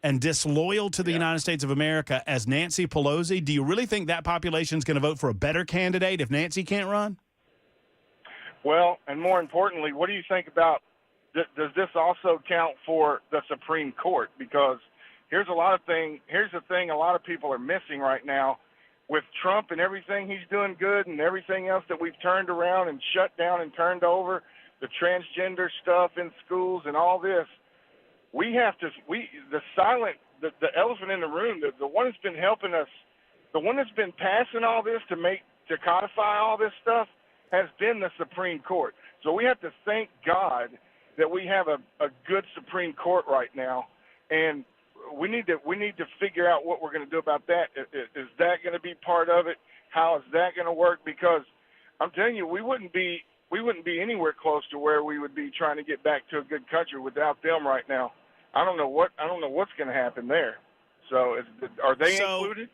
and disloyal to the United States of America as Nancy Pelosi, do you really think that population is going to vote for a better candidate if Nancy can't run? Well, and more importantly, what do you think about, does this also count for the Supreme Court? Because here's the thing a lot of people are missing right now. With Trump and everything he's doing good and everything else that we've turned around and shut down and turned over, the transgender stuff in schools and all this, the elephant in the room, the one that's been helping us, the one that's been passing all this to codify all this stuff has been the Supreme Court. So we have to thank God that we have a good Supreme Court right now, and we need to figure out what we're going to do about that. Is that going to be part of it? How is that going to work? Because I'm telling you, we wouldn't be anywhere close to where we would be trying to get back to a good country without them right now. I don't know what's going to happen there. So are they included?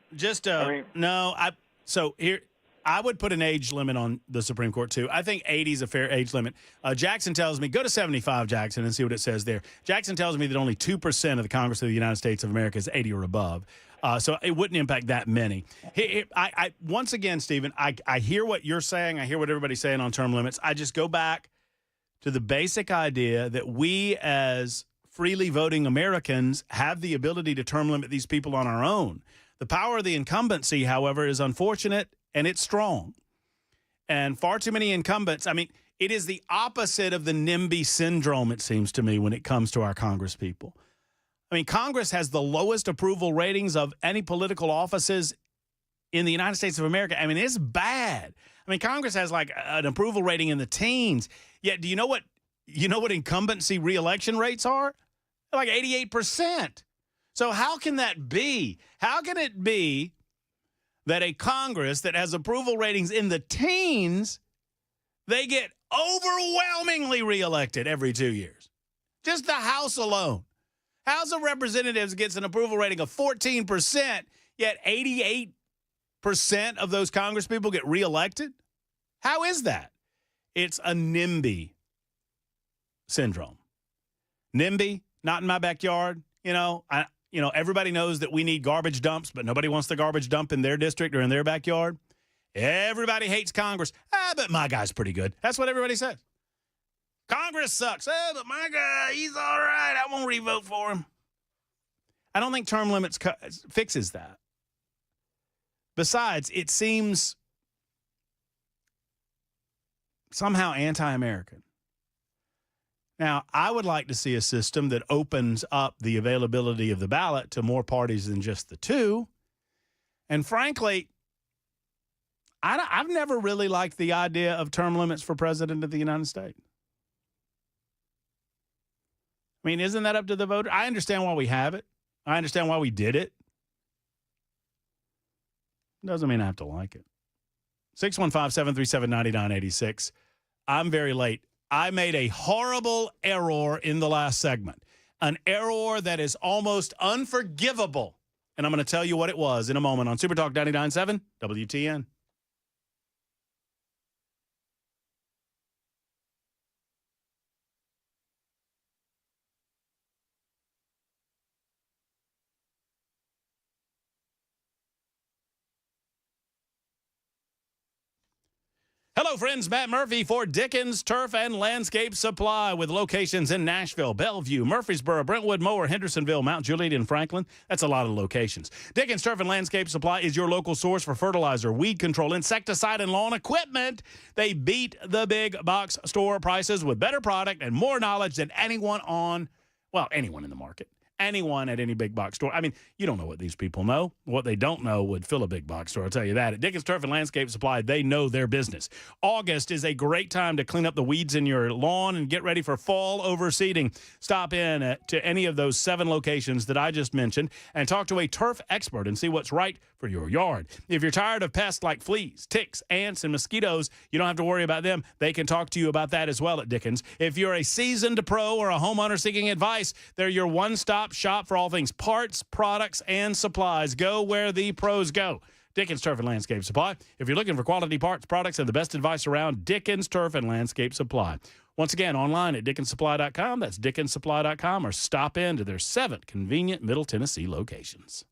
I would put an age limit on the Supreme Court, too. I think 80 is a fair age limit. Jackson tells me, go to 75, Jackson, and see what it says there. Jackson tells me that only 2% of the Congress of the United States of America is 80 or above. So it wouldn't impact that many. Once again, Stephen, I hear what you're saying. I hear what everybody's saying on term limits. I just go back to the basic idea that we as freely voting Americans have the ability to term limit these people on our own. The power of the incumbency, however, is unfortunate, and it's strong. And far too many incumbents, it is the opposite of the NIMBY syndrome, it seems to me, when it comes to our Congress people. Congress has the lowest approval ratings of any political offices in the United States of America. It's bad. Congress has like an approval rating in the teens. Yet, do you know what incumbency reelection rates are? They're like 88%. So how can that be? How can it be that a Congress that has approval ratings in the teens, they get overwhelmingly reelected every 2 years? Just the House alone. House of Representatives gets an approval rating of 14%, yet 88% of those Congress people get reelected? How is that? It's a NIMBY syndrome. NIMBY, not in my backyard. Everybody knows that we need garbage dumps, but nobody wants the garbage dump in their district or in their backyard. Everybody hates Congress. But my guy's pretty good. That's what everybody says. Congress sucks. But my guy, he's all right. I won't re-vote for him. I don't think term limits fixes that. Besides, it seems somehow anti-American. Now, I would like to see a system that opens up the availability of the ballot to more parties than just the two. And frankly, I've never really liked the idea of term limits for president of the United States. Isn't that up to the voter? I understand why we have it. I understand why we did it. Doesn't mean I have to like it. 615-737-9986. I'm very late. I made a horrible error in the last segment, an error that is almost unforgivable. And I'm going to tell you what it was in a moment on Super Talk 99.7 WTN. Hello, friends. Matt Murphy for Dickens Turf and Landscape Supply with locations in Nashville, Bellevue, Murfreesboro, Brentwood, Mower, Hendersonville, Mount Juliet, and Franklin. That's a lot of locations. Dickens Turf and Landscape Supply is your local source for fertilizer, weed control, insecticide, and lawn equipment. They beat the big box store prices with better product and more knowledge than anyone in the market. Anyone at any big box store. You don't know what these people know. What they don't know would fill a big box store, I'll tell you that. At Dickens Turf and Landscape Supply, they know their business. August is a great time to clean up the weeds in your lawn and get ready for fall overseeding. Stop in to any of those 7 locations that I just mentioned and talk to a turf expert and see what's right for your yard. If you're tired of pests like fleas, ticks, ants, and mosquitoes, you don't have to worry about them. They can talk to you about that as well at Dickens. If you're a seasoned pro or a homeowner seeking advice, they're your one-stop shop for all things parts, products, and supplies. Go where the pros go. Dickens Turf and Landscape Supply. If you're looking for quality parts, products, and the best advice around, Dickens Turf and Landscape Supply. Once again, online at DickensSupply.com. That's DickensSupply.com, or stop in to their 7 convenient Middle Tennessee locations.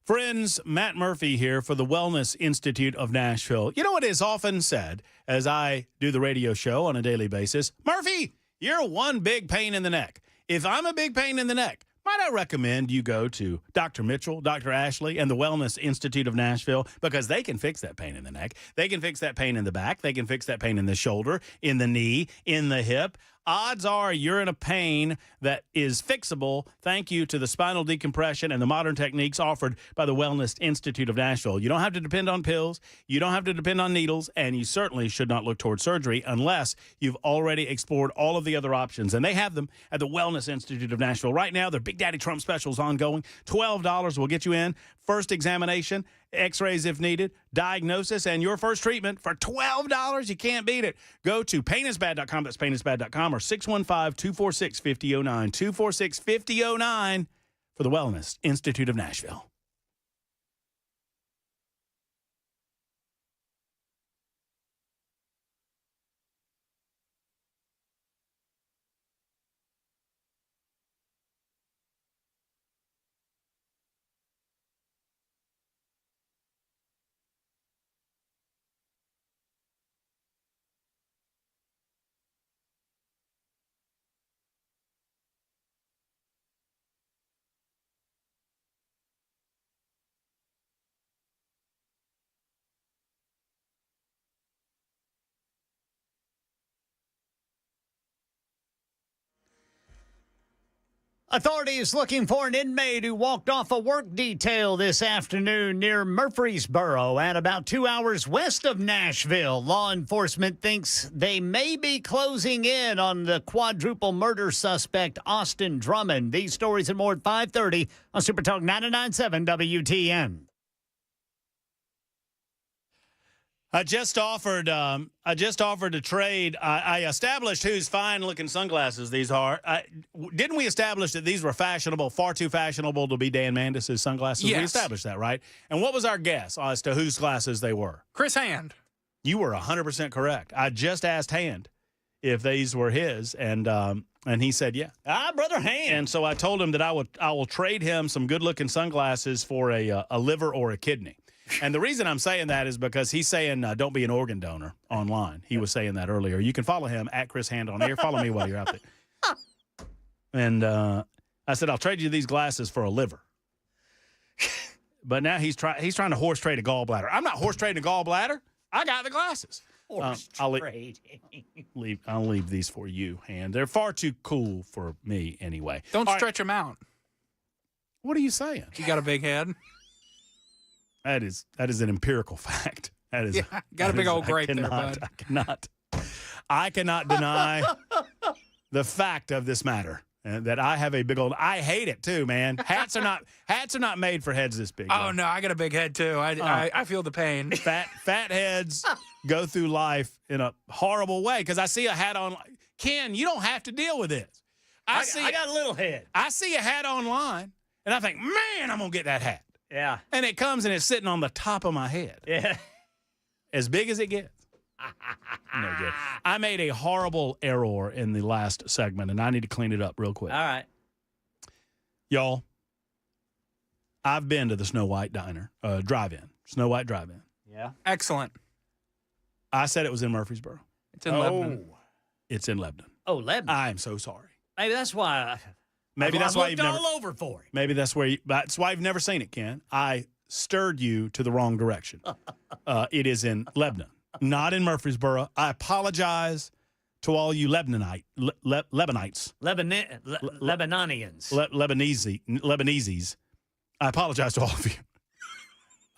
Friends, Matt Murphy here for the Wellness Institute of Nashville. You know, it is often said, as I do the radio show on a daily basis, Murphy, you're one big pain in the neck. If I'm a big pain in the neck, might I recommend you go to Dr. Mitchell, Dr. Ashley, and the Wellness Institute of Nashville, because they can fix that pain in the neck. They can fix that pain in the back. They can fix that pain in the shoulder, in the knee, in the hip. Odds are you're in a pain that is fixable thank you to the spinal decompression and the modern techniques offered by the Wellness Institute of Nashville. You don't have to depend on pills. You don't have to depend on needles, and you certainly should not look toward surgery unless you've already explored all of the other options. And they have them at the Wellness Institute of Nashville. Right now, their Big Daddy Trump special is ongoing. $12 will get you in. First examination, x-rays if needed, diagnosis, and your first treatment for $12. You can't beat it. Go to painisbad.com. That's painisbad.com, or 615-246-5009. 246-5009 for the Wellness Institute of Nashville. Authorities looking for an inmate who walked off a work detail this afternoon near Murfreesboro at about 2 hours west of Nashville. Law enforcement thinks they may be closing in on the quadruple murder suspect, Austin Drummond. These stories and more at 5:30 on Super Talk 99.7 WTN. I just offered to trade. I established whose fine-looking sunglasses these are. Didn't we establish that these were fashionable, far too fashionable to be Dan Mandis' sunglasses? Yes. We established that, right? And what was our guess as to whose glasses they were? Chris Hand. You were 100% correct. I just asked Hand if these were his, and he said, yeah. Brother Hand. And so I told him that I will trade him some good-looking sunglasses for a liver or a kidney. And the reason I'm saying that is because he's saying don't be an organ donor online. He was saying that earlier. You can follow him at Chris Hand on air. Follow me while you're out there. And I said, I'll trade you these glasses for a liver. But now he's trying to horse trade a gallbladder. I'm not horse trading a gallbladder. I got the glasses. Horse trading. I'll leave these for you, Hand. They're far too cool for me anyway. Don't stretch them out. What are you saying? You got a big head. That is an empirical fact. That is got a big old grape there, bud. I cannot deny the fact of this matter. That I have a big old. I hate it too, man. Hats are not made for heads this big. Oh no, I got a big head too. I feel the pain. Fat heads go through life in a horrible way because I see a hat on. Ken, you don't have to deal with this. I got a little head. I see a hat online, and I think, man, I'm going to get that hat. Yeah. And it comes and it's sitting on the top of my head. Yeah. As big as it gets. No good. I made a horrible error in the last segment, and I need to clean it up real quick. All right. Y'all, I've been to the Snow White drive-in. Snow White drive-in. Yeah. Excellent. I said it was in Murfreesboro. It's in Lebanon. It's in Lebanon. Oh, Lebanon. I am so sorry. Maybe that's why. Maybe that's why you've never all over for it. Maybe that's why you've never seen it, Ken. I stirred you to the wrong direction. It is in Lebanon, not in Murfreesboro. I apologize to all you Lebanites. Lebanonians. Lebanese. I apologize to all of you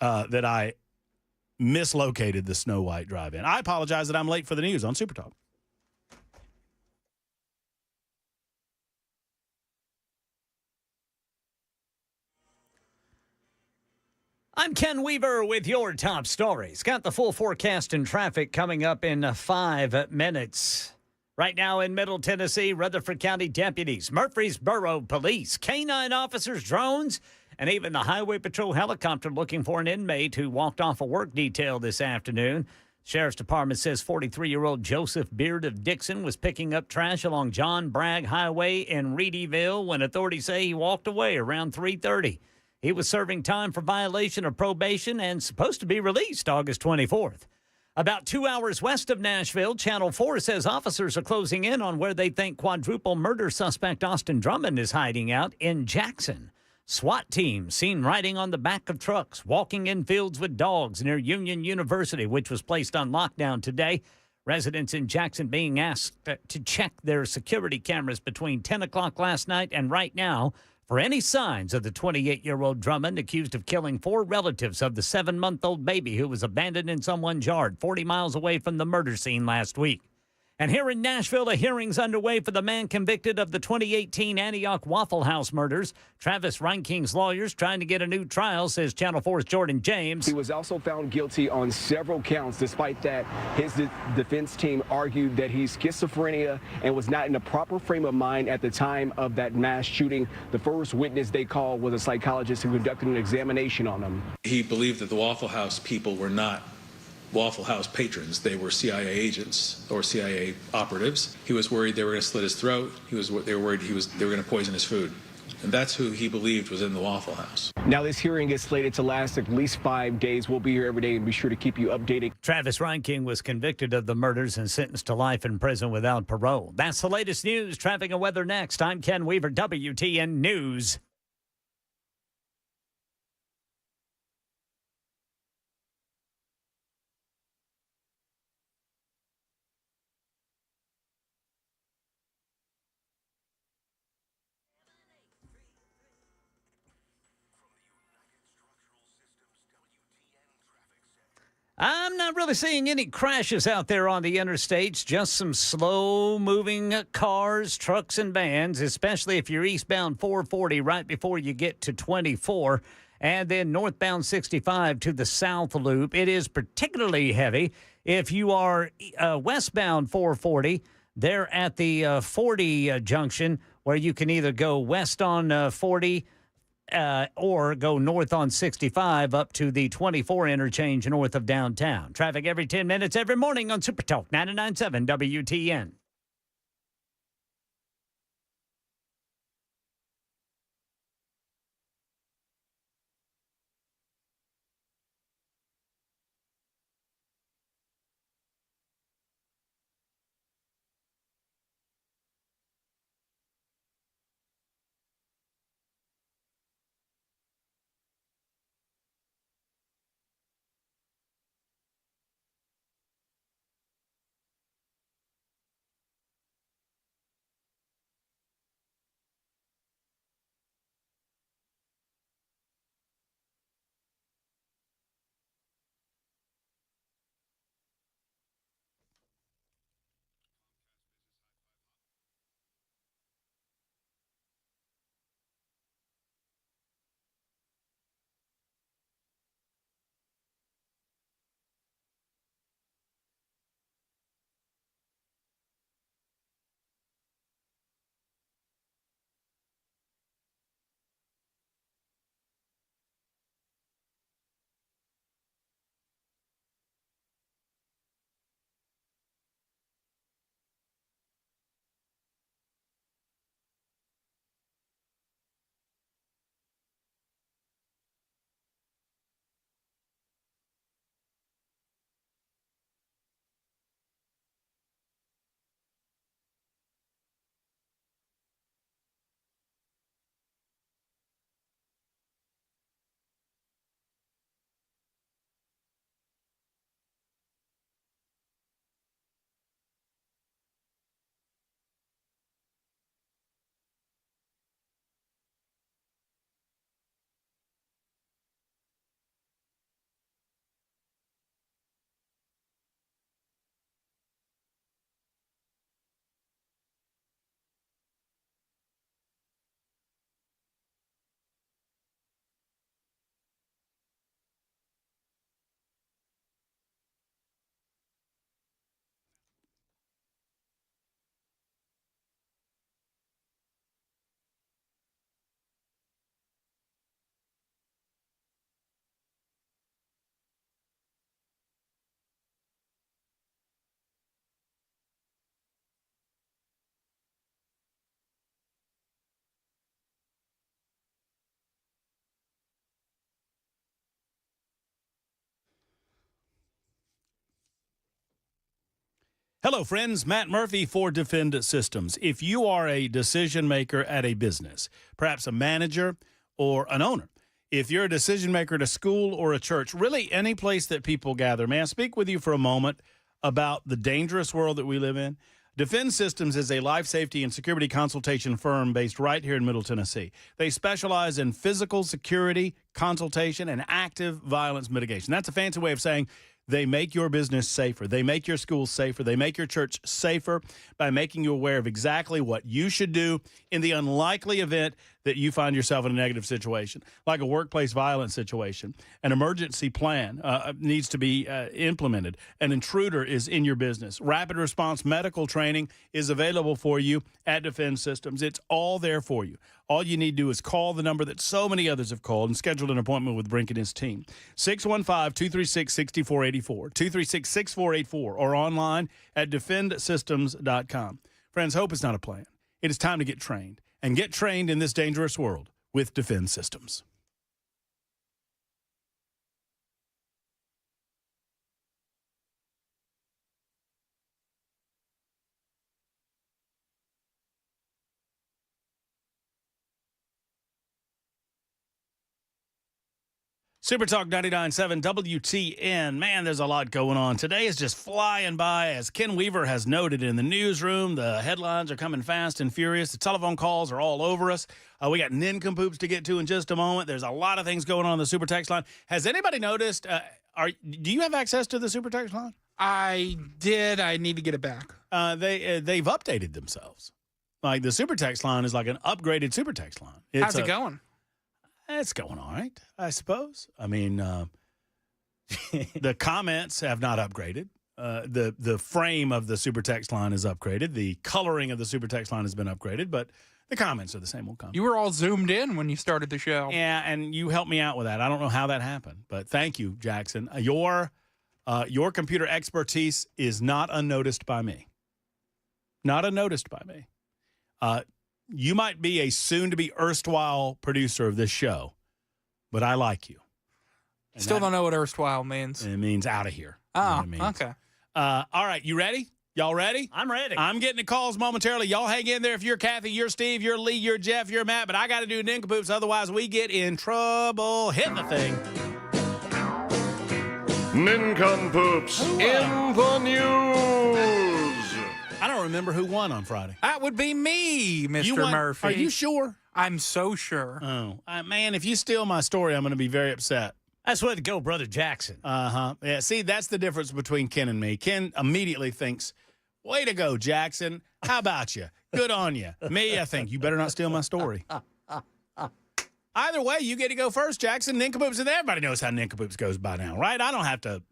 that I mislocated the Snow White drive-in. I apologize that I'm late for the news on Super Talk. I'm Ken Weaver with your top stories. Got the full forecast and traffic coming up in 5 minutes. Right now in Middle Tennessee, Rutherford County deputies, Murfreesboro police, canine officers, drones, and even the Highway Patrol helicopter looking for an inmate who walked off a work detail this afternoon. Sheriff's Department says 43-year-old Joseph Beard of Dixon was picking up trash along John Bragg Highway in Reedyville when authorities say he walked away around 3:30. He was serving time for violation of probation and supposed to be released August 24th. About 2 hours west of Nashville, Channel 4 says officers are closing in on where they think quadruple murder suspect Austin Drummond is hiding out in Jackson. SWAT teams seen riding on the back of trucks, walking in fields with dogs near Union University, which was placed on lockdown today. Residents in Jackson being asked to check their security cameras between 10 o'clock last night and right now for any signs of the 28-year-old Drummond accused of killing 4 relatives of the 7-month-old baby who was abandoned in someone's yard 40 miles away from the murder scene last week. And here in Nashville, a hearing's underway for the man convicted of the 2018 Antioch Waffle House murders. Travis Reinking's lawyers trying to get a new trial, says Channel 4's Jordan James. He was also found guilty on several counts. Despite that, his defense team argued that he's schizophrenia and was not in the proper frame of mind at the time of that mass shooting. The first witness they called was a psychologist who conducted an examination on him. He believed that the Waffle House people were not Waffle House patrons. They were CIA agents or CIA operatives. He was worried they were going to slit his throat. They were worried they were going to poison his food. And that's who he believed was in the Waffle House. Now this hearing is slated to last at least 5 days. We'll be here every day and be sure to keep you updated. Travis Reinking was convicted of the murders and sentenced to life in prison without parole. That's the latest news. Traffic and weather next. I'm Ken Weaver, WTN News. I'm not really seeing any crashes out there on the interstates, just some slow-moving cars, trucks, and vans, especially if you're eastbound 440 right before you get to 24, and then northbound 65 to the South Loop. It is particularly heavy if you are westbound 440. They're at the 40 junction where you can either go west on 40 or go north on 65 up to the 24 interchange north of downtown. Traffic every 10 minutes every morning on Super Talk 99.7 WTN. Hello, friends. Matt Murphy for Defend Systems. If you are a decision maker at a business, perhaps a manager or an owner, if you're a decision maker at a school or a church, really any place that people gather, may I speak with you for a moment about the dangerous world that we live in? Defend Systems is a life safety and security consultation firm based right here in Middle Tennessee. They specialize in physical security, consultation, and active violence mitigation. That's a fancy way of saying they make your business safer. They make your schools safer. They make your church safer by making you aware of exactly what you should do in the unlikely event that you find yourself in a negative situation, like a workplace violence situation. An emergency plan needs to be implemented. An intruder is in your business. Rapid response medical training is available for you at Defend Systems. It's all there for you. All you need to do is call the number that so many others have called and schedule an appointment with Brink and his team. 615-236-6484, 236-6484, or online at defendsystems.com. Friends, hope is not a plan. It is time to get trained. And get trained in this dangerous world with Defend Systems. Super Talk 99.7 WTN. Man, there's a lot going on. Today is just flying by. As Ken Weaver has noted in the newsroom, the headlines are coming fast and furious. The telephone calls are all over us. We got Ninkapoops to get to in just a moment. There's a lot of things going on in the Super Text line. Has anybody noticed, do you have access to the Super Text line? I did. I need to get it back. They've updated themselves. Like the Super Text line is like an upgraded Super Text line. How's it going? It's going all right, I suppose. I mean, the comments have not upgraded. The frame of the Super Text line is upgraded. The coloring of the Super Text line has been upgraded, but the comments are the same old comments. You were all zoomed in when you started the show. Yeah, and you helped me out with that. I don't know how that happened, but thank you, Jackson. Your computer expertise is not unnoticed by me. Not unnoticed by me. You might be a soon-to-be erstwhile producer of this show, but I like you. And Still don't know what erstwhile means. It means out of here. Oh, you know okay. All right, you ready? Y'all ready? I'm ready. I'm getting the calls momentarily. Y'all hang in there. If you're Kathy, you're Steve, you're Lee, you're Jeff, you're Matt, but I got to do Ninkapoops, otherwise we get in trouble. Hit the thing. Ninkapoops in the news. I don't remember who won on Friday. That would be me, Mr. Murphy. Are you sure? I'm so sure. Oh, man, if you steal my story, I'm going to be very upset. That's way to go, Brother Jackson. Uh-huh. Yeah, see, that's the difference between Ken and me. Ken immediately thinks, way to go, Jackson. How about you? Good on you. Me, I think, you better not steal my story. Either way, you get to go first, Jackson. Ninkapoops, and everybody knows how Ninkapoops goes by now, right? I don't have to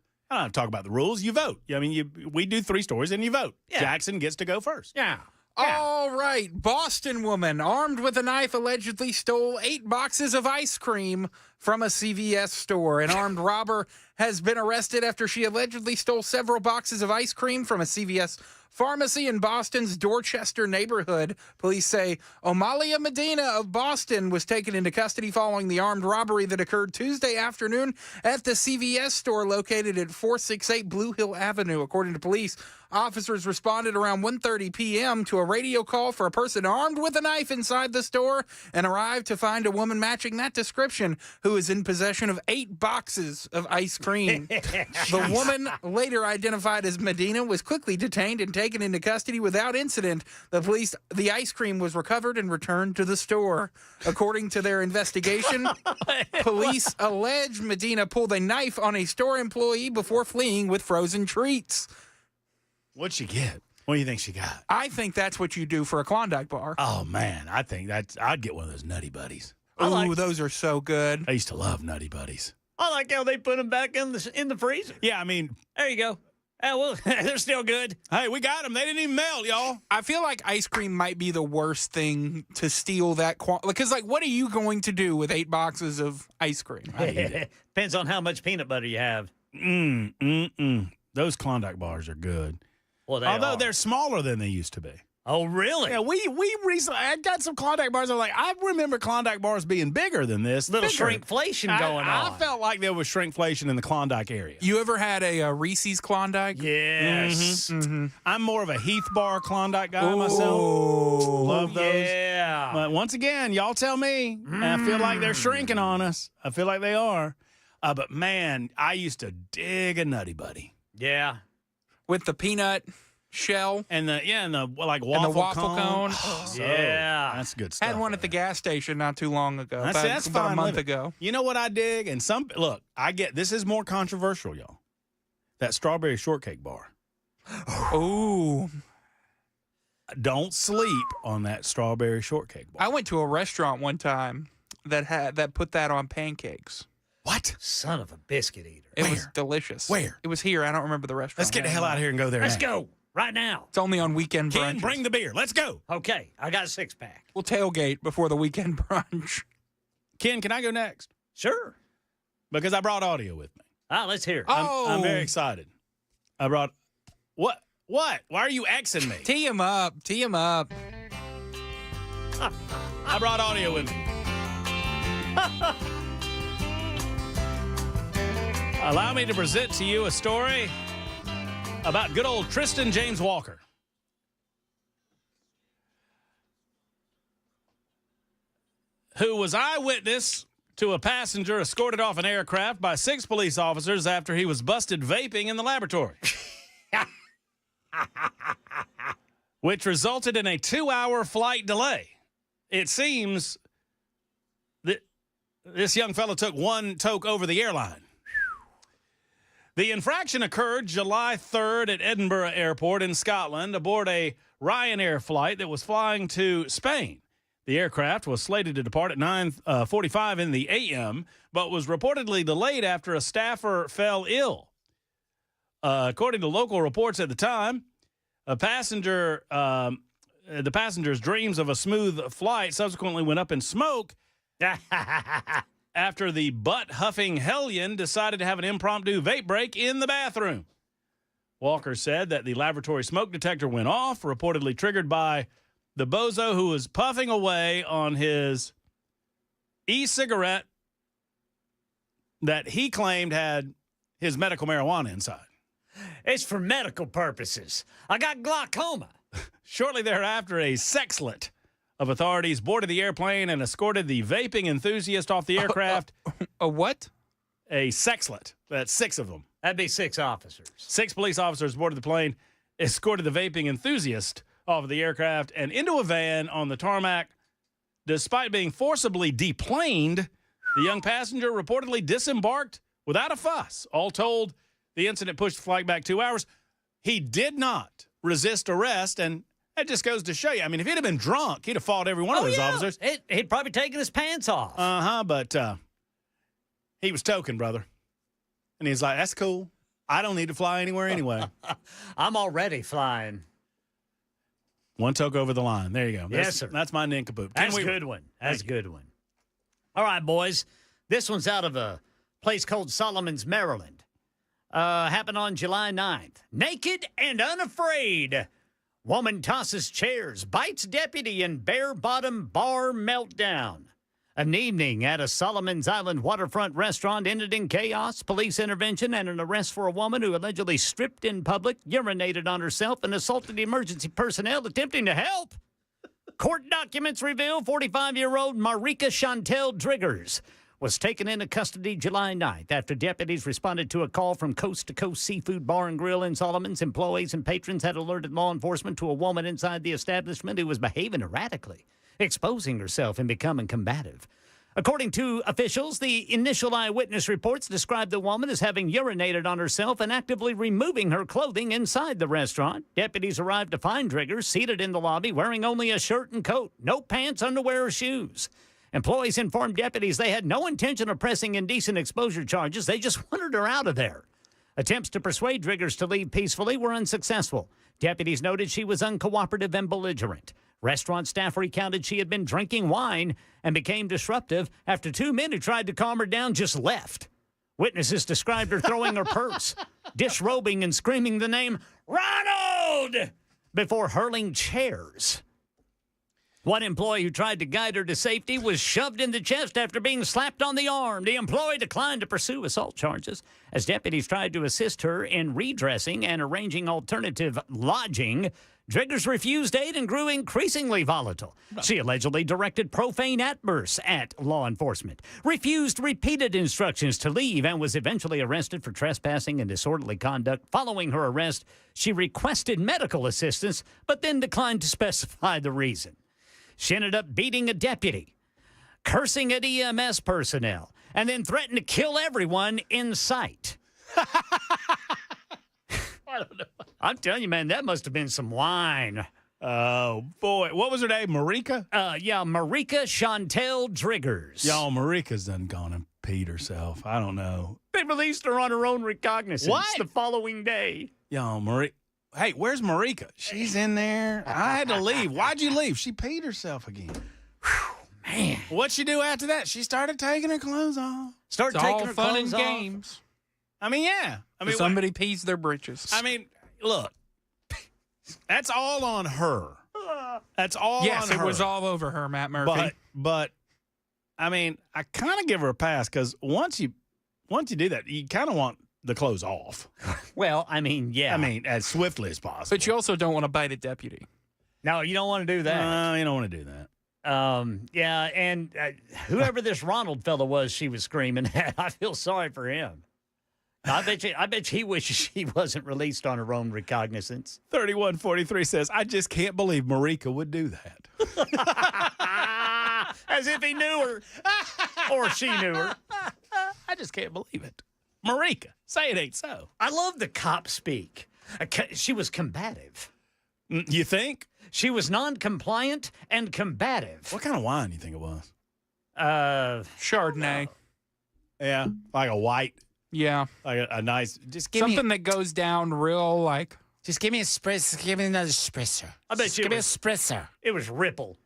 talk about the rules. You vote. I mean, we do 3 stories and you vote. Yeah. Jackson gets to go first. Yeah. All right. Boston woman armed with a knife allegedly stole 8 boxes of ice cream from a CVS store. An armed robber has been arrested after she allegedly stole several boxes of ice cream from a CVS pharmacy in Boston's Dorchester neighborhood. Police say Omalia Medina of Boston was taken into custody following the armed robbery that occurred Tuesday afternoon at the CVS store located at 468 Blue Hill Avenue. According to police, officers responded around 1:30 p.m. to a radio call for a person armed with a knife inside the store and arrived to find a woman matching that description who is in possession of 8 boxes of ice cream. The woman, later identified as Medina, was quickly detained and taken into custody without incident. The ice cream was recovered and returned to the store. According to their investigation, police allege Medina pulled a knife on a store employee before fleeing with frozen treats. What'd she get? What do you think she got? I think that's what you do for a Klondike bar. Oh, man. I think I'd get one of those Nutty Buddies. Ooh, those are so good. I used to love Nutty Buddies. I like how they put them back in the freezer. Yeah, I mean. There you go. Well, they're still good. Hey, we got them. They didn't even melt, y'all. I feel like ice cream might be the worst thing to steal that quantity. Because, what are you going to do with 8 boxes of ice cream? I eat it. Depends on how much peanut butter you have. Those Klondike bars are good. Well, Although they're smaller than they used to be. Oh, really? Yeah, we recently, I got some Klondike bars. I'm like, I remember Klondike bars being bigger than this. Little bigger. shrinkflation going on. I felt like there was shrinkflation in the Klondike area. You ever had a Reese's Klondike? Yes. I'm more of a Heath Bar Klondike guy myself. Love those. Yeah. But once again, y'all tell me. I feel like they're shrinking on us. I feel like they are. But man, I used to dig a Nutty Buddy. Yeah. With the peanut shell and the like waffle, and the waffle cone. Oh, yeah, that's good stuff. Had one at the gas station not too long ago. That's about fine a month living. ago. You know what I dig? And I get this is more controversial, y'all. That strawberry shortcake bar. Ooh. Don't sleep on that strawberry shortcake bar. I went to a restaurant one time that put that on pancakes. What? Son of a biscuit eater. It was delicious. Where? It was here. I don't remember the restaurant. Let's get the hell out of here and go there. Let's now. go right now. It's only on weekend Ken, brunches. bring the beer. Let's go. Okay, I got a 6-pack. We'll tailgate before the weekend brunch. Ken, can I go next? Sure. Because I brought audio with me. Let's hear it. I'm very excited. I brought what? Why are you Xing me? Tee him up. Tee him up. I brought audio with me. Allow me to present to you a story about good old Tristan James Walker. Who was eyewitness to a passenger escorted off an aircraft by 6 police officers after he was busted vaping in the laboratory. Which resulted in a 2-hour flight delay. It seems that this young fellow took one toke over the airline. The infraction occurred July 3rd at Edinburgh Airport in Scotland aboard a Ryanair flight that was flying to Spain. The aircraft was slated to depart at 9:45 in the a.m., but was reportedly delayed after a staffer fell ill. According to local reports at the time, the passenger's dreams of a smooth flight subsequently went up in smoke after the butt-huffing hellion decided to have an impromptu vape break in the bathroom. Walker said that the laboratory smoke detector went off, reportedly triggered by the bozo who was puffing away on his e-cigarette that he claimed had his medical marijuana inside. It's for medical purposes. I got glaucoma. Shortly thereafter, a sexlet of authorities boarded the airplane and escorted the vaping enthusiast off the aircraft. A what? A sexlet. That's 6 of them. That'd be 6 officers. 6 police officers boarded the plane, escorted the vaping enthusiast off of the aircraft and into a van on the tarmac. Despite being forcibly deplaned, the young passenger reportedly disembarked without a fuss. All told, the incident pushed the flight back 2 hours. He did not resist arrest, and that just goes to show you. I mean, if he'd have been drunk, he'd have fought every one of those officers. He'd probably taken his pants off. But he was token, brother. And he's like, that's cool. I don't need to fly anywhere anyway. I'm already flying. One toke over the line. There you go. Yes, sir. That's my nincompoop. That's a good one. That's a good one. All right, boys. This one's out of a place called Solomons, Maryland. Happened on July 9th. Naked and unafraid. Woman tosses chairs, bites deputy in bare-bottom bar meltdown. An evening at a Solomons Island waterfront restaurant ended in chaos, police intervention, and an arrest for a woman who allegedly stripped in public, urinated on herself, and assaulted emergency personnel attempting to help. Court documents reveal 45-year-old Marika Chantel Driggers was taken into custody July 9th after deputies responded to a call from Coast to Coast Seafood Bar and Grill in Solomons. Employees and patrons had alerted law enforcement to a woman inside the establishment who was behaving erratically, exposing herself and becoming combative. According to officials, the initial eyewitness reports described the woman as having urinated on herself and actively removing her clothing inside the restaurant. Deputies arrived to find Driggers seated in the lobby wearing only a shirt and coat, no pants, underwear, or shoes. Employees informed deputies they had no intention of pressing indecent exposure charges. They just wanted her out of there. Attempts to persuade Driggers to leave peacefully were unsuccessful. Deputies noted she was uncooperative and belligerent. Restaurant staff recounted she had been drinking wine and became disruptive after 2 men who tried to calm her down just left. Witnesses described her throwing her purse, disrobing, and screaming the name, "Ronald!" before hurling chairs. One employee who tried to guide her to safety was shoved in the chest after being slapped on the arm. The employee declined to pursue assault charges as deputies tried to assist her in redressing and arranging alternative lodging. Driggers refused aid and grew increasingly volatile. She allegedly directed profane outbursts at law enforcement, refused repeated instructions to leave, and was eventually arrested for trespassing and disorderly conduct. Following her arrest, she requested medical assistance, but then declined to specify the reason. She ended up beating a deputy, cursing at EMS personnel, and then threatened to kill everyone in sight. I don't know. I'm telling you, man, that must have been some wine. Oh, boy. What was her name? Marika? Yeah, Marika Chantel Driggers. Y'all, Marika's done gone and peed herself. I don't know. They released her on her own recognizance What? the following day. Y'all, Marika. Hey, where's Marika? She's in there. I had to leave. Why'd you leave? She peed herself again. Man. What'd she do after that? She started taking her clothes off. Started It's taking all her fun and clothes off. games. I mean, yeah. I mean, Somebody pees their britches. I mean, look. That's all on her. That's all yes, on her. it was all over her, Matt Murphy. But I mean, I kind of give her a pass because once you do that, you kind of want the clothes off. Well, I mean, yeah. I mean, as swiftly as possible. But you also don't want to bite a deputy. No, you don't want to do that. No, you don't want to do that. Yeah, and whoever this Ronald fellow was she was screaming at, I feel sorry for him. I bet he wishes he wasn't released on her own recognizance. 3143 says, I just can't believe Marika would do that. As if he knew her. Or she knew her. I just can't believe it. Marika, say it ain't so. I love the cop speak. She was combative. You think? She was non-compliant and combative. What kind of wine do you think it was? Chardonnay. Yeah, like a white. Yeah. Like a nice, just give Something me that goes down real like. Just give me a spritz. Give me another spritzer. I bet just you give me a spritzer. It was Ripple.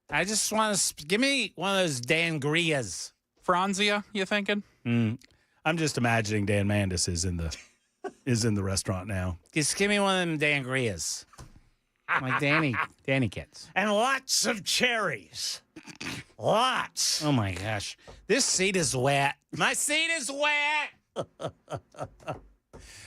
I just want to give me one of those Dangrias. Franzia, you thinking? I'm just imagining Dan Mandis is in the restaurant now. Just give me one of them Dangrias. Like Danny gets. And lots of cherries. Lots. Oh my gosh. This seat is wet. My seat is wet.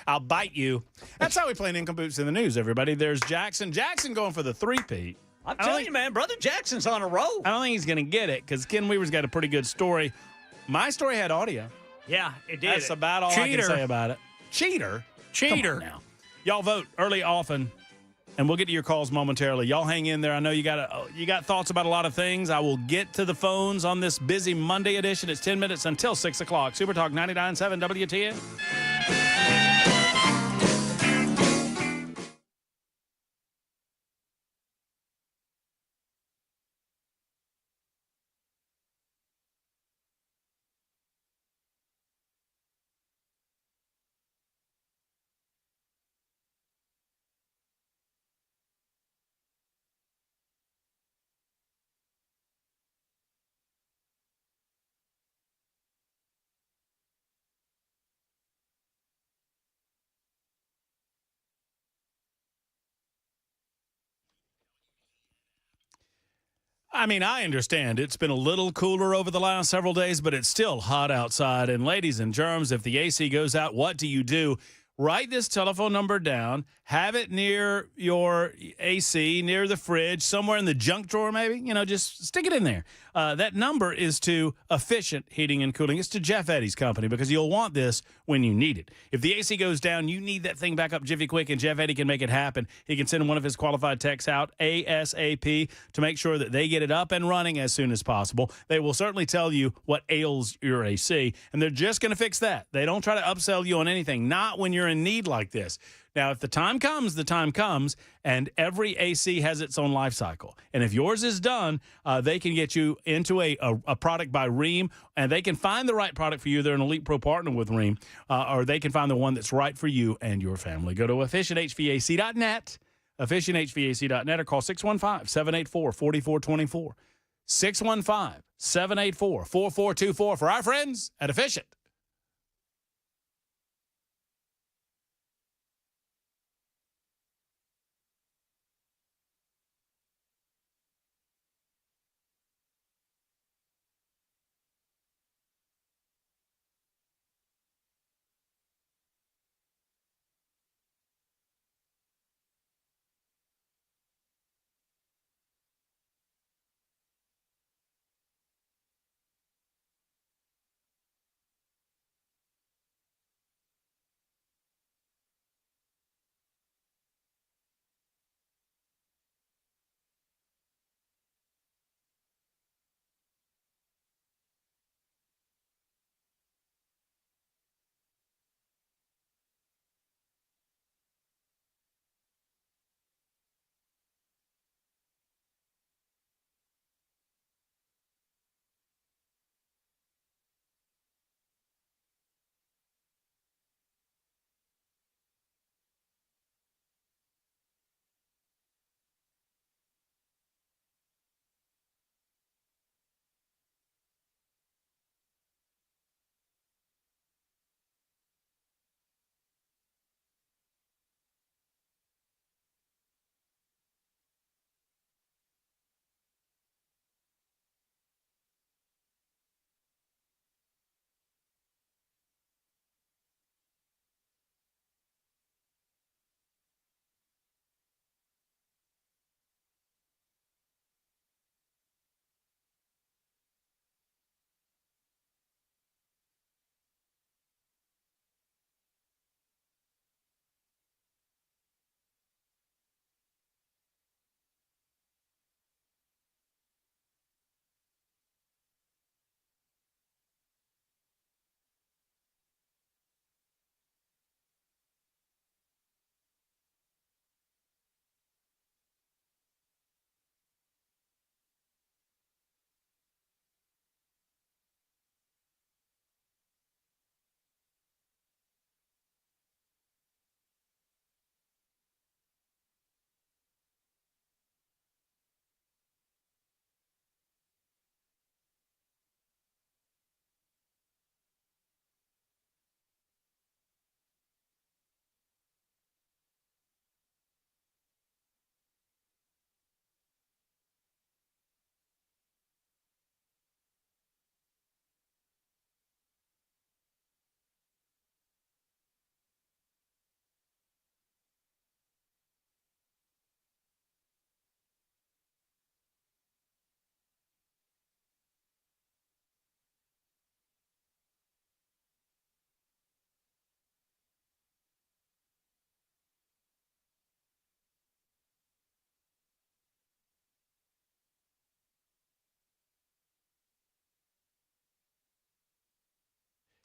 I'll bite you. That's how we play Ninkapoops in the news, everybody. There's Jackson. Jackson going for the three-peat. I'm telling you, man, Brother Jackson's on a roll. I don't think he's going to get it because Ken Weaver's got a pretty good story. My story had audio. Yeah, it did. That's about all I can say about it. Cheater? Cheater. Come on now. Y'all vote early, often, and we'll get to your calls momentarily. Y'all hang in there. I know you got thoughts about a lot of things. I will get to the phones on this busy Monday edition. It's 10 minutes until 6 o'clock. Super Talk 99.7 WTN. I mean, I understand it's been a little cooler over the last several days, but it's still hot outside. And ladies and germs, if the AC goes out, what do you do? Write this telephone number down. Have it near your AC, near the fridge, somewhere in the junk drawer maybe. You know, just stick it in there. That number is to Efficient Heating and Cooling. It's to Jeff Eddy's company because you'll want this when you need it. If the AC goes down, you need that thing back up jiffy quick, and Jeff Eddy can make it happen. He can send one of his qualified techs out ASAP to make sure that they get it up and running as soon as possible. They will certainly tell you what ails your AC, and they're just going to fix that. They don't try to upsell you on anything, not when you're in need like this. Now, if the time comes, and every AC has its own life cycle. And if yours is done, they can get you into a product by Rheem, and they can find the right product for you. They're an Elite Pro partner with Rheem, or they can find the one that's right for you and your family. Go to efficienthvac.net, efficienthvac.net, or call 615-784-4424, 615-784-4424 for our friends at Efficient.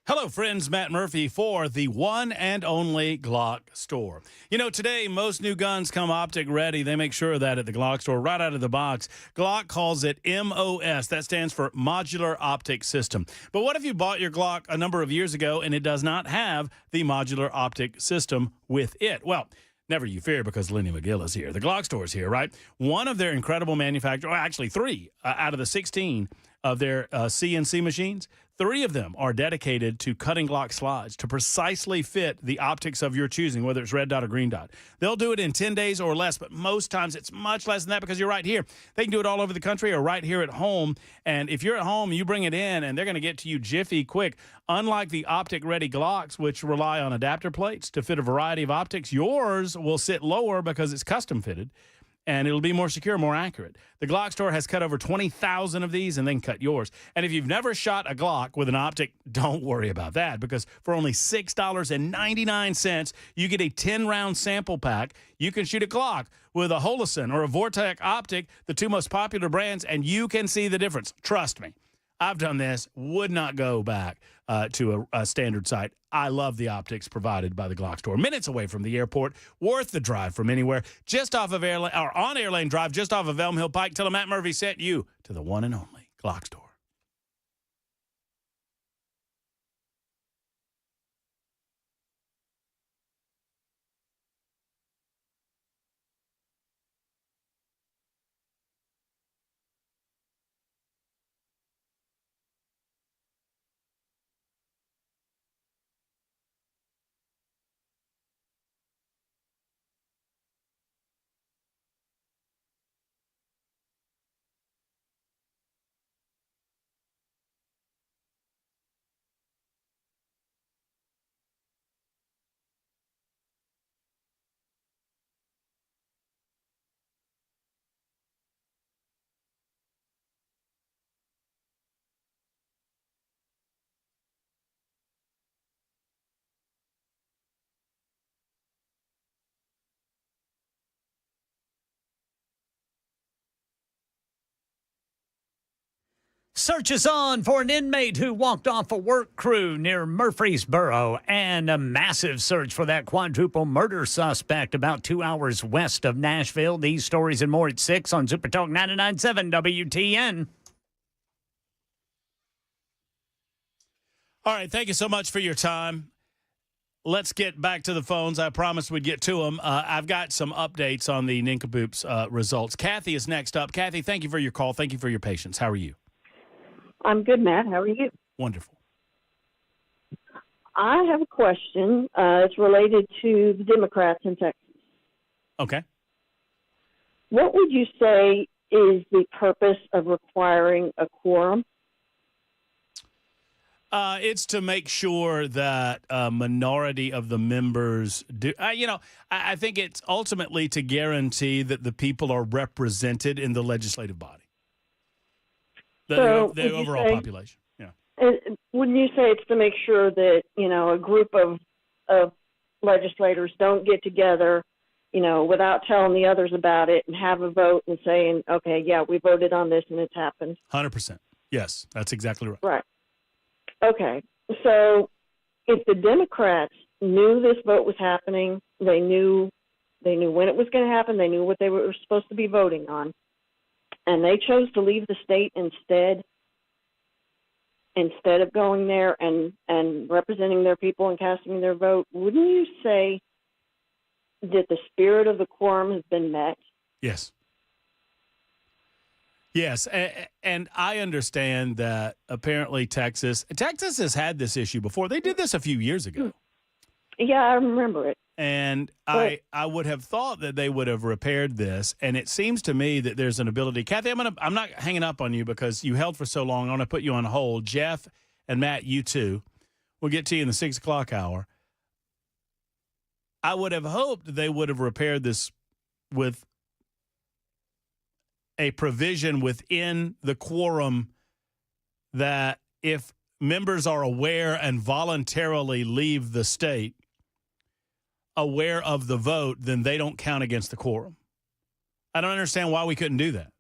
Hello, friends. Matt Murphy for the one and only Glock store. You know, today, most new guns come optic ready. They make sure of that at the Glock store right out of the box. Glock calls it MOS. That stands for Modular Optic System. But what if you bought your Glock a number of years ago and it does not have the Modular Optic System with it? Well, never you fear, because Lenny McGill is here. The Glock store is here, right? One of their incredible manufacturers, actually three out of the 16 of their CNC machines, 3 of them are dedicated to cutting Glock slides to precisely fit the optics of your choosing, whether it's red dot or green dot. They'll do it in 10 days or less, but most times it's much less than that because you're right here. They can do it all over the country or right here at home. And if you're at home, you bring it in, and they're going to get to you jiffy quick. Unlike the optic-ready Glocks, which rely on adapter plates to fit a variety of optics, yours will sit lower because it's custom-fitted, and it'll be more secure, more accurate. The Glock store has cut over 20,000 of these, and then cut yours. And if you've never shot a Glock with an optic, don't worry about that, because for only $6.99, you get a 10-round sample pack. You can shoot a Glock with a Holosun or a Vortec optic, the 2 most popular brands, and you can see the difference. Trust me. I've done this, would not go back to a standard site. I love the optics provided by the Glock store. Minutes away from the airport, worth the drive from anywhere, just off of Airlane, or on Airlane Drive, just off of Elm Hill Pike. Tell them Matt Murphy sent you to the one and only Glock store. Search is on for an inmate who walked off a work crew near Murfreesboro, and a massive search for that quadruple murder suspect about 2 hours west of Nashville. These stories and more at 6 on Super Talk 99.7 WTN. All right, thank you so much for your time. Let's get back to the phones. I promised we'd get to them. I've got some updates on the Ninkapoops results. Kathy is next up. Kathy, thank you for your call. Thank you for your patience. How are you? I'm good, Matt. How are you? Wonderful. I have a question. It's related to the Democrats in Texas. Okay. What would you say is the purpose of requiring a quorum? It's to make sure that a minority of the members do. I think it's ultimately to guarantee that the people are represented in the legislative body. The overall population. Yeah. Wouldn't you say it's to make sure that, a group of legislators don't get together, without telling the others about it and have a vote and saying, okay, yeah, we voted on this and it's happened? 100%. Yes, that's exactly right. Right. Okay. So if the Democrats knew this vote was happening, they knew when it was going to happen, they knew what they were supposed to be voting on, and they chose to leave the state instead of going there and representing their people and casting their vote, wouldn't you say that the spirit of the quorum has been met? Yes. Yes, and I understand that apparently Texas has had this issue before. They did this a few years ago. Yeah, I remember it. And I would have thought that they would have repaired this, and it seems to me that there's an ability. Kathy, I'm not hanging up on you because you held for so long. I'm going to put you on hold. Jeff and Matt, you too. We'll get to you in the 6 o'clock hour. I would have hoped they would have repaired this with a provision within the quorum that if members are aware and voluntarily leave the state, aware of the vote, then they don't count against the quorum. I don't understand why we couldn't do that.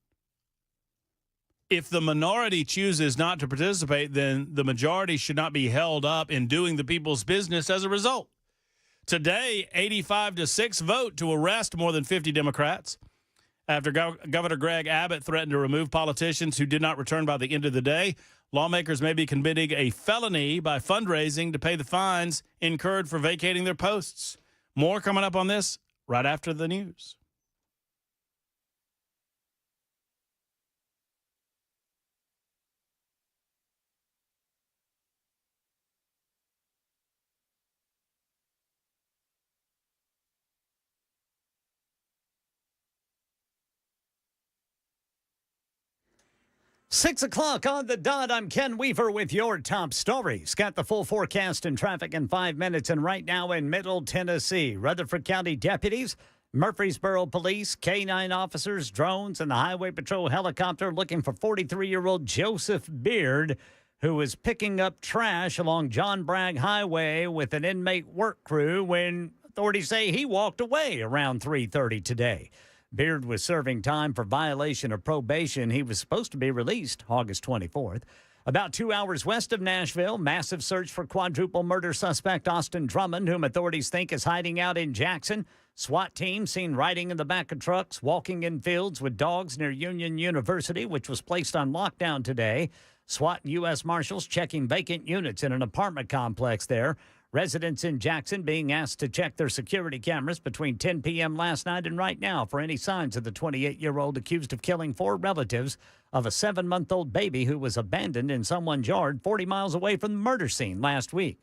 if the minority chooses not to participate, then the majority should not be held up in doing the people's business as a result. Today, 85-6 vote to arrest more than 50 Democrats after Governor Greg Abbott threatened to remove politicians who did not return by the end of the day. Lawmakers may be committing a felony by fundraising to pay the fines incurred for vacating their posts. More coming up on this right after the news. Six o'clock on the dot. I'm Ken Weaver with your top stories. Got the full forecast and traffic in 5 minutes. And right now in Middle Tennessee, Rutherford County deputies, Murfreesboro police, K-9 officers, drones, and the Highway Patrol helicopter looking for 43-year-old Joseph Beard, who was picking up trash along John Bragg Highway with an inmate work crew when authorities say he walked away around 3:30 today. Beard was serving time for violation of probation. He was supposed to be released August 24th. About 2 hours west of Nashville, massive search for quadruple murder suspect Austin Drummond, whom authorities think is hiding out in Jackson. SWAT team seen riding in the back of trucks, walking in fields with dogs near Union University, which was placed on lockdown today. SWAT and U.S. Marshals checking vacant units in an apartment complex there. Residents in Jackson being asked to check their security cameras between 10 p.m. last night and right now for any signs of the 28-year-old accused of killing 4 relatives of a 7-month-old baby who was abandoned in someone's yard 40 miles away from the murder scene last week.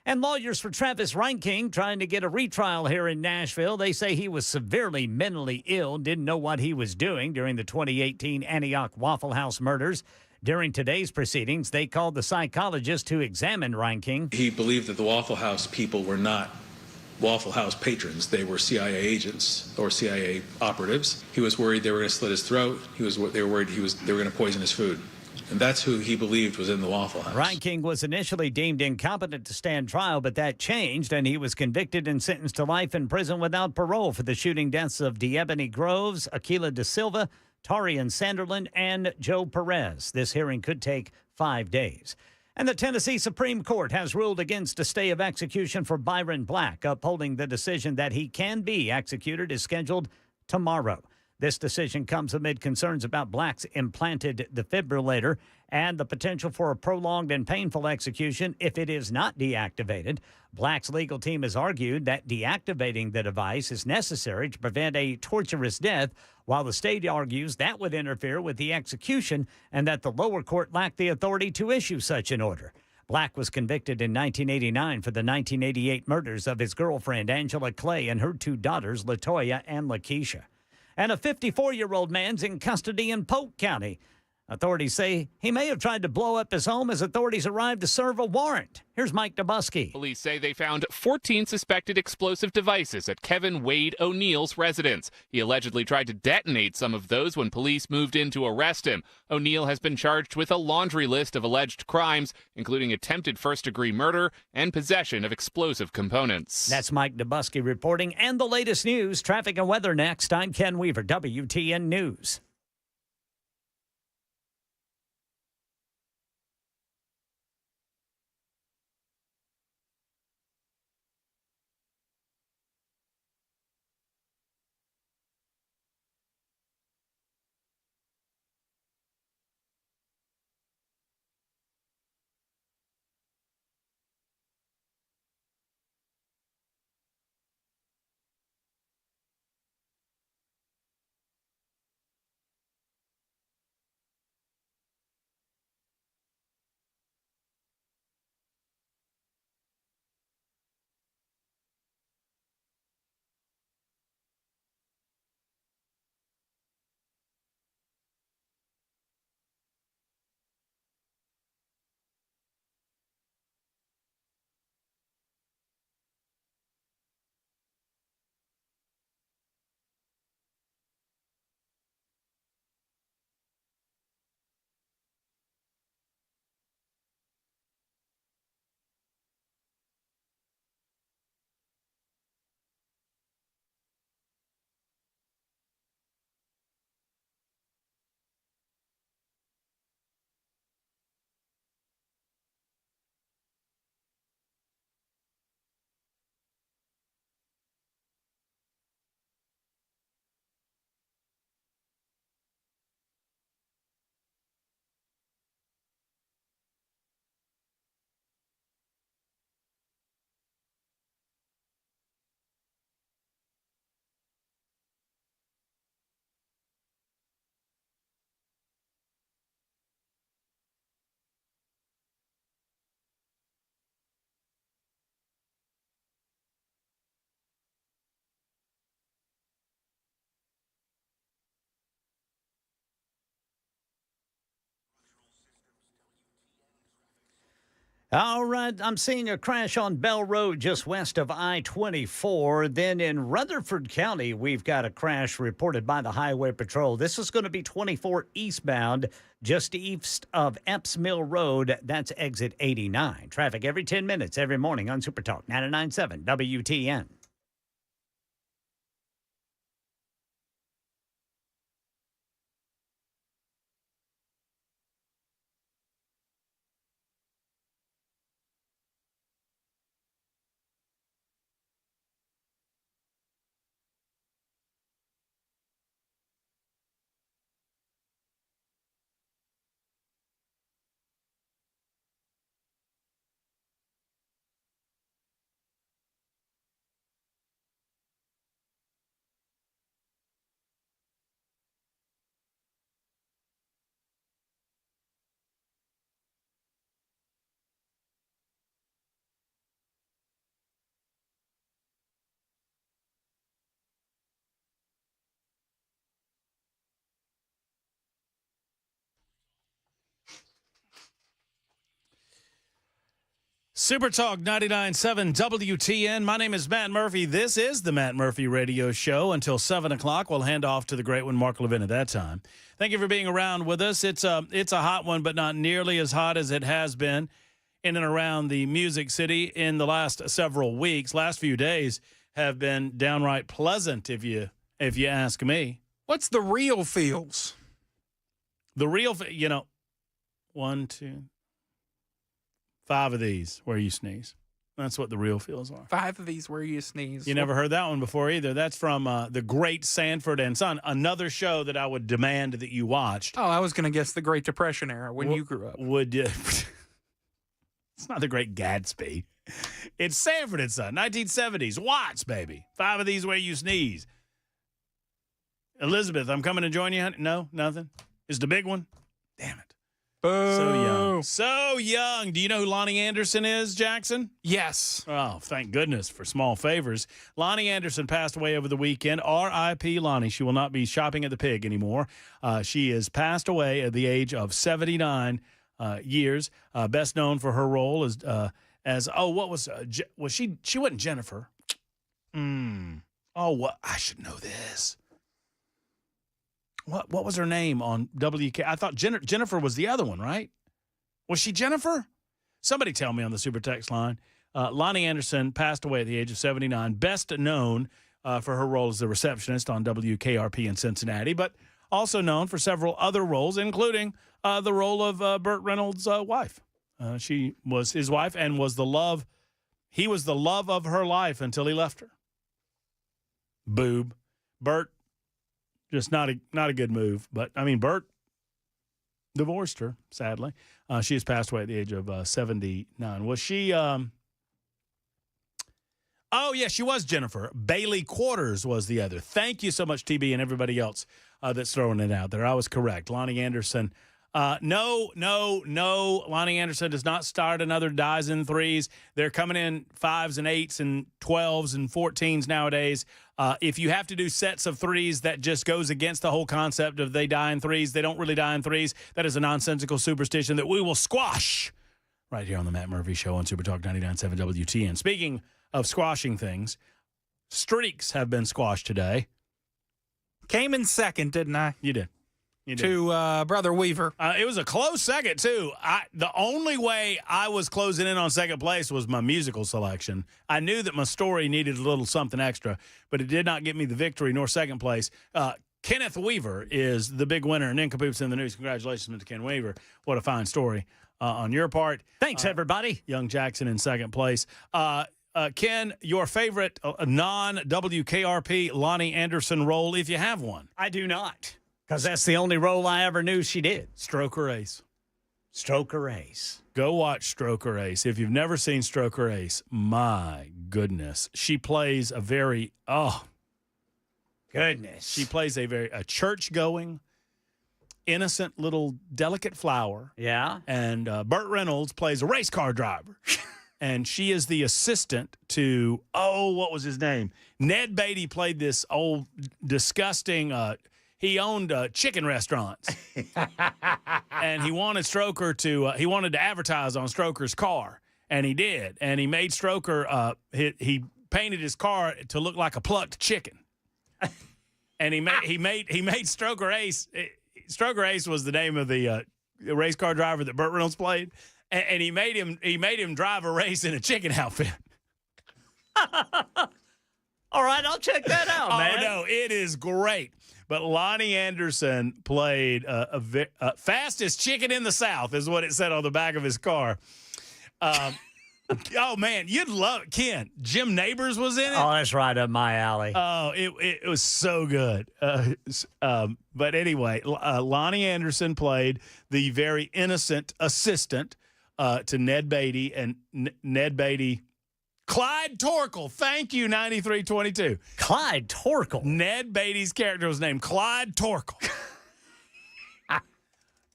And lawyers for Travis Reinking trying to get a retrial here in Nashville. They say he was severely mentally ill, didn't know what he was doing during the 2018 Antioch Waffle House murders. During today's proceedings, they called the psychologist who examined Reinking. He believed that the Waffle House people were not Waffle House patrons. They were CIA agents or CIA operatives. He was worried they were going to slit his throat. They were worried they were going to poison his food. And that's who he believed was in the Waffle House. Reinking was initially deemed incompetent to stand trial, but that changed, and he was convicted and sentenced to life in prison without parole for the shooting deaths of DeEbony Groves, Aquila Da Silva, Tarian Sanderland, and Joe Perez. This hearing could take 5 days. And the Tennessee Supreme Court has ruled against a stay of execution for Byron Black, upholding the decision that he can be executed is scheduled tomorrow. This decision comes amid concerns about Black's implanted defibrillator and the potential for a prolonged and painful execution if it is not deactivated. Black's legal team has argued that deactivating the device is necessary to prevent a torturous death, while the state argues that would interfere with the execution and that the lower court lacked the authority to issue such an order. Black was convicted in 1989 for the 1988 murders of his girlfriend, Angela Clay, and her 2 daughters, LaToya and LaKeisha. And a 54-year-old man's in custody in Polk County. Authorities say he may have tried to blow up his home as authorities arrived to serve a warrant. Here's Mike Dubusky. Police say they found 14 suspected explosive devices at Kevin Wade O'Neill's residence. He allegedly tried to detonate some of those when police moved in to arrest him. O'Neill has been charged with a laundry list of alleged crimes, including attempted first-degree murder and possession of explosive components. That's Mike Dubusky reporting. And the latest news, traffic and weather next. I'm Ken Weaver, WTN News. All right, I'm seeing a crash on Bell Road just west of I-24. Then in Rutherford County, we've got a crash reported by the Highway Patrol. This is going to be 24 eastbound, just east of Epps Mill Road. That's exit 89. Traffic every 10 minutes, every morning on Super Talk 99.7 WTN. Super Talk 99.7 WTN. My name is Matt Murphy. This is the Matt Murphy Radio Show. Until 7 o'clock, we'll hand off to the great one, Mark Levin, at that time. Thank you for being around with us. It's a hot one, but not nearly as hot as it has been in and around the Music City in the last several weeks. Last few days have been downright pleasant, if you ask me. What's the real feels? The real, 1, 2, 5 of these where you sneeze. That's what the real feels are. 5 of these where you sneeze. You never heard that one before either. That's from the Great Sanford and Son, another show that I would demand that you watched. Oh, I was going to guess the Great Depression era when you grew up. Would you? It's not the Great Gatsby. It's Sanford and Son, 1970s. Watch, baby. 5 of these where you sneeze. Elizabeth, I'm coming to join you, honey. No, nothing. Is the big one? Damn it. Boo. So young. So young. Do you know who Lonnie Anderson is, Jackson? Yes. Oh, thank goodness for small favors. Lonnie Anderson passed away over the weekend. R.I.P. Lonnie. She will not be shopping at the Pig anymore. She has passed away at the age of 79 years. Best known for her role as she wasn't Jennifer. Oh, what? I should know this. What was her name on WK? I thought Jennifer was the other one, right? Was she Jennifer? Somebody tell me on the super text line. Lonnie Anderson passed away at the age of 79, best known for her role as the receptionist on WKRP in Cincinnati, but also known for several other roles, including the role of Burt Reynolds' wife. She was his wife and was the love. He was the love of her life until he left her. Boob. Burt. Just not a good move. But, I mean, Burt divorced her, sadly. She has passed away at the age of 79. Was she oh, yeah, she was Jennifer. Bailey Quarters was the other. Thank you so much, TB, and everybody else that's throwing it out there. I was correct. Lonnie Anderson. No. Lonnie Anderson does not start another dies in threes. They're coming in 5s and 8s and 12s and 14s nowadays. If you have to do sets of threes, that just goes against the whole concept of they die in threes. They don't really die in threes. That is a nonsensical superstition that we will squash right here on the Matt Murphy Show on Super Talk 99.7 WTN. Speaking of squashing things, streaks have been squashed today. Came in second, didn't I? You did. To Brother Weaver. It was a close second, too. The only way I was closing in on second place was my musical selection. I knew that my story needed a little something extra, but it did not get me the victory nor second place. Kenneth Weaver is the big winner. Ninkapoops in the news. Congratulations, Mr. Ken Weaver. What a fine story on your part. Thanks, everybody. Young Jackson in second place. Ken, your favorite non-WKRP Lonnie Anderson role, if you have one? I do not. Because that's the only role I ever knew she did. Stroke or Ace. Stroke or Ace. Go watch Stroke or Ace. If you've never seen Stroke or Ace, my goodness. She plays a very, goodness. She plays a church-going, innocent little delicate flower. Yeah. And Burt Reynolds plays a race car driver. And she is the assistant to, what was his name? Ned Beatty played this old disgusting he owned chicken restaurants, and he wanted Stroker to advertise on Stroker's car, and he did, and he made Stroker he painted his car to look like a plucked chicken, and he made Stroker Ace. Stroker Ace was the name of the race car driver that Burt Reynolds played, and he made him drive a race in a chicken outfit. All right, I'll check that out, man. Oh no, it is great. But Lonnie Anderson played fastest chicken in the South, is what it said on the back of his car. Oh, man, you'd love it. Ken, Jim Neighbors was in it. Oh, that's right up my alley. Oh, it was so good. But anyway, Lonnie Anderson played the very innocent assistant to Ned Beatty, and Ned Beatty. Clyde Torkel. Thank you, 9322. Clyde Torkel. Ned Beatty's character was named Clyde Torkel.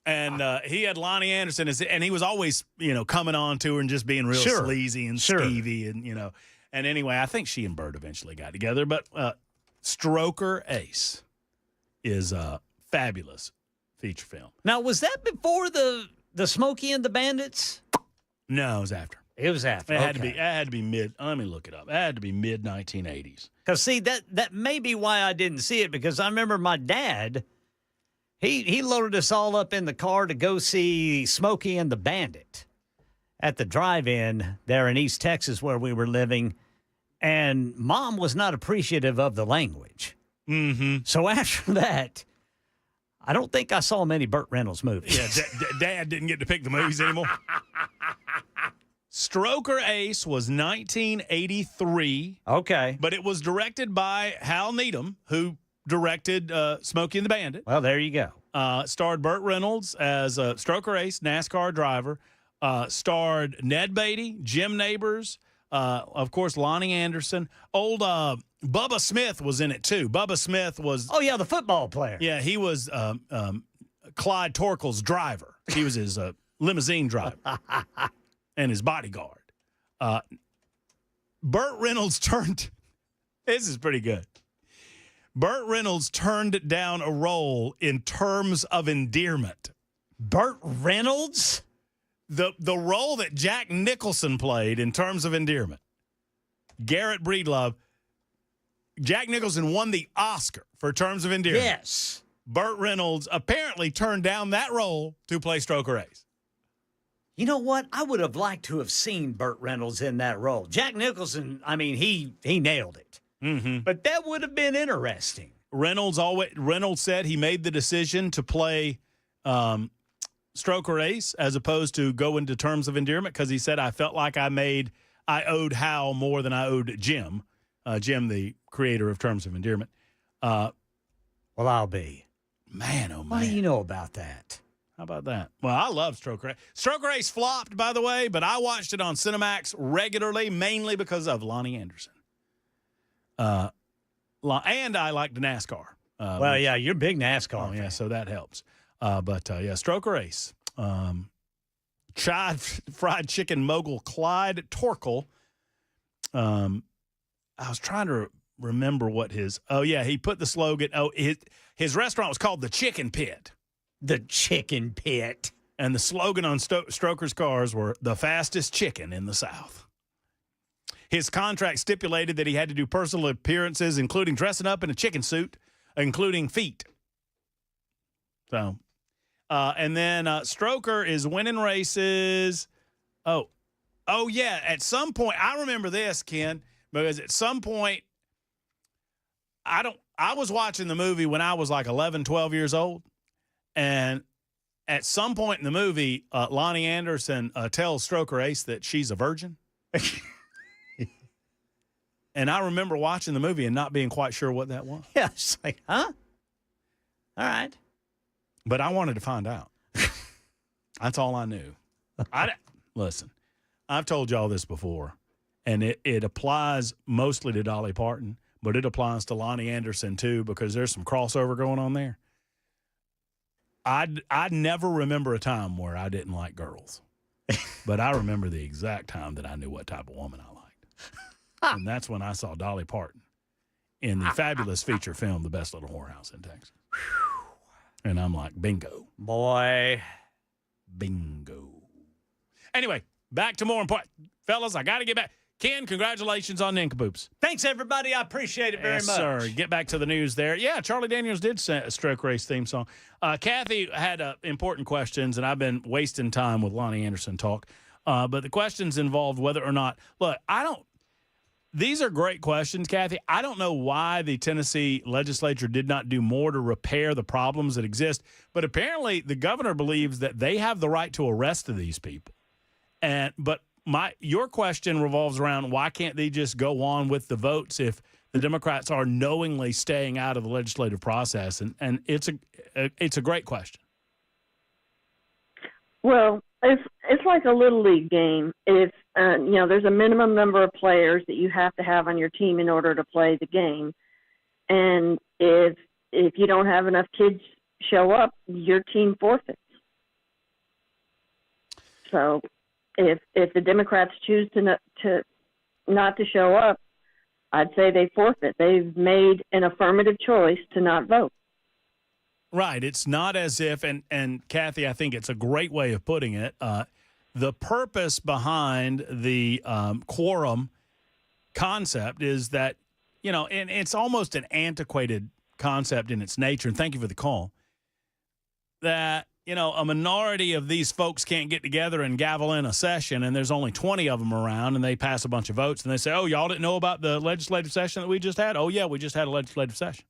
And he had Lonnie Anderson, and he was always, coming on to her and just being real sleazy and skeevy, and, And anyway, I think she and Burt eventually got together. But Stroker Ace is a fabulous feature film. Now, was that before the Smokey and the Bandits? No, it was after. It was after. It had to be mid. Let me look it up. It had to be mid 1980s. Because see, that may be why I didn't see it, because I remember my dad. He loaded us all up in the car to go see Smokey and the Bandit at the drive-in there in East Texas where we were living, and Mom was not appreciative of the language. Mm-hmm. So after that, I don't think I saw many Burt Reynolds movies. Yeah, Dad didn't get to pick the movies anymore. Stroker Ace was 1983. Okay. But it was directed by Hal Needham, who directed Smokey and the Bandit. Well, there you go. Starred Burt Reynolds as Stroker Ace, NASCAR driver. Starred Ned Beatty, Jim Neighbors, of course, Lonnie Anderson. Old Bubba Smith was in it, too. Bubba Smith was... Oh, yeah, the football player. Yeah, he was Clyde Torkel's driver. He was his limousine driver. And his bodyguard. Burt Reynolds turned... This is pretty good. Burt Reynolds turned down a role in Terms of Endearment. Burt Reynolds? The role that Jack Nicholson played in Terms of Endearment. Garrett Breedlove. Jack Nicholson won the Oscar for Terms of Endearment. Yes. Burt Reynolds apparently turned down that role to play Stroker Ace. You know what? I would have liked to have seen Burt Reynolds in that role. Jack Nicholson, I mean, he nailed it. Mm-hmm. But that would have been interesting. Reynolds said he made the decision to play Stroker Ace as opposed to go into Terms of Endearment because he said, I felt like I owed Hal more than I owed Jim. Jim, the creator of Terms of Endearment. Well, I'll be. Man, oh, man. What do you know about that? How about that? Well, I love Stroker Ace. Stroker Ace flopped, by the way, but I watched it on Cinemax regularly, mainly because of Lonnie Anderson. And I liked NASCAR. Well, yeah, you're a big NASCAR fan. Yeah, so that helps. Stroker Ace. Child fried chicken mogul Clyde Torkel. I was trying to remember what his... Oh, yeah, he put the slogan... Oh, his restaurant was called The Chicken Pit. The Chicken Pit. And the slogan on Stroker's cars were, the fastest chicken in the South. His contract stipulated that he had to do personal appearances, including dressing up in a chicken suit, including feet. So, and then Stroker is winning races. Oh, yeah, at some point, I remember this, Ken, because at some point, I was watching the movie when I was like 11, 12 years old. And at some point in the movie, Lonnie Anderson tells Stroker Ace that she's a virgin. And I remember watching the movie and not being quite sure what that was. Yeah, it's like, huh? All right. But I wanted to find out. That's all I knew. Listen, I've told y'all this before, and it applies mostly to Dolly Parton, but it applies to Lonnie Anderson too because there's some crossover going on there. I never remember a time where I didn't like girls, but I remember the exact time that I knew what type of woman I liked. And that's when I saw Dolly Parton in the fabulous feature film, The Best Little Whorehouse in Texas. And I'm like, bingo. Boy. Bingo. Anyway, back to more important. Fellas, I got to get back. Ken, congratulations on Ninkapoops. Thanks, everybody. I appreciate it very much. Sir. Get back to the news there. Yeah, Charlie Daniels did send a Stroke Race theme song. Kathy had important questions, and I've been wasting time with Lonnie Anderson talk. But the questions involved whether or not – look, these are great questions, Kathy. I don't know why the Tennessee legislature did not do more to repair the problems that exist, but apparently the governor believes that they have the right to arrest these people. But your question revolves around why can't they just go on with the votes if the Democrats are knowingly staying out of the legislative process? And it's a great question. Well, it's like a little league game. If there's a minimum number of players that you have to have on your team in order to play the game, and if you don't have enough kids show up, your team forfeits. So, if the Democrats choose to not to show up, I'd say they forfeit. They've made an affirmative choice to not vote. Right. It's not as if, and Kathy, I think it's a great way of putting it, the purpose behind the quorum concept is that, and it's almost an antiquated concept in its nature, and thank you for the call, that, a minority of these folks can't get together and gavel in a session, and there's only 20 of them around, and they pass a bunch of votes, and they say, oh, y'all didn't know about the legislative session that we just had? Oh, yeah, we just had a legislative session.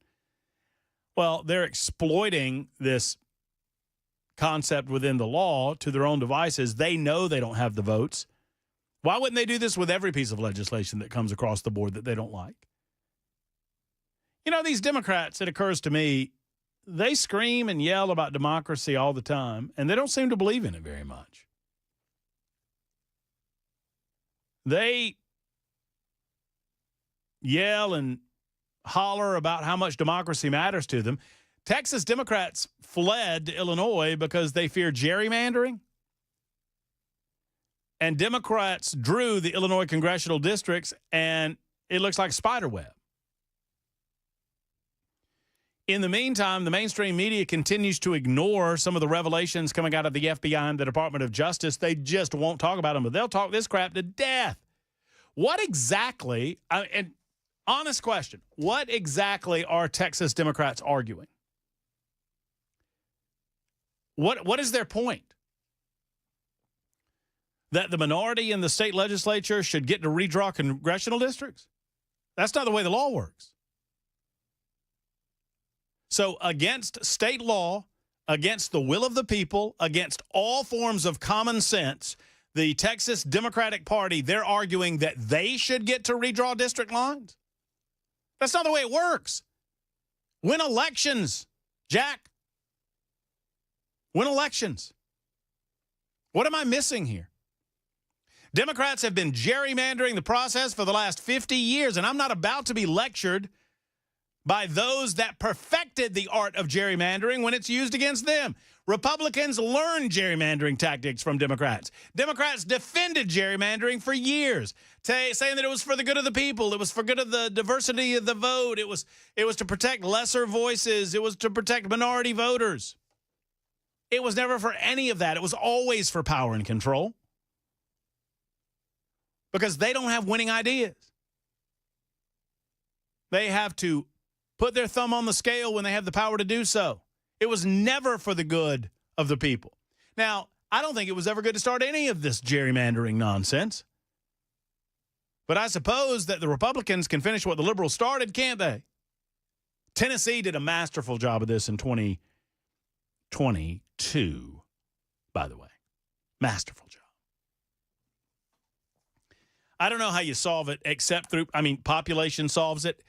Well, they're exploiting this concept within the law to their own devices. They know they don't have the votes. Why wouldn't they do this with every piece of legislation that comes across the board that they don't like? These Democrats, it occurs to me, they scream and yell about democracy all the time, and they don't seem to believe in it very much. They yell and holler about how much democracy matters to them. Texas Democrats fled to Illinois because they fear gerrymandering. And Democrats drew the Illinois congressional districts, and it looks like a spider web. In the meantime, the mainstream media continues to ignore some of the revelations coming out of the FBI and the Department of Justice. They just won't talk about them, but they'll talk this crap to death. What exactly, and honest question, what exactly are Texas Democrats arguing? What is their point? That the minority in the state legislature should get to redraw congressional districts? That's not the way the law works. So against state law, against the will of the people, against all forms of common sense, the Texas Democratic Party, they're arguing that they should get to redraw district lines? That's not the way it works. Win elections, Jack. Win elections. What am I missing here? Democrats have been gerrymandering the process for the last 50 years, and I'm not about to be lectured by those that perfected the art of gerrymandering when it's used against them. Republicans learned gerrymandering tactics from Democrats. Democrats defended gerrymandering for years, saying that it was for the good of the people. It was for good of the diversity of the vote. It was to protect lesser voices. It was to protect minority voters. It was never for any of that. It was always for power and control because they don't have winning ideas. They have to put their thumb on the scale when they have the power to do so. It was never for the good of the people. Now, I don't think it was ever good to start any of this gerrymandering nonsense. But I suppose that the Republicans can finish what the liberals started, can't they? Tennessee did a masterful job of this in 2022, by the way. Masterful job. I don't know how you solve it except through, population solves it.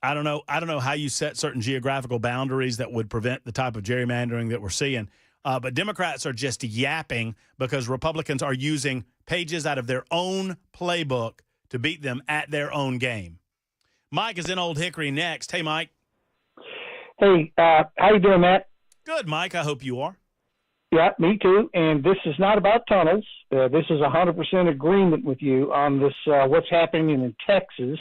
I don't know how you set certain geographical boundaries that would prevent the type of gerrymandering that we're seeing. But Democrats are just yapping because Republicans are using pages out of their own playbook to beat them at their own game. Mike is in Old Hickory next. Hey, Mike. Hey, how you doing, Matt? Good, Mike. I hope you are. Yeah, me too. And this is not about tunnels. This is 100% agreement with you on this, what's happening in Texas.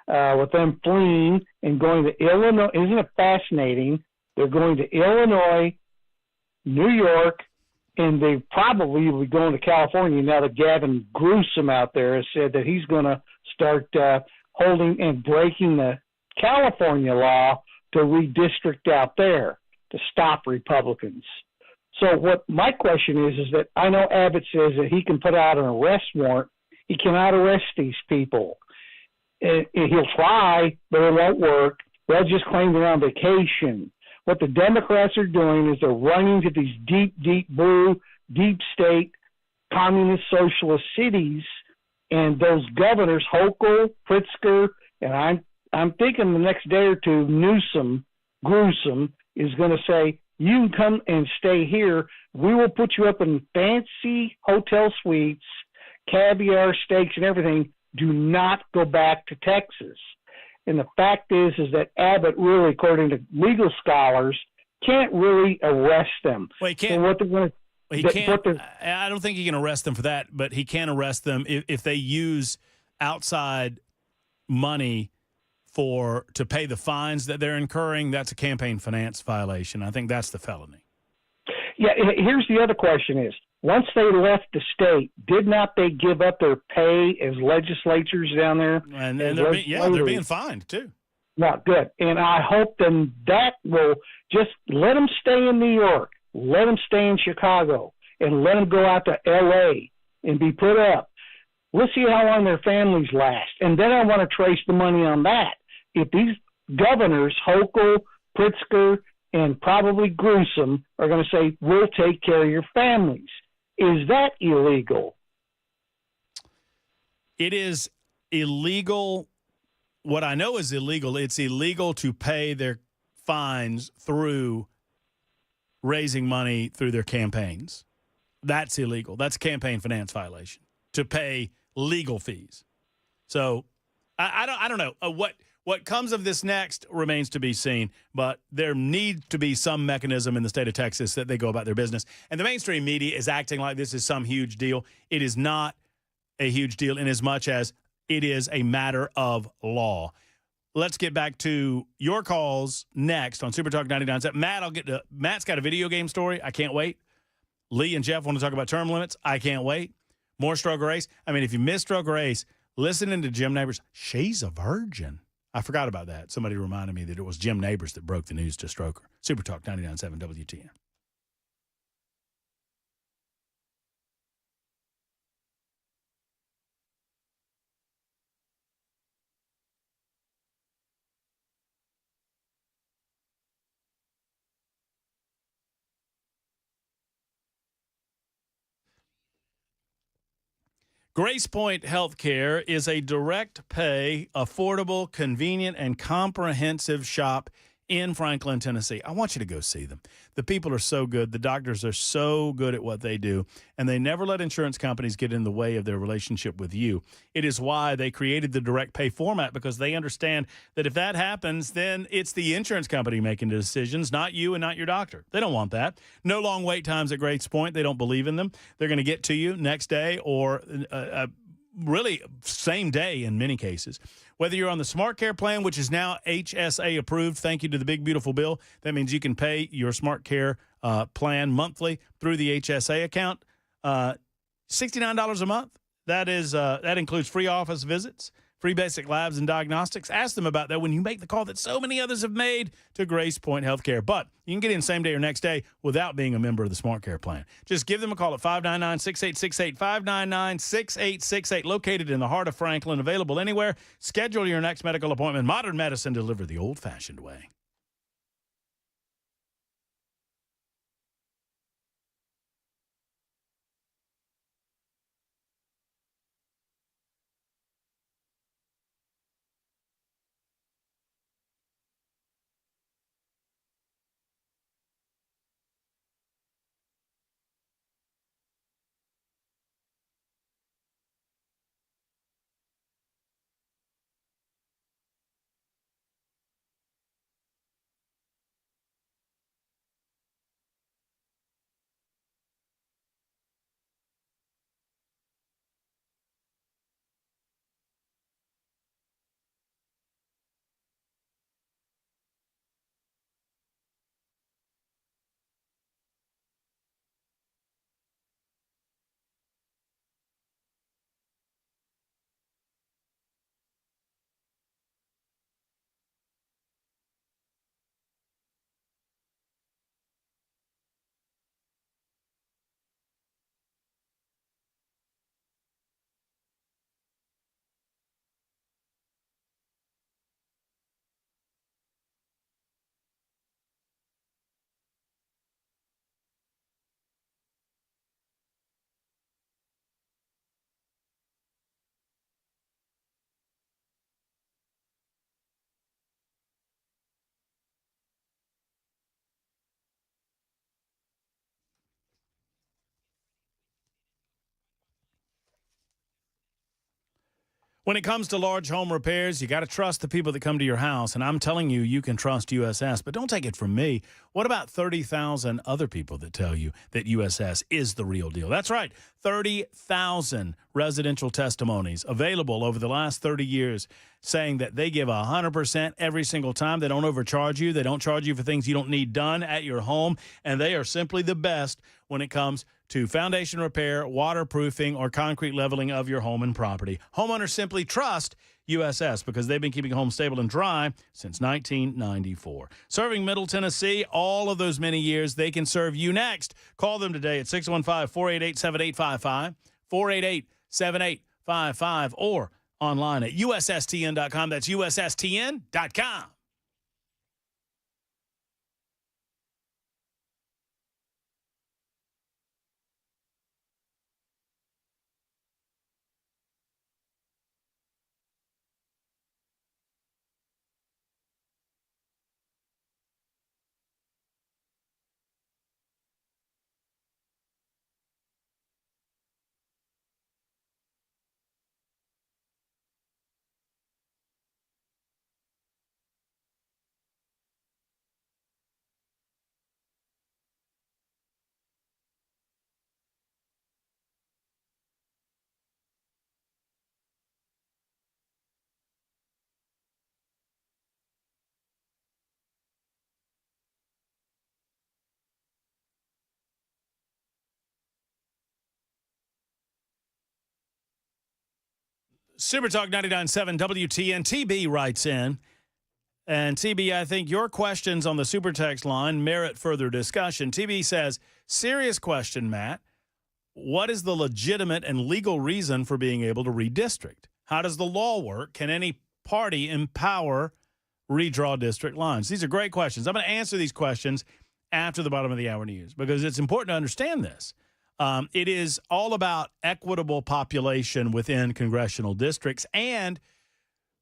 with them fleeing and going to Illinois. Isn't it fascinating? They're going to Illinois, New York, and they probably will be going to California now that Gavin Newsom out there has said that he's going to start holding and breaking the California law to redistrict out there to stop Republicans. So what my question is that I know Abbott says that he can put out an arrest warrant. He cannot arrest these people. He'll try, but it won't work. They'll just claim they're on vacation. What the Democrats are doing is they're running to these deep, deep blue, deep state, communist socialist cities, and those governors, Hochul, Pritzker, and I'm thinking the next day or two, Newsom is going to say, you can come and stay here. We will put you up in fancy hotel suites, caviar steaks and everything. Do not go back to Texas. And the fact is that Abbott really, according to legal scholars, can't really arrest them. Well, he can't. So what they're going to, he can't. I don't think he can arrest them for that, but he can arrest them if they use outside money to pay the fines that they're incurring. That's a campaign finance violation. I think that's the felony. Yeah, here's the other question is, once they left the state, did not they give up their pay as legislatures down there? And they're being fined too. Not good. And I hope then that will just let them stay in New York, let them stay in Chicago, and let them go out to L.A. and be put up. We'll see how long their families last. And then I want to trace the money on that. If these governors, Hochul, Pritzker, and probably Newsom, are going to say, we'll take care of your families, is that illegal? It is illegal. What I know is illegal. It's illegal to pay their fines through raising money through their campaigns. That's illegal. That's a campaign finance violation to pay legal fees. So I don't know what comes of this next remains to be seen, but there needs to be some mechanism in the state of Texas that they go about their business. And the mainstream media is acting like this is some huge deal. It is not a huge deal in as much as it is a matter of law. Let's get back to your calls next on Super Talk 99.7. Matt's got a video game story. I can't wait. Lee and Jeff want to talk about term limits. I can't wait. More Stroker Ace. I mean, if you missed Stroker Ace, listening to Jim Neighbors, she's a virgin. I forgot about that. Somebody reminded me that it was Jim Neighbors that broke the news to Stroker. Super Talk 99.7 WTN. Grace Point Healthcare is a direct pay, affordable, convenient, and comprehensive shop in Franklin, Tennessee. I want you to go see them. The people are so good. The doctors are so good at what they do, and they never let insurance companies get in the way of their relationship with you. It is why they created the direct pay format, because they understand that if that happens, then it's the insurance company making the decisions, not you and not your doctor. They don't want that. No long wait times at Grace Point. They don't believe in them. They're going to get to you next day or really same day in many cases. Whether you're on the Smart Care plan, which is now HSA approved, thank you to the big, beautiful bill. That means you can pay your Smart Care plan monthly through the HSA account. $69 a month. That includes free office visits, free basic labs and diagnostics. Ask them about that when you make the call that so many others have made to Grace Point Healthcare. But you can get in same day or next day without being a member of the Smart Care plan. Just give them a call at 599-6868, 599-6868, located in the heart of Franklin, available anywhere. Schedule your next medical appointment. Modern medicine delivered the old-fashioned way. When it comes to large home repairs, you got to trust the people that come to your house. And I'm telling you, you can trust USS, but don't take it from me. What about 30,000 other people that tell you that USS is the real deal? That's right. 30,000 residential testimonies available over the last 30 years saying that they give 100% every single time. They don't overcharge you. They don't charge you for things you don't need done at your home. And they are simply the best when it comes to foundation repair, waterproofing, or concrete leveling of your home and property. Homeowners simply trust USS because they've been keeping homes stable and dry since 1994. Serving Middle Tennessee all of those many years, they can serve you next. Call them today at 615-488-7855, 488-7855, or online at USSTN.com. That's USSTN.com. Super Talk 99.7 WTN. TB writes in. And TB, I think your questions on the super text line merit further discussion. TB says, serious question, Matt. What is the legitimate and legal reason for being able to redistrict? How does the law work? Can any party empower redraw district lines? These are great questions. I'm going to answer these questions after the bottom of the hour news because it's important to understand this. It is all about equitable population within congressional districts, and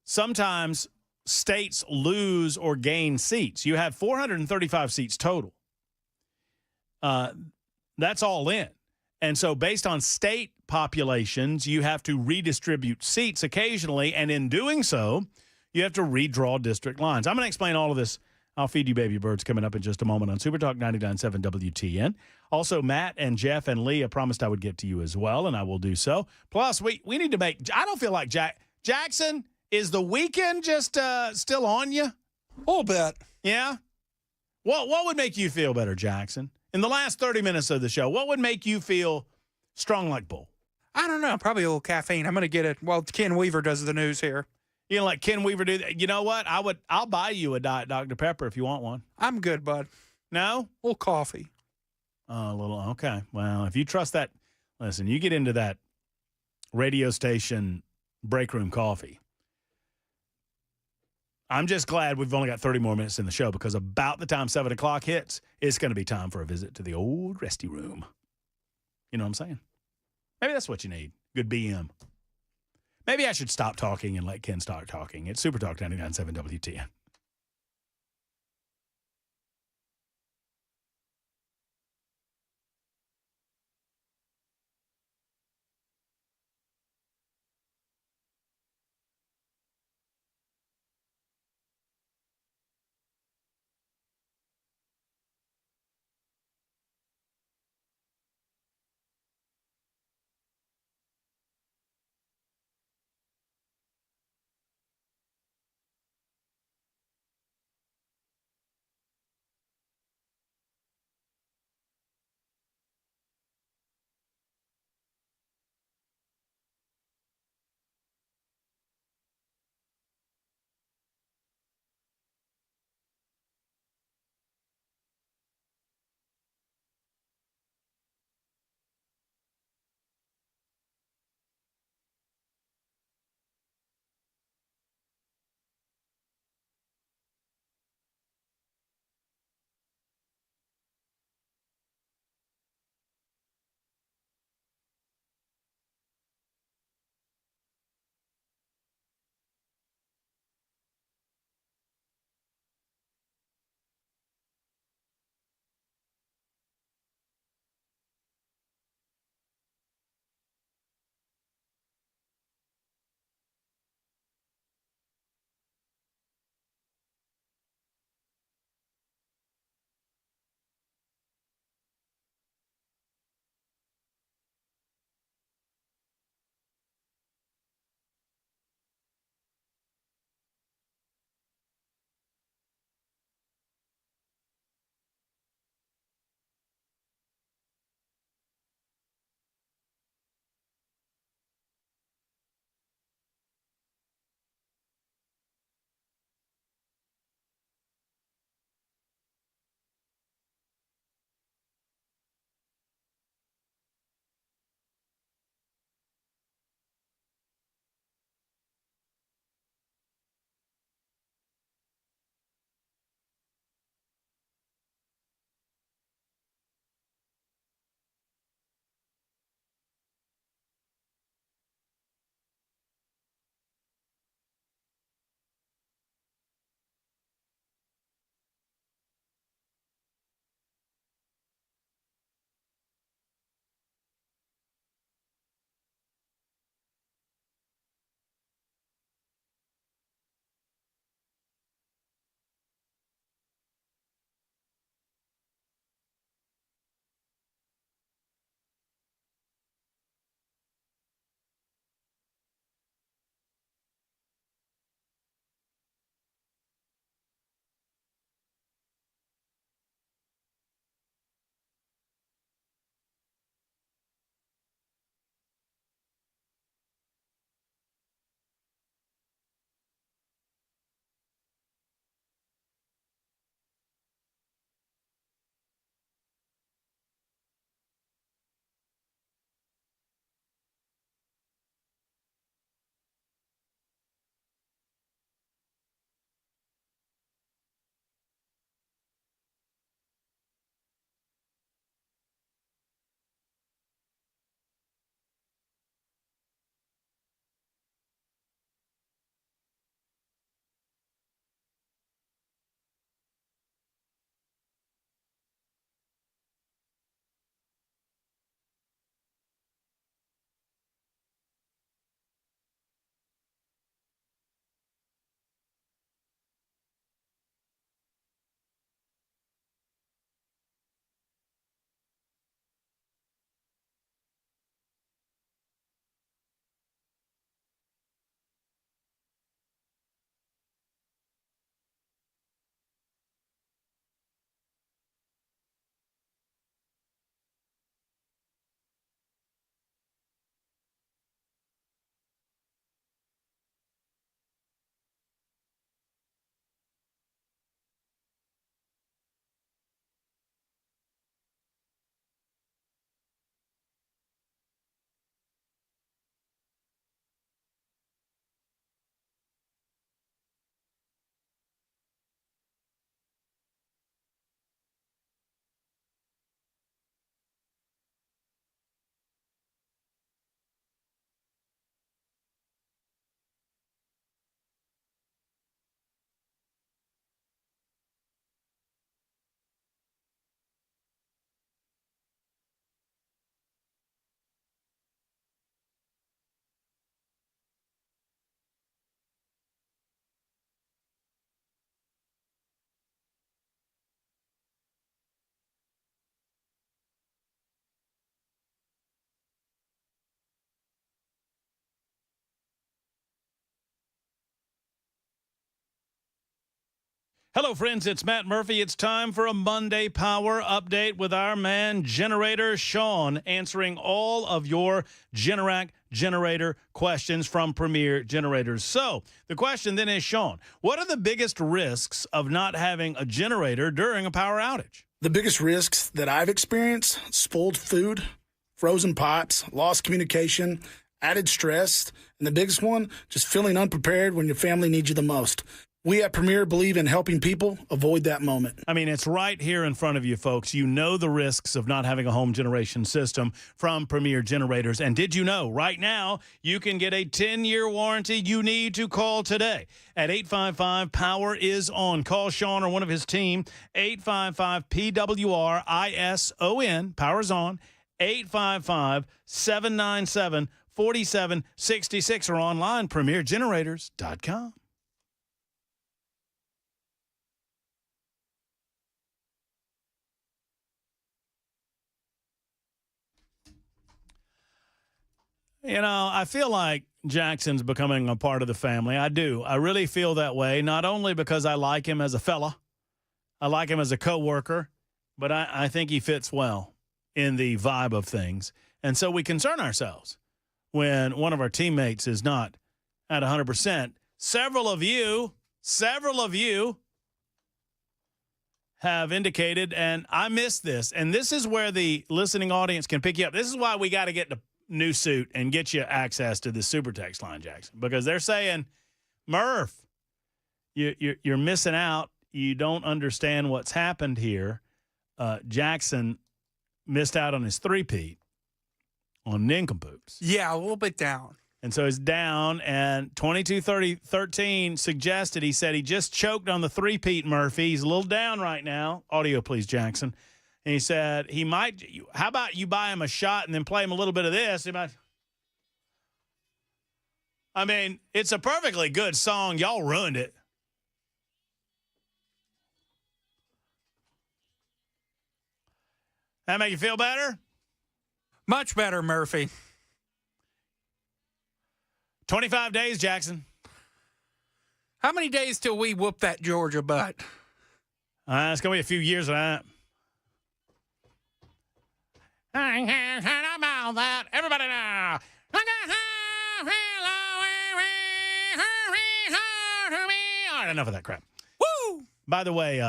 sometimes states lose or gain seats. You have 435 seats total. That's all in. And so based on state populations, you have to redistribute seats occasionally, and in doing so, you have to redraw district lines. I'm going to explain all of this. I'll feed you baby birds coming up in just a moment on Super Talk 99.7 WTN. Also, Matt and Jeff and Lee, I promised I would get to you as well, and I will do so. Plus, we need to make – I don't feel like Jackson, is the weekend just still on you? A little bit. Yeah? What would make you feel better, Jackson? In the last 30 minutes of the show, what would make you feel strong like bull? I don't know. Probably a little caffeine. I'm going to get it while Ken Weaver does the news here. You know, like Ken Weaver do that. You know what? I'll buy you a Diet Dr. Pepper if you want one. I'm good, bud. No? A little coffee. A little, okay. Well, if you trust that, listen, you get into that radio station break room coffee. I'm just glad we've only got 30 more minutes in the show because about the time 7 o'clock hits, it's going to be time for a visit to the old resty room. You know what I'm saying? Maybe that's what you need. Good BM. Maybe I should stop talking and let Ken start talking. It's Super Talk 99.7 WTN. Hello, friends. It's Matt Murphy. It's time for a Monday Power Update with our man, Generator Sean, answering all of your Generac generator questions from Premier Generators. So the question then is, Sean, what are the biggest risks of not having a generator during a power outage? The biggest risks that I've experienced: spoiled food, frozen pipes, lost communication, added stress, and the biggest one, just feeling unprepared when your family needs you the most. We at Premier believe in helping people avoid that moment. I mean, it's right here in front of you, folks. You know the risks of not having a home generation system from Premier Generators. And did you know right now you can get a 10-year warranty? You need to call today at 855-POWER-IS-ON. Call Sean or one of his team, 855-PWR-ISON, Power's On, 855-797-4766 or online, premiergenerators.com. You know, I feel like Jackson's becoming a part of the family. I do. I really feel that way, not only because I like him as a fella, I like him as a coworker, but I think he fits well in the vibe of things. And so we concern ourselves when one of our teammates is not at 100%. Several of you have indicated, and I missed this, and this is where the listening audience can pick you up. This is why we got to get the new suit and get you access to the super text line, Jackson, because they're saying, Murph, you're missing out. You don't understand what's happened here. Jackson missed out on his three-peat on Ninkapoops. Yeah, a little bit down. And so he's down, and 22-13 suggested, he said he just choked on the three-peat, Murphy. He's a little down right now. Audio, please, Jackson. And he said he might, how about you buy him a shot and then play him a little bit of this? I mean, it's a perfectly good song. Y'all ruined it. That make you feel better? Much better, Murphy. 25 days, Jackson. How many days till we whoop that Georgia butt? It's going to be a few years of that. I can't hear about that. Everybody now. All right, enough of that crap. Woo! By the way,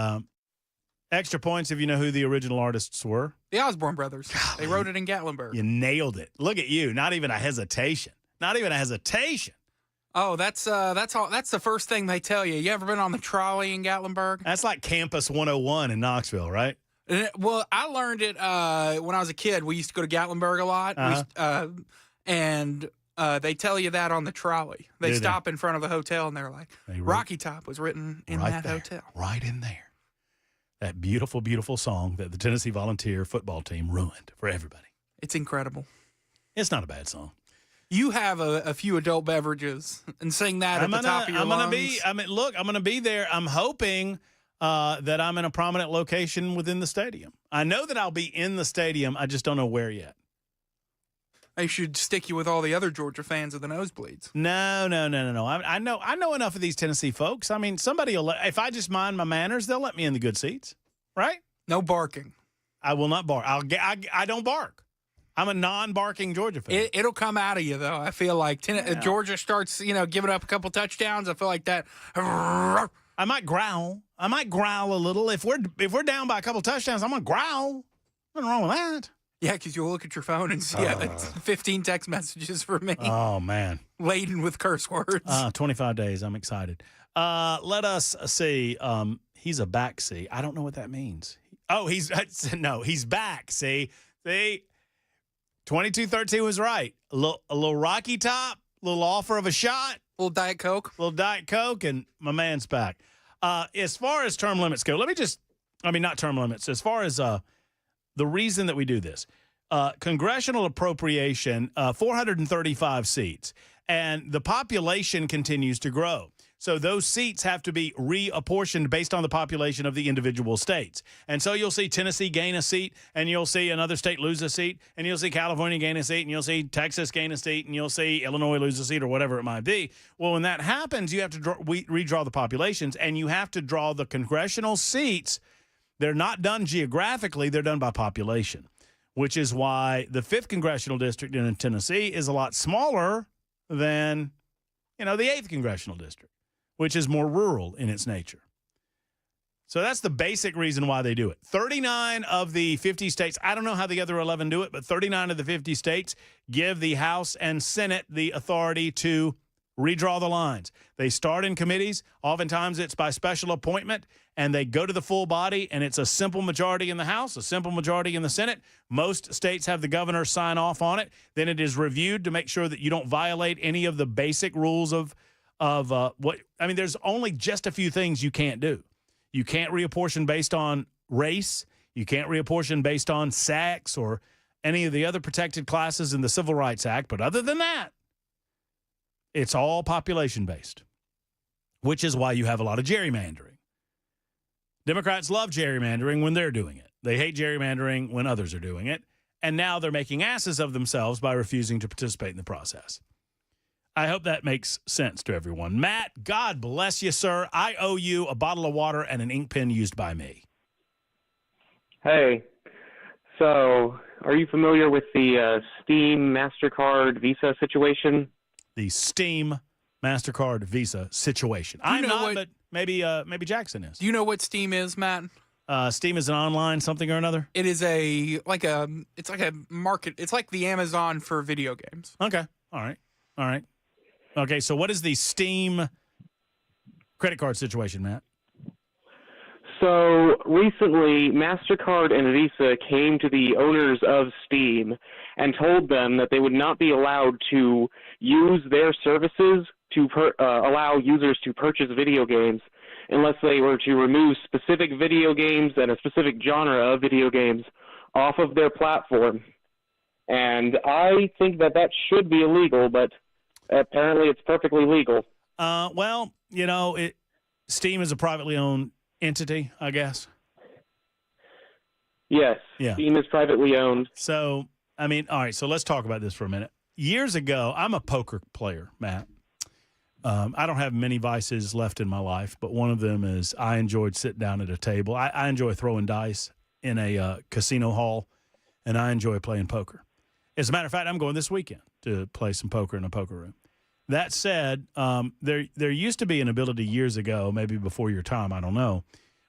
extra points if you know who the original artists were. The Osborne Brothers. Golly. They wrote it in Gatlinburg. You nailed it. Look at you. Not even a hesitation. Not even a hesitation. Oh, that's all. That's the first thing they tell you. You ever been on the trolley in Gatlinburg? That's like Campus 101 in Knoxville, right? Well, I learned it when I was a kid. We used to go to Gatlinburg a lot, and they tell you that on the trolley. They stop in front of the hotel, and they're like, Rocky Top was written in that hotel. Right in there. That beautiful, beautiful song that the Tennessee Volunteer football team ruined for everybody. It's incredible. It's not a bad song. You have a few adult beverages and sing that at the top of your lungs. I'm going to be there. I'm hoping that I'm in a prominent location within the stadium. I know that I'll be in the stadium. I just don't know where yet. I should stick you with all the other Georgia fans of the nosebleeds. No. I know enough of these Tennessee folks. I mean, somebody will if I just mind my manners, they'll let me in the good seats, right? No barking. I will not bark. I don't bark. I'm a non-barking Georgia fan. It'll come out of you, though. I feel like Georgia starts, giving up a couple touchdowns. I feel like that. I might growl. A little. If we're down by a couple touchdowns, I'm gonna growl. Nothing wrong with that. Yeah, because you'll look at your phone and see 15 text messages from me. Oh man, laden with curse words. 25 days. I'm excited. Let us see. He's a back. See, I don't know what that means. Oh, he's back. See. 22-13 was right. A little Rocky Top, a little offer of a shot. Little Diet Coke, and my man's back. As far as term limits go, not term limits. As far as the reason that we do this, congressional appropriation, 435 seats. and the population continues to grow. So those seats have to be reapportioned based on the population of the individual states. And so you'll see Tennessee gain a seat, and you'll see another state lose a seat, and you'll see California gain a seat, and you'll see Texas gain a seat, and you'll see Illinois lose a seat, or whatever it might be. Well, when that happens, you have to redraw the populations, and you have to draw the congressional seats. They're not done geographically, they're done by population, which is why the 5th congressional district in Tennessee is a lot smaller than, the 8th congressional district, which is more rural in its nature. So that's the basic reason why they do it. 39 of the 50 states, I don't know how the other 11 do it, but 39 of the 50 states give the House and Senate the authority to redraw the lines. They start in committees. Oftentimes it's by special appointment, and they go to the full body, and it's a simple majority in the House, a simple majority in the Senate. Most states have the governor sign off on it. Then it is reviewed to make sure that you don't violate any of the basic rules of there's only just a few things you can't do. You can't reapportion based on race. You can't reapportion based on sex or any of the other protected classes in the Civil Rights Act. But other than that, it's all population-based, which is why you have a lot of gerrymandering. Democrats love gerrymandering when they're doing it. They hate gerrymandering when others are doing it. And now they're making asses of themselves by refusing to participate in the process. I hope that makes sense to everyone. Matt, God bless you, sir. I owe you a bottle of water and an ink pen used by me. Hey, so are you familiar with the Steam, MasterCard, Visa situation? The Steam, MasterCard, Visa situation. I'm not, but maybe Jackson is. Do you know what Steam is, Matt? Steam is an online something or another? It is it's like a market. It's like the Amazon for video games. Okay. All right. Okay, so what is the Steam credit card situation, Matt? So recently, MasterCard and Visa came to the owners of Steam and told them that they would not be allowed to use their services to allow users to purchase video games unless they were to remove specific video games and a specific genre of video games off of their platform. And I think that should be illegal, but apparently it's perfectly legal. Steam is a privately owned entity, I guess. Yes. Yeah. Steam is privately owned. So, all right, so let's talk about this for a minute. Years ago, I'm a poker player, Matt. I don't have many vices left in my life, but one of them is I enjoyed sitting down at a table. I enjoy throwing dice in a casino hall, and I enjoy playing poker. As a matter of fact, I'm going this weekend to play some poker in a poker room. That said, there used to be an ability years ago, maybe before your time, I don't know,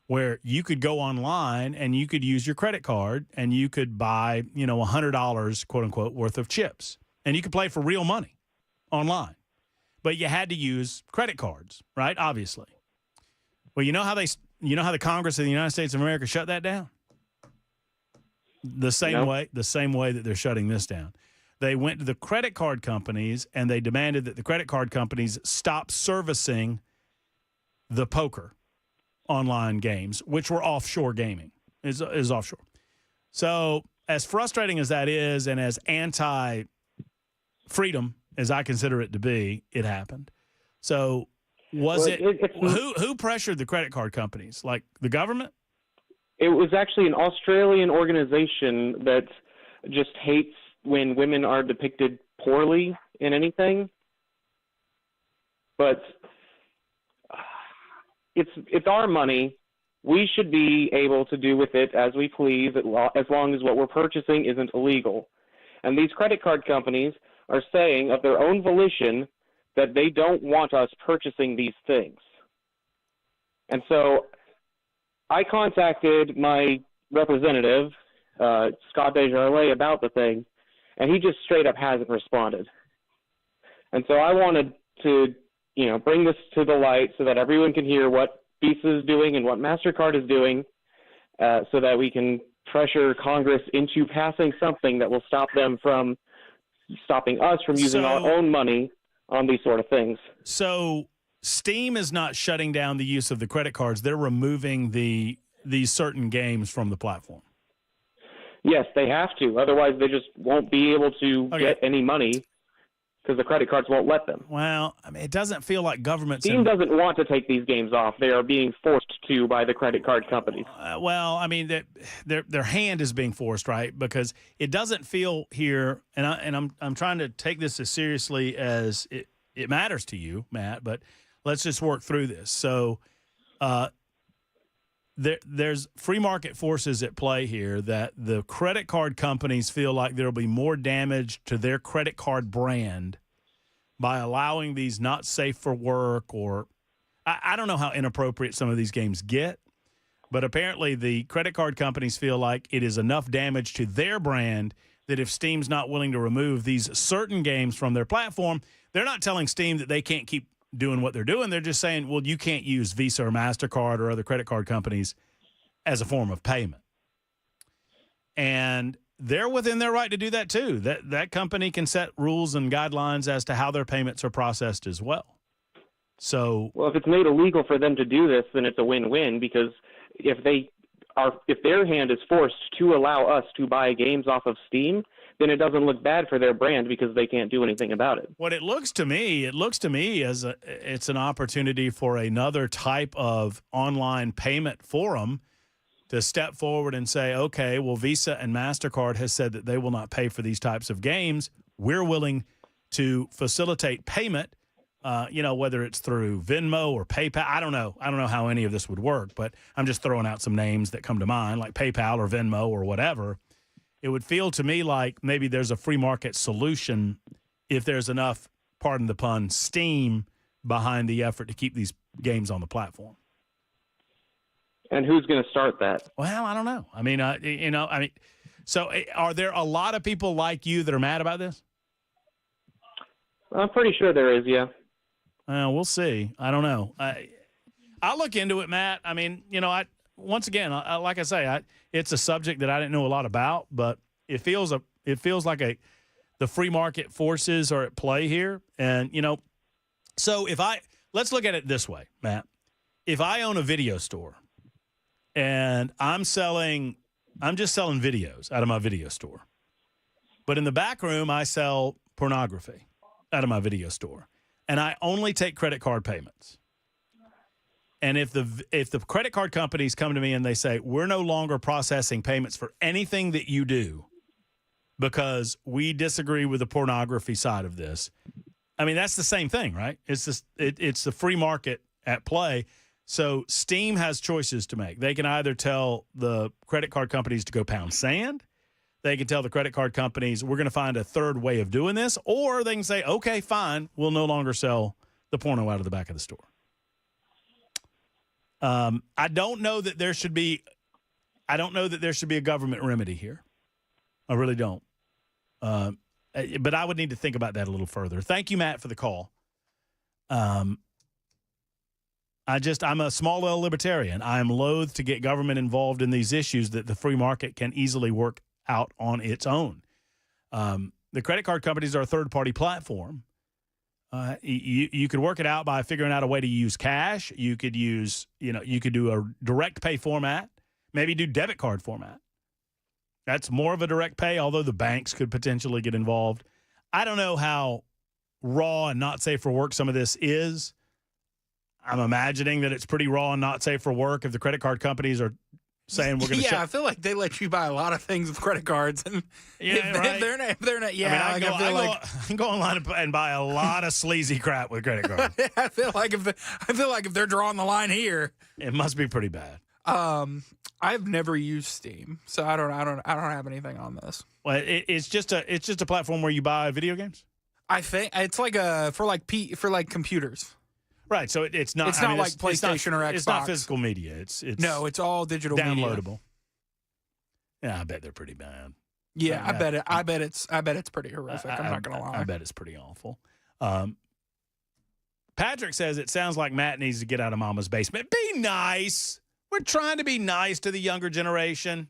where you could go online and you could use your credit card and you could buy, $100, quote unquote, worth of chips. And you could play for real money online. But you had to use credit cards, right? Obviously. Well, you know how the Congress of the United States of America shut that down? The same way that they're shutting this down. They went to the credit card companies and they demanded that the credit card companies stop servicing the poker online games, which were offshore gaming, is offshore. So as frustrating as that is and as anti-freedom as I consider it to be, it happened. So who pressured the credit card companies? Like the government? It was actually an Australian organization that just hates when women are depicted poorly in anything. But it's our money. We should be able to do with it as we please as long as what we're purchasing isn't illegal. And these credit card companies are saying of their own volition that they don't want us purchasing these things. And so I contacted my representative, Scott Desjardins, about the thing, and he just straight up hasn't responded. And so I wanted to, bring this to the light so that everyone can hear what Visa is doing and what MasterCard is doing, so that we can pressure Congress into passing something that will stop them from stopping us from using our own money on these sort of things. So Steam is not shutting down the use of the credit cards. They're removing these certain games from the platform. Yes, they have to. Otherwise, they just won't be able to get any money because the credit cards won't let them. Well, I mean, it doesn't feel like government's Steam doesn't want to take these games off. They are being forced to by the credit card companies. Well, I mean, their hand is being forced, right? Because it doesn't feel here, and I'm trying to take this as seriously as it matters to you, Matt. But let's just work through this. So, there's free market forces at play here that the credit card companies feel like there will be more damage to their credit card brand by allowing these not safe for work, or I don't know how inappropriate some of these games get, but apparently the credit card companies feel like it is enough damage to their brand that if Steam's not willing to remove these certain games from their platform, they're not telling Steam that they can't keep doing what they're doing. They're just saying, well, you can't use Visa or MasterCard or other credit card companies as a form of payment. And they're within their right to do that too. That company can set rules and guidelines as to how their payments are processed as well. So, well, if it's made illegal for them to do this, then it's a win-win, because if their hand is forced to allow us to buy games off of Steam, then it doesn't look bad for their brand because they can't do anything about it. What it looks to me as it's an opportunity for another type of online payment forum to step forward and say, okay, well, Visa and MasterCard has said that they will not pay for these types of games. We're willing to facilitate payment, whether it's through Venmo or PayPal. I don't know how any of this would work, but I'm just throwing out some names that come to mind, like PayPal or Venmo or whatever. It would feel to me like maybe there's a free market solution if there's enough, pardon the pun, steam behind the effort to keep these games on the platform. And who's going to start that? Well, I don't know. I mean, so are there a lot of people like you that are mad about this? I'm pretty sure there is, yeah. We'll see. I don't know. I'll look into it, Matt. I mean, once again, like I say, it's a subject that I didn't know a lot about, but it feels like the free market forces are at play here. And, so let's look at it this way, Matt. If I own a video store and I'm just selling videos out of my video store, but in the back room, I sell pornography out of my video store, and I only take credit card payments. And if the credit card companies come to me and they say, we're no longer processing payments for anything that you do because we disagree with the pornography side of this, I mean, that's the same thing, right? It's the free market at play. So Steam has choices to make. They can either tell the credit card companies to go pound sand. They can tell the credit card companies, we're going to find a third way of doing this. Or they can say, okay, fine, we'll no longer sell the porno out of the back of the store. I don't know that there should be a government remedy here. I really don't. But I would need to think about that a little further. Thank you, Matt, for the call. I'm a small L libertarian. I am loath to get government involved in these issues that the free market can easily work out on its own. The credit card companies are a third-party platform. You could work it out by figuring out a way to use cash. You could use, you could do a direct pay format, maybe do debit card format. That's more of a direct pay, although the banks could potentially get involved. I don't know how raw and not safe for work some of this is. I'm imagining that it's pretty raw and not safe for work if the credit card companies are saying we're going to I feel like they let you buy a lot of things with credit cards, and if they're not, I can go online and buy a lot of sleazy crap with credit cards. I feel like if they're drawing the line here, it must be pretty bad. I've never used Steam, so I don't have anything on this. Well, it's just a platform where you buy video games. I think it's like for computers. Right, so it's not. It's not like PlayStation or Xbox. It's not physical media. It's no, it's all digital downloadable. Media. Yeah, I bet they're pretty bad. Yeah, I bet it's pretty horrific. I'm not gonna lie. I bet it's pretty awful. Patrick says it sounds like Matt needs to get out of Mama's basement. Be nice. We're trying to be nice to the younger generation.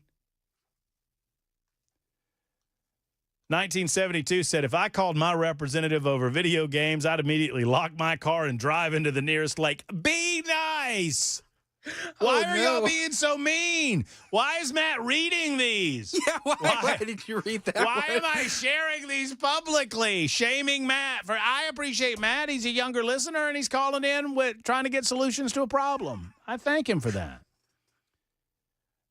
1972 said, if I called my representative over video games, I'd immediately lock my car and drive into the nearest lake. Be nice. Why are y'all no. being so mean? Why is Matt reading these? Yeah, why did you read that? Why one? am I sharing these publicly? Shaming Matt. I appreciate Matt. He's a younger listener, and he's calling in with trying to get solutions to a problem. I thank him for that.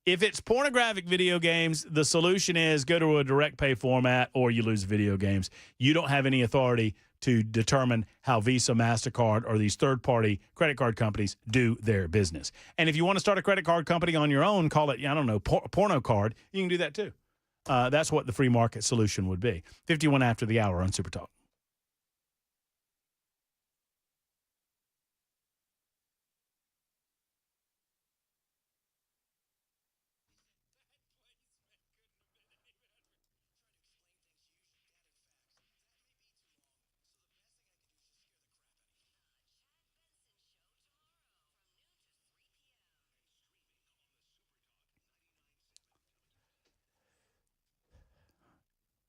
If it's pornographic video games, the solution is go to a direct pay format or you lose video games. You don't have any authority to determine how Visa, MasterCard, or these third-party credit card companies do their business. And if you want to start a credit card company on your own, call it, I don't know, porno card, you can do that too. That's what the free market solution would be. 51 after the hour on Super Talk.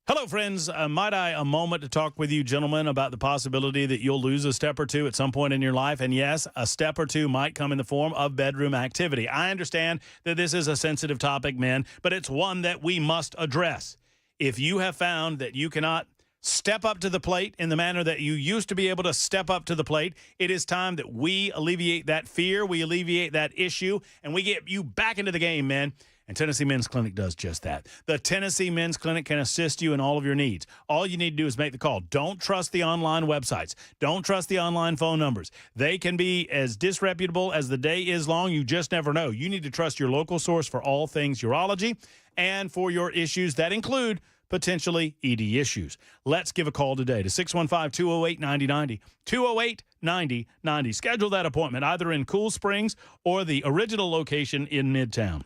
Hello, friends. Might I a moment to talk with you, gentlemen, about the possibility that you'll lose a step or two at some point in your life? And yes, a step or two might come in the form of bedroom activity. I understand that this is a sensitive topic, men, but it's one that we must address. If you have found that you cannot step up to the plate in the manner that you used to be able to step up to the plate, it is time that we alleviate that fear, we alleviate that issue, and we get you back into the game, men. And Tennessee Men's Clinic does just that. The Tennessee Men's Clinic can assist you in all of your needs. All you need to do is make the call. Don't trust the online websites. Don't trust the online phone numbers. They can be as disreputable as the day is long. You just never know. You need to trust your local source for all things urology and for your issues that include potentially ED issues. Let's give a call today to 615-208-9090, 208-9090. Schedule that appointment either in Cool Springs or the original location in Midtown.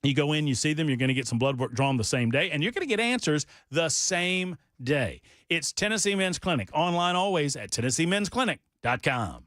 You go in, you see them, you're going to get some blood work drawn the same day, and you're going to get answers the same day. It's Tennessee Men's Clinic, online always at TennesseeMen'sClinic.com.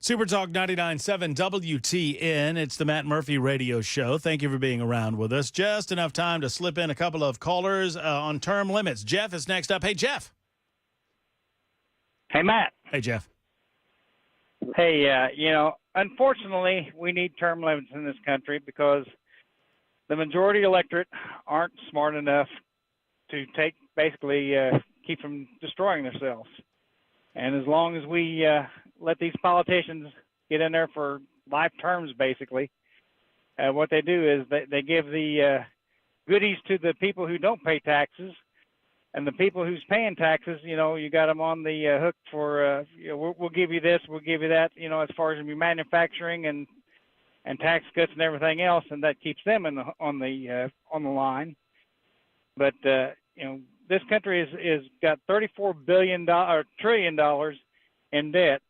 Super Talk 99.7 WTN. It's the Matt Murphy Radio Show. Thank you for being around with us. Just enough time to slip in a couple of callers on term limits. Jeff is next up. Hey, Jeff. Hey, Matt. Hey, Jeff. Hey, unfortunately, we need term limits in this country because the majority electorate aren't smart enough to keep from destroying themselves. And as long as we let these politicians get in there for life terms, basically, what they do is they give the goodies to the people who don't pay taxes, and the people who's paying taxes, you got them on the hook for, we'll give you this, we'll give you that, as far as your manufacturing and tax cuts and everything else, and that keeps them on the line. But this country is got $34 trillion in debt,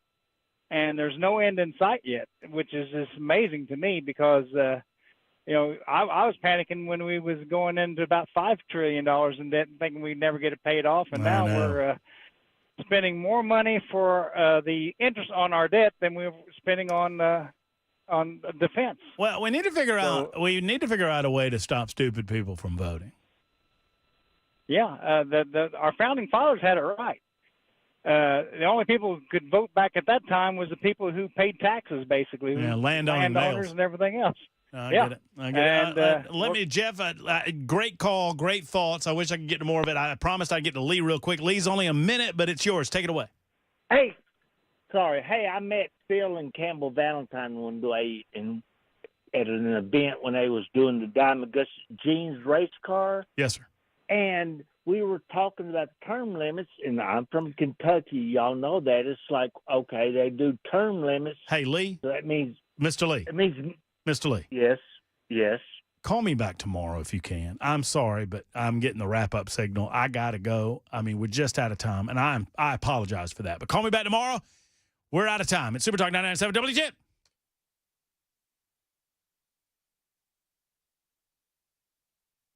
and there's no end in sight yet, which is just amazing to me because I was panicking when we was going into about $5 trillion in debt, thinking we'd never get it paid off, and now we're spending more money for the interest on our debt than we're spending on defense. Well, we need to figure out a way to stop stupid people from voting. Yeah, our founding fathers had it right. The only people who could vote back at that time was the people who paid taxes, basically. Yeah, landowners and everything else. I get it. Jeff, great call, great thoughts. I wish I could get to more of it. I promised I'd get to Lee real quick. Lee's only a minute, but it's yours. Take it away. Hey, I met Phil and Campbell Valentine one day at an event when they was doing the Diamond Gus Jeans race car. Yes, sir. And we were talking about term limits, and I'm from Kentucky. Y'all know that. It's like, okay, they do term limits. Hey, Lee. So that means... Mr. Lee. It means... Mr. Lee. Yes. Call me back tomorrow if you can. I'm sorry, but I'm getting the wrap-up signal. I got to go. I mean, we're just out of time, and I apologize for that. But call me back tomorrow. We're out of time. It's Super Talk 99.7 WTN.